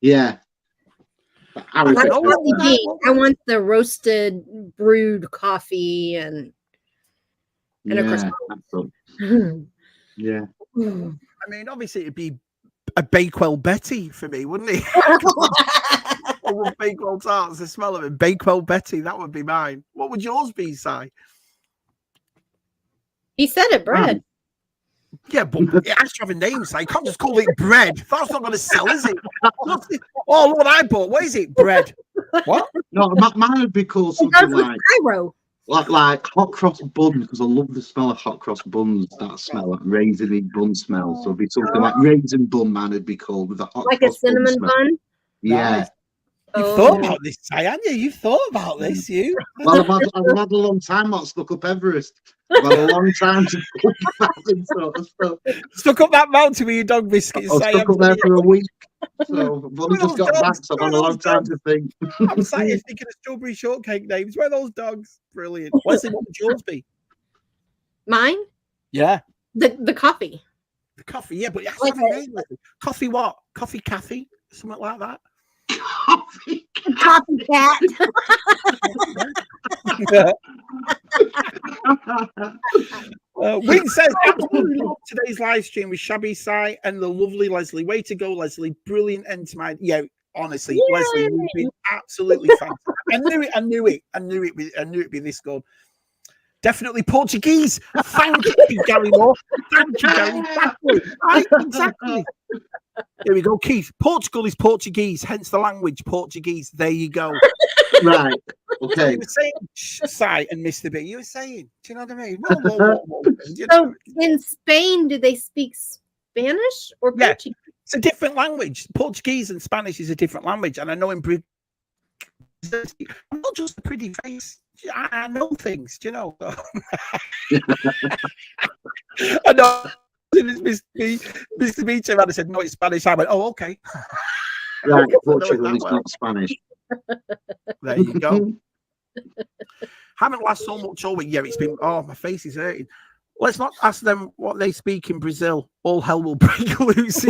I want the roasted brewed coffee and of course. Yeah. I mean, obviously it'd be a Bakewell Betty for me, wouldn't it? I love Bakewell tarts. The smell of it, Bakewell Betty, that would be mine. What would yours be, Si? He said it, bread. Yeah, but it has to have a name, so you can't just call it bread. That's not going to sell, is it? Oh, look what I bought. What is it? Bread. What? No, mine would be called something like hot cross buns, because I love the smell of hot cross buns. That smell, like raisiny bun smell. So it'd be something like raisin bun. Man, would be called with a hot like cross a cinnamon bun. Yeah. You thought about this, haven't you? You thought about this, you. Well, I've had a long time not stuck up Everest. I've had a long time to sort of stuff. Stuck up that mountain with your dog biscuits. I was stuck up there for a week. So I've only just got back, so I've had a long time to think. I'm sat here thinking of strawberry shortcake names. Where are those dogs? Brilliant. Leslie, what would yours be? Mine? Yeah. The coffee. The coffee, yeah, but it has to have a name. Coffee what? Coffee Cathy? Something like that? Coffee cat. Wing says, absolutely love today's live stream with Shabby Si and the lovely Leslie. Way to go, Leslie. Brilliant end to my... Yeah, honestly, yay. Leslie, you've been absolutely fantastic. I knew it'd be this good. Definitely Portuguese. Thank you, Gary Moore. Thank you, Gary. Exactly. Here we go, Keith. Portugal is Portuguese, hence the language Portuguese. There you go. Right. Okay. You were saying Si and Mr. B. You were saying, do you know what I mean? Whoa. So in Spain, do they speak Spanish or Portuguese? It's a different language. Portuguese and Spanish is a different language, and I know in Britain, I'm not just a pretty face. I know things, do you know? I know. Mr. B came out and said, no, it's Spanish. I went, oh, okay. Right, I know it Portugal that is well. not Spanish. There you go. Haven't laughed so much all week. Yeah, it's been, oh, my face is hurting. Let's not ask them what they speak in Brazil. All hell will break loose.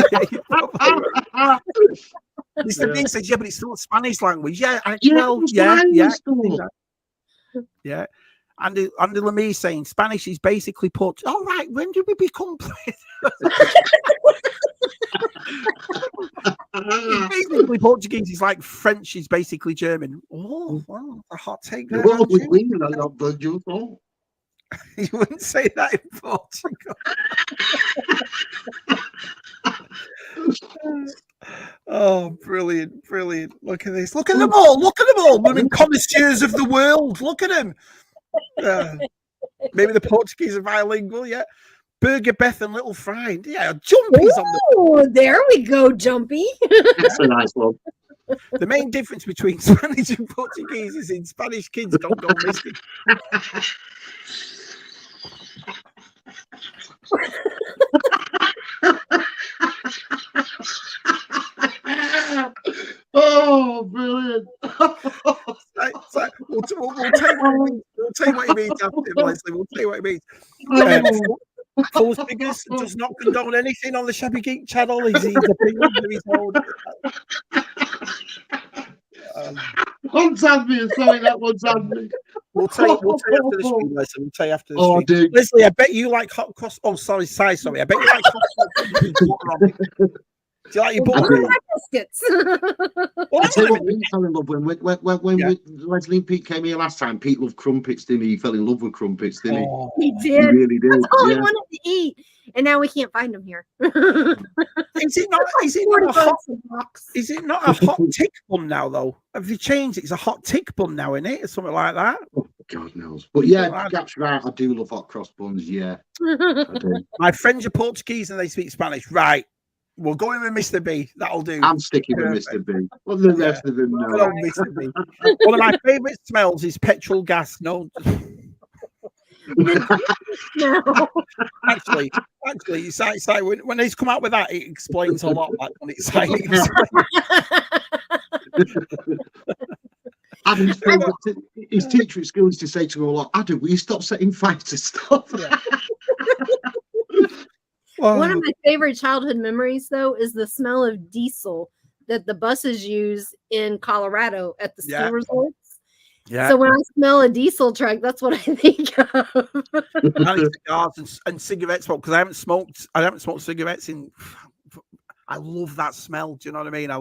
Mr. B says, yeah, but it's still a Spanish language. Yeah, yeah. Andy Lemay saying Spanish is basically Portuguese. All right, when did we become basically Portuguese is like French is basically German. Oh, wow, a hot take there. You wouldn't say that in Portugal. Oh, brilliant. Look at this. Look at them all. Women connoisseurs of the world. Look at them. Maybe the Portuguese are bilingual, yeah. Burger Beth and Little Fried. Yeah, Jumpy's on the. Oh, there we go, Jumpy. That's a nice one. The main difference between Spanish and Portuguese is in Spanish kids don't go missing. Oh, brilliant. We'll take what he means after, Leslie. We'll take what he means. Full Figures does not condone anything on the Shabby Geek channel. He's opinion of his own. One's had me, sorry, that one's had me. We'll tell you after the stream, Leslie. We'll tell you after the stream. Dude. Leslie, I bet you like hot cross. Oh, sorry. I bet you like hot cross. Do you like your butter? Biscuits. I tell you what, Pete fell in love when Leslie and Pete came here last time. Pete loved crumpets, didn't he? He fell in love with crumpets, didn't he? Oh, he did. He really did. That's all he wanted to eat, and now we can't find them here. Is it not a hot tick bun now though? Have they changed it? It's a hot tick bun now, isn't it? Or something like that. Oh, God knows. But yeah, Gap's right. I do love hot cross buns. Yeah, I do. My friends are Portuguese and they speak Spanish. Right. We'll go in with Mr. B. That'll do. I'm sticking with Mr. B. What the rest of them know? Mr. B. One of my favourite smells is petrol gas. No. Actually, it's like when he's come out with that, it explains a lot. Like when it's like, Adam's his teacher at school used to say to him a lot, Adam, will you stop setting fire to stuff? Yeah. One of my favorite childhood memories, though, is the smell of diesel that the buses use in Colorado at the ski resorts. Yeah. So when I smell a diesel truck, that's what I think of. And cigars and cigarette smoke, because I haven't smoked cigarettes in. I love that smell. Do you know what I mean? I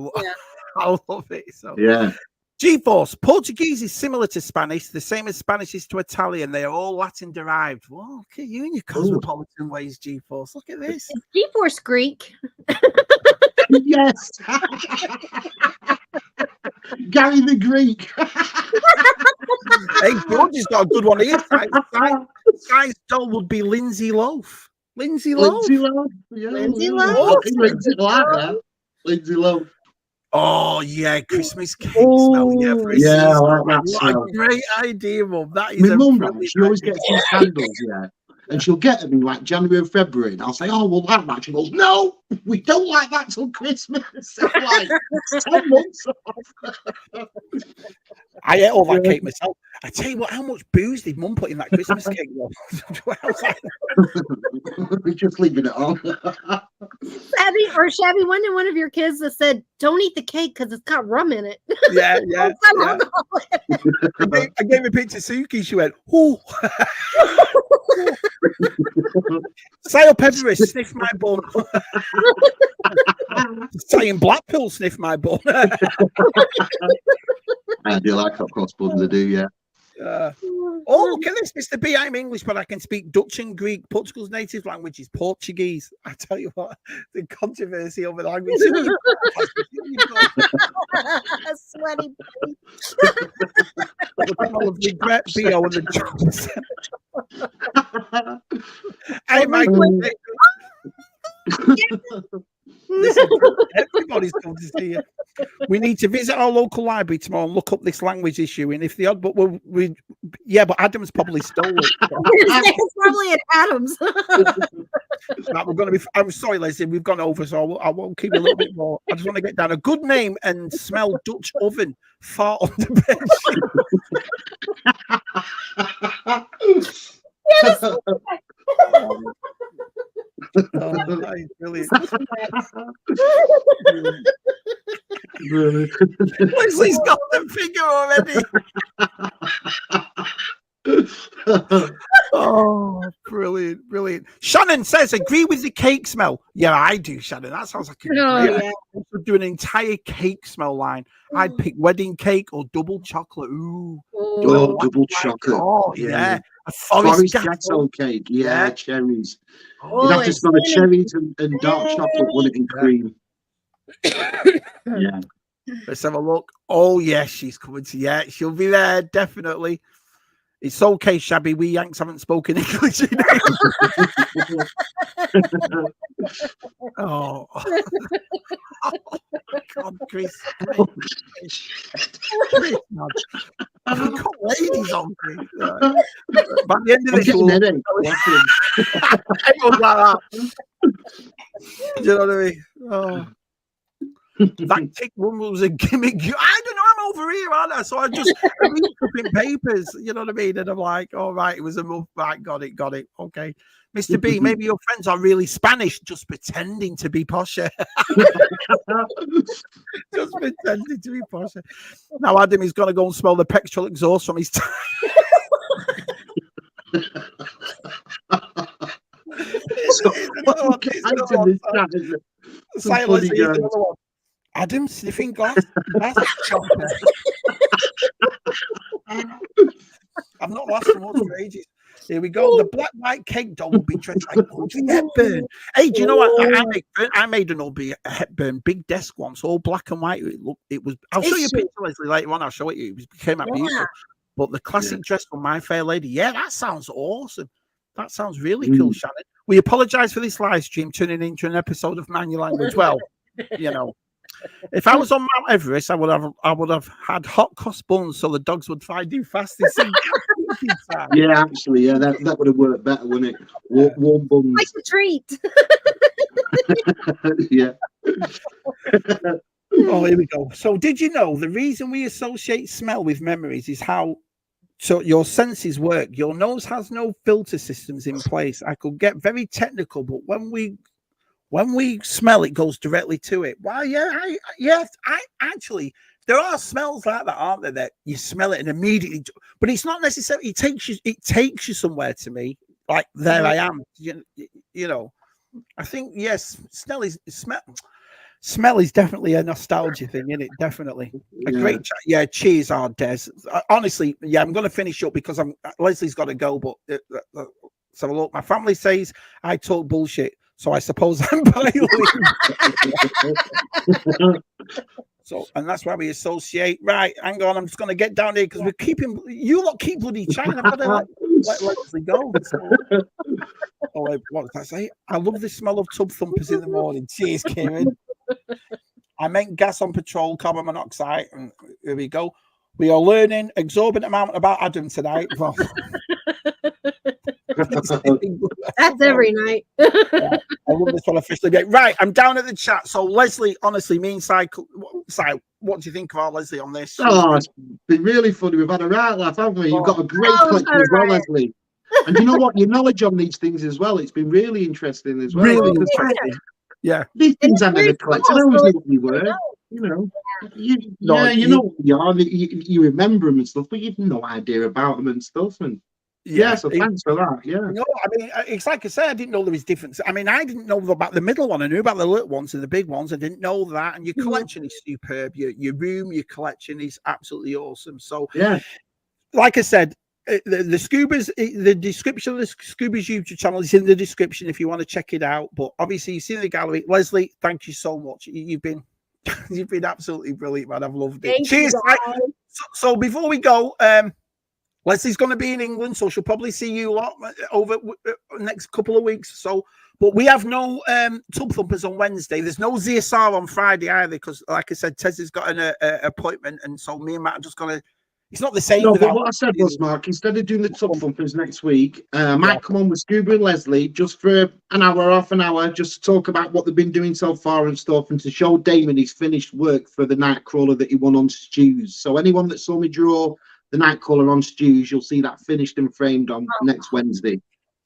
love it. So yeah. G-Force, Portuguese is similar to Spanish, the same as Spanish is to Italian. They are all Latin derived. Well, look at you and your cosmopolitan ways, G-Force. Look at this. Is G-Force Greek? Yes. Gary the Greek. Hey, George has got a good one here. Guy's doll would be Lindsay Loaf. Lindsay Loaf. Yeah. Lindsay Loaf. Lindsay Loaf. Oh yeah, Christmas cake smell. Yeah, I like that smell. What a great idea, Mum. That is my mum. She always gets these candles, and she'll get them in like January and February. And I'll say, "Oh, we'll like that." She goes, "No, we don't like that till Christmas." Like 10 months off. I ate all that cake myself. I tell you what, how much booze did Mum put in that Christmas cake? We're just leaving it on. Shabby, one of your kids that said, "Don't eat the cake because it's got rum in it." Yeah. I gave a picture to Suki. She went, "Oh." Sayo Pepper sniff my bum. Saying Blackpool sniff my bum. I do like hot cross buns. I do, yeah. Oh, look at this, Mr. B. I'm English, but I can speak Dutch and Greek. Portugal's native language is Portuguese. I tell you what, the controversy over the language. Sweaty. Regret B.O. and the jobs. Hey, Michael. Listen, everybody's come to see you. We need to visit our local library tomorrow and look up this language issue. And if the odd, but yeah, but Adam's probably stole it. It's probably at Adam's. Right, we're going to be. I'm sorry, Leslie, we've gone over, so I won't keep a little bit more. I just want to get down a good name and smell Dutch oven fart on the bed. Yes. Oh, that is brilliant. Really? Leslie's got the figure already. Oh, brilliant, brilliant. Shannon says, agree with the cake smell. Yeah, I do, Shannon. That sounds like a great yeah. I could do an entire cake smell line. I'd pick wedding cake or double chocolate. Ooh. Oh, double chocolate. Oh, yeah. A Forest gâteau. gâteau cake. Yeah, cherries. Oh, You'd have to smell the cherries and dark chocolate, wouldn't it, in cream? Yeah. Let's have a look. Oh, yes, she's coming to. Yeah, she'll be there, definitely. It's okay, Shabby. We Yanks haven't spoken English in Oh. Oh, God, Chris. I've got ladies on, Chris. By the end of this, everyone's like that. Do you know what I mean? Oh. That tick one was a gimmick. I don't know, I'm over here, aren't I? So I just read flipping papers, you know what I mean? And I'm like, all right, it was a move. Right, got it. Okay. Mr. B, maybe your friends are really Spanish, just pretending to be posher. Just pretending to be posher. Now Adam is going to go and smell the petrol exhaust from his time. Adam sniffing glass chomper. I've not lost so much for ages. Here we go. The black white cake doll will be dressed like Audrey Hepburn. Hey, do you know what? I made an Audrey Hepburn big desk once, all black and white. It was. I'll show you a picture, Leslie, later on. I'll show it you. It became that beautiful. But the classic dress from My Fair Lady, yeah, that sounds awesome. That sounds really cool, Shannon. We apologise for this live stream turning into an episode of Man Your Language. Well, you know. If I was on Mount Everest, I would have had hot cross buns so the dogs would find you fastest. Yeah, actually, yeah, that would have worked better, wouldn't it? Warm buns. Like a treat. Yeah. Oh, here we go. So, did you know the reason we associate smell with memories is how your senses work? Your nose has no filter systems in place. I could get very technical, but when we smell, it goes directly to it. Well, I actually, there are smells like that, aren't there? That you smell it and immediately, but it's not necessarily. It takes you somewhere. To me, like there I am. You know, I think yes, smell is definitely a nostalgia thing, isn't it? Definitely a great chat. Yeah, cheers, our Des. Honestly, yeah, I'm going to finish up because Leslie's got to go. But so look, my family says I talk bullshit. So I suppose I'm bilingual. So, and that's why we associate. Right, hang on, I'm just going to get down here because we're keeping. You lot keep bloody chatting. I've got to let Leslie go. So, what did I say? I love the smell of tub thumpers in the morning. Cheers, Kieran. I meant gas on petrol, carbon monoxide, and here we go. We are learning exorbitant amount about Adam tonight. That's every night. Yeah, I love this one officially. Right, I'm down at the chat. So Leslie, honestly, me and Si, what do you think of our Leslie on this? Oh, it's been really funny. We've had a right laugh, haven't we? You've got a great collection as well, Leslie. And you know what? Your knowledge on these things as well. It's been really interesting as well. Really interesting. Yeah. These things I never collected. I always knew what you were. You know, you know what you are. You remember them and stuff, but you've no idea about them and stuff. And yeah, so thanks for that. Yeah. No, I mean, it's like I said, I didn't know there was difference. I mean, I didn't know about the middle one. I knew about the little ones and the big ones. I didn't know that. And your collection is superb. Your room, your collection is absolutely awesome. So, yeah, like I said, the Scubas, the description of the Scubas YouTube channel is in the description if you want to check it out. But obviously, you see in the gallery. Leslie, thank you so much. You've been absolutely brilliant, man. I've loved it. Cheers. So before we go, Leslie's going to be in England, so she'll probably see you a lot over the next couple of weeks. So, But we have no Tub Thumpers on Wednesday. There's no ZSR on Friday either because, like I said, Tez has got an appointment, and so me and Matt are just gonna. It's not the same. No, but without what I said was, Mark, instead of doing the Tub Thumpers next week, I might come on with Scuba and Leslie just for an hour, half an hour, just to talk about what they've been doing so far and stuff, and to show Damon his finished work for the Nightcrawler that he won on Stews. So anyone that saw me draw the Nightcrawler on Stews, you'll see that finished and framed on next Wednesday.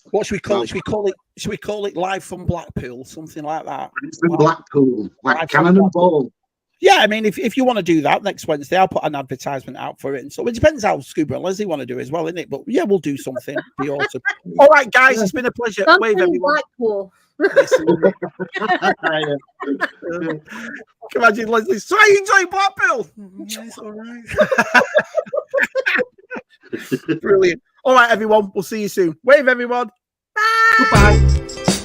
What should we call it? Should we call it live from Blackpool, something like that? From Blackpool, like cannon and ball. Yeah, I mean, if you want to do that next Wednesday, I'll put an advertisement out for it. And so it depends how Scuba and Leslie want to do it as well, isn't it? But yeah, we'll do something. Be awesome. All right, guys, it's been a pleasure. Something Wave everyone. Blackpool. Imagine Leslie. So I enjoy Blackpool. It's all right. Brilliant. All right, everyone. We'll see you soon. Wave everyone. Bye. Goodbye.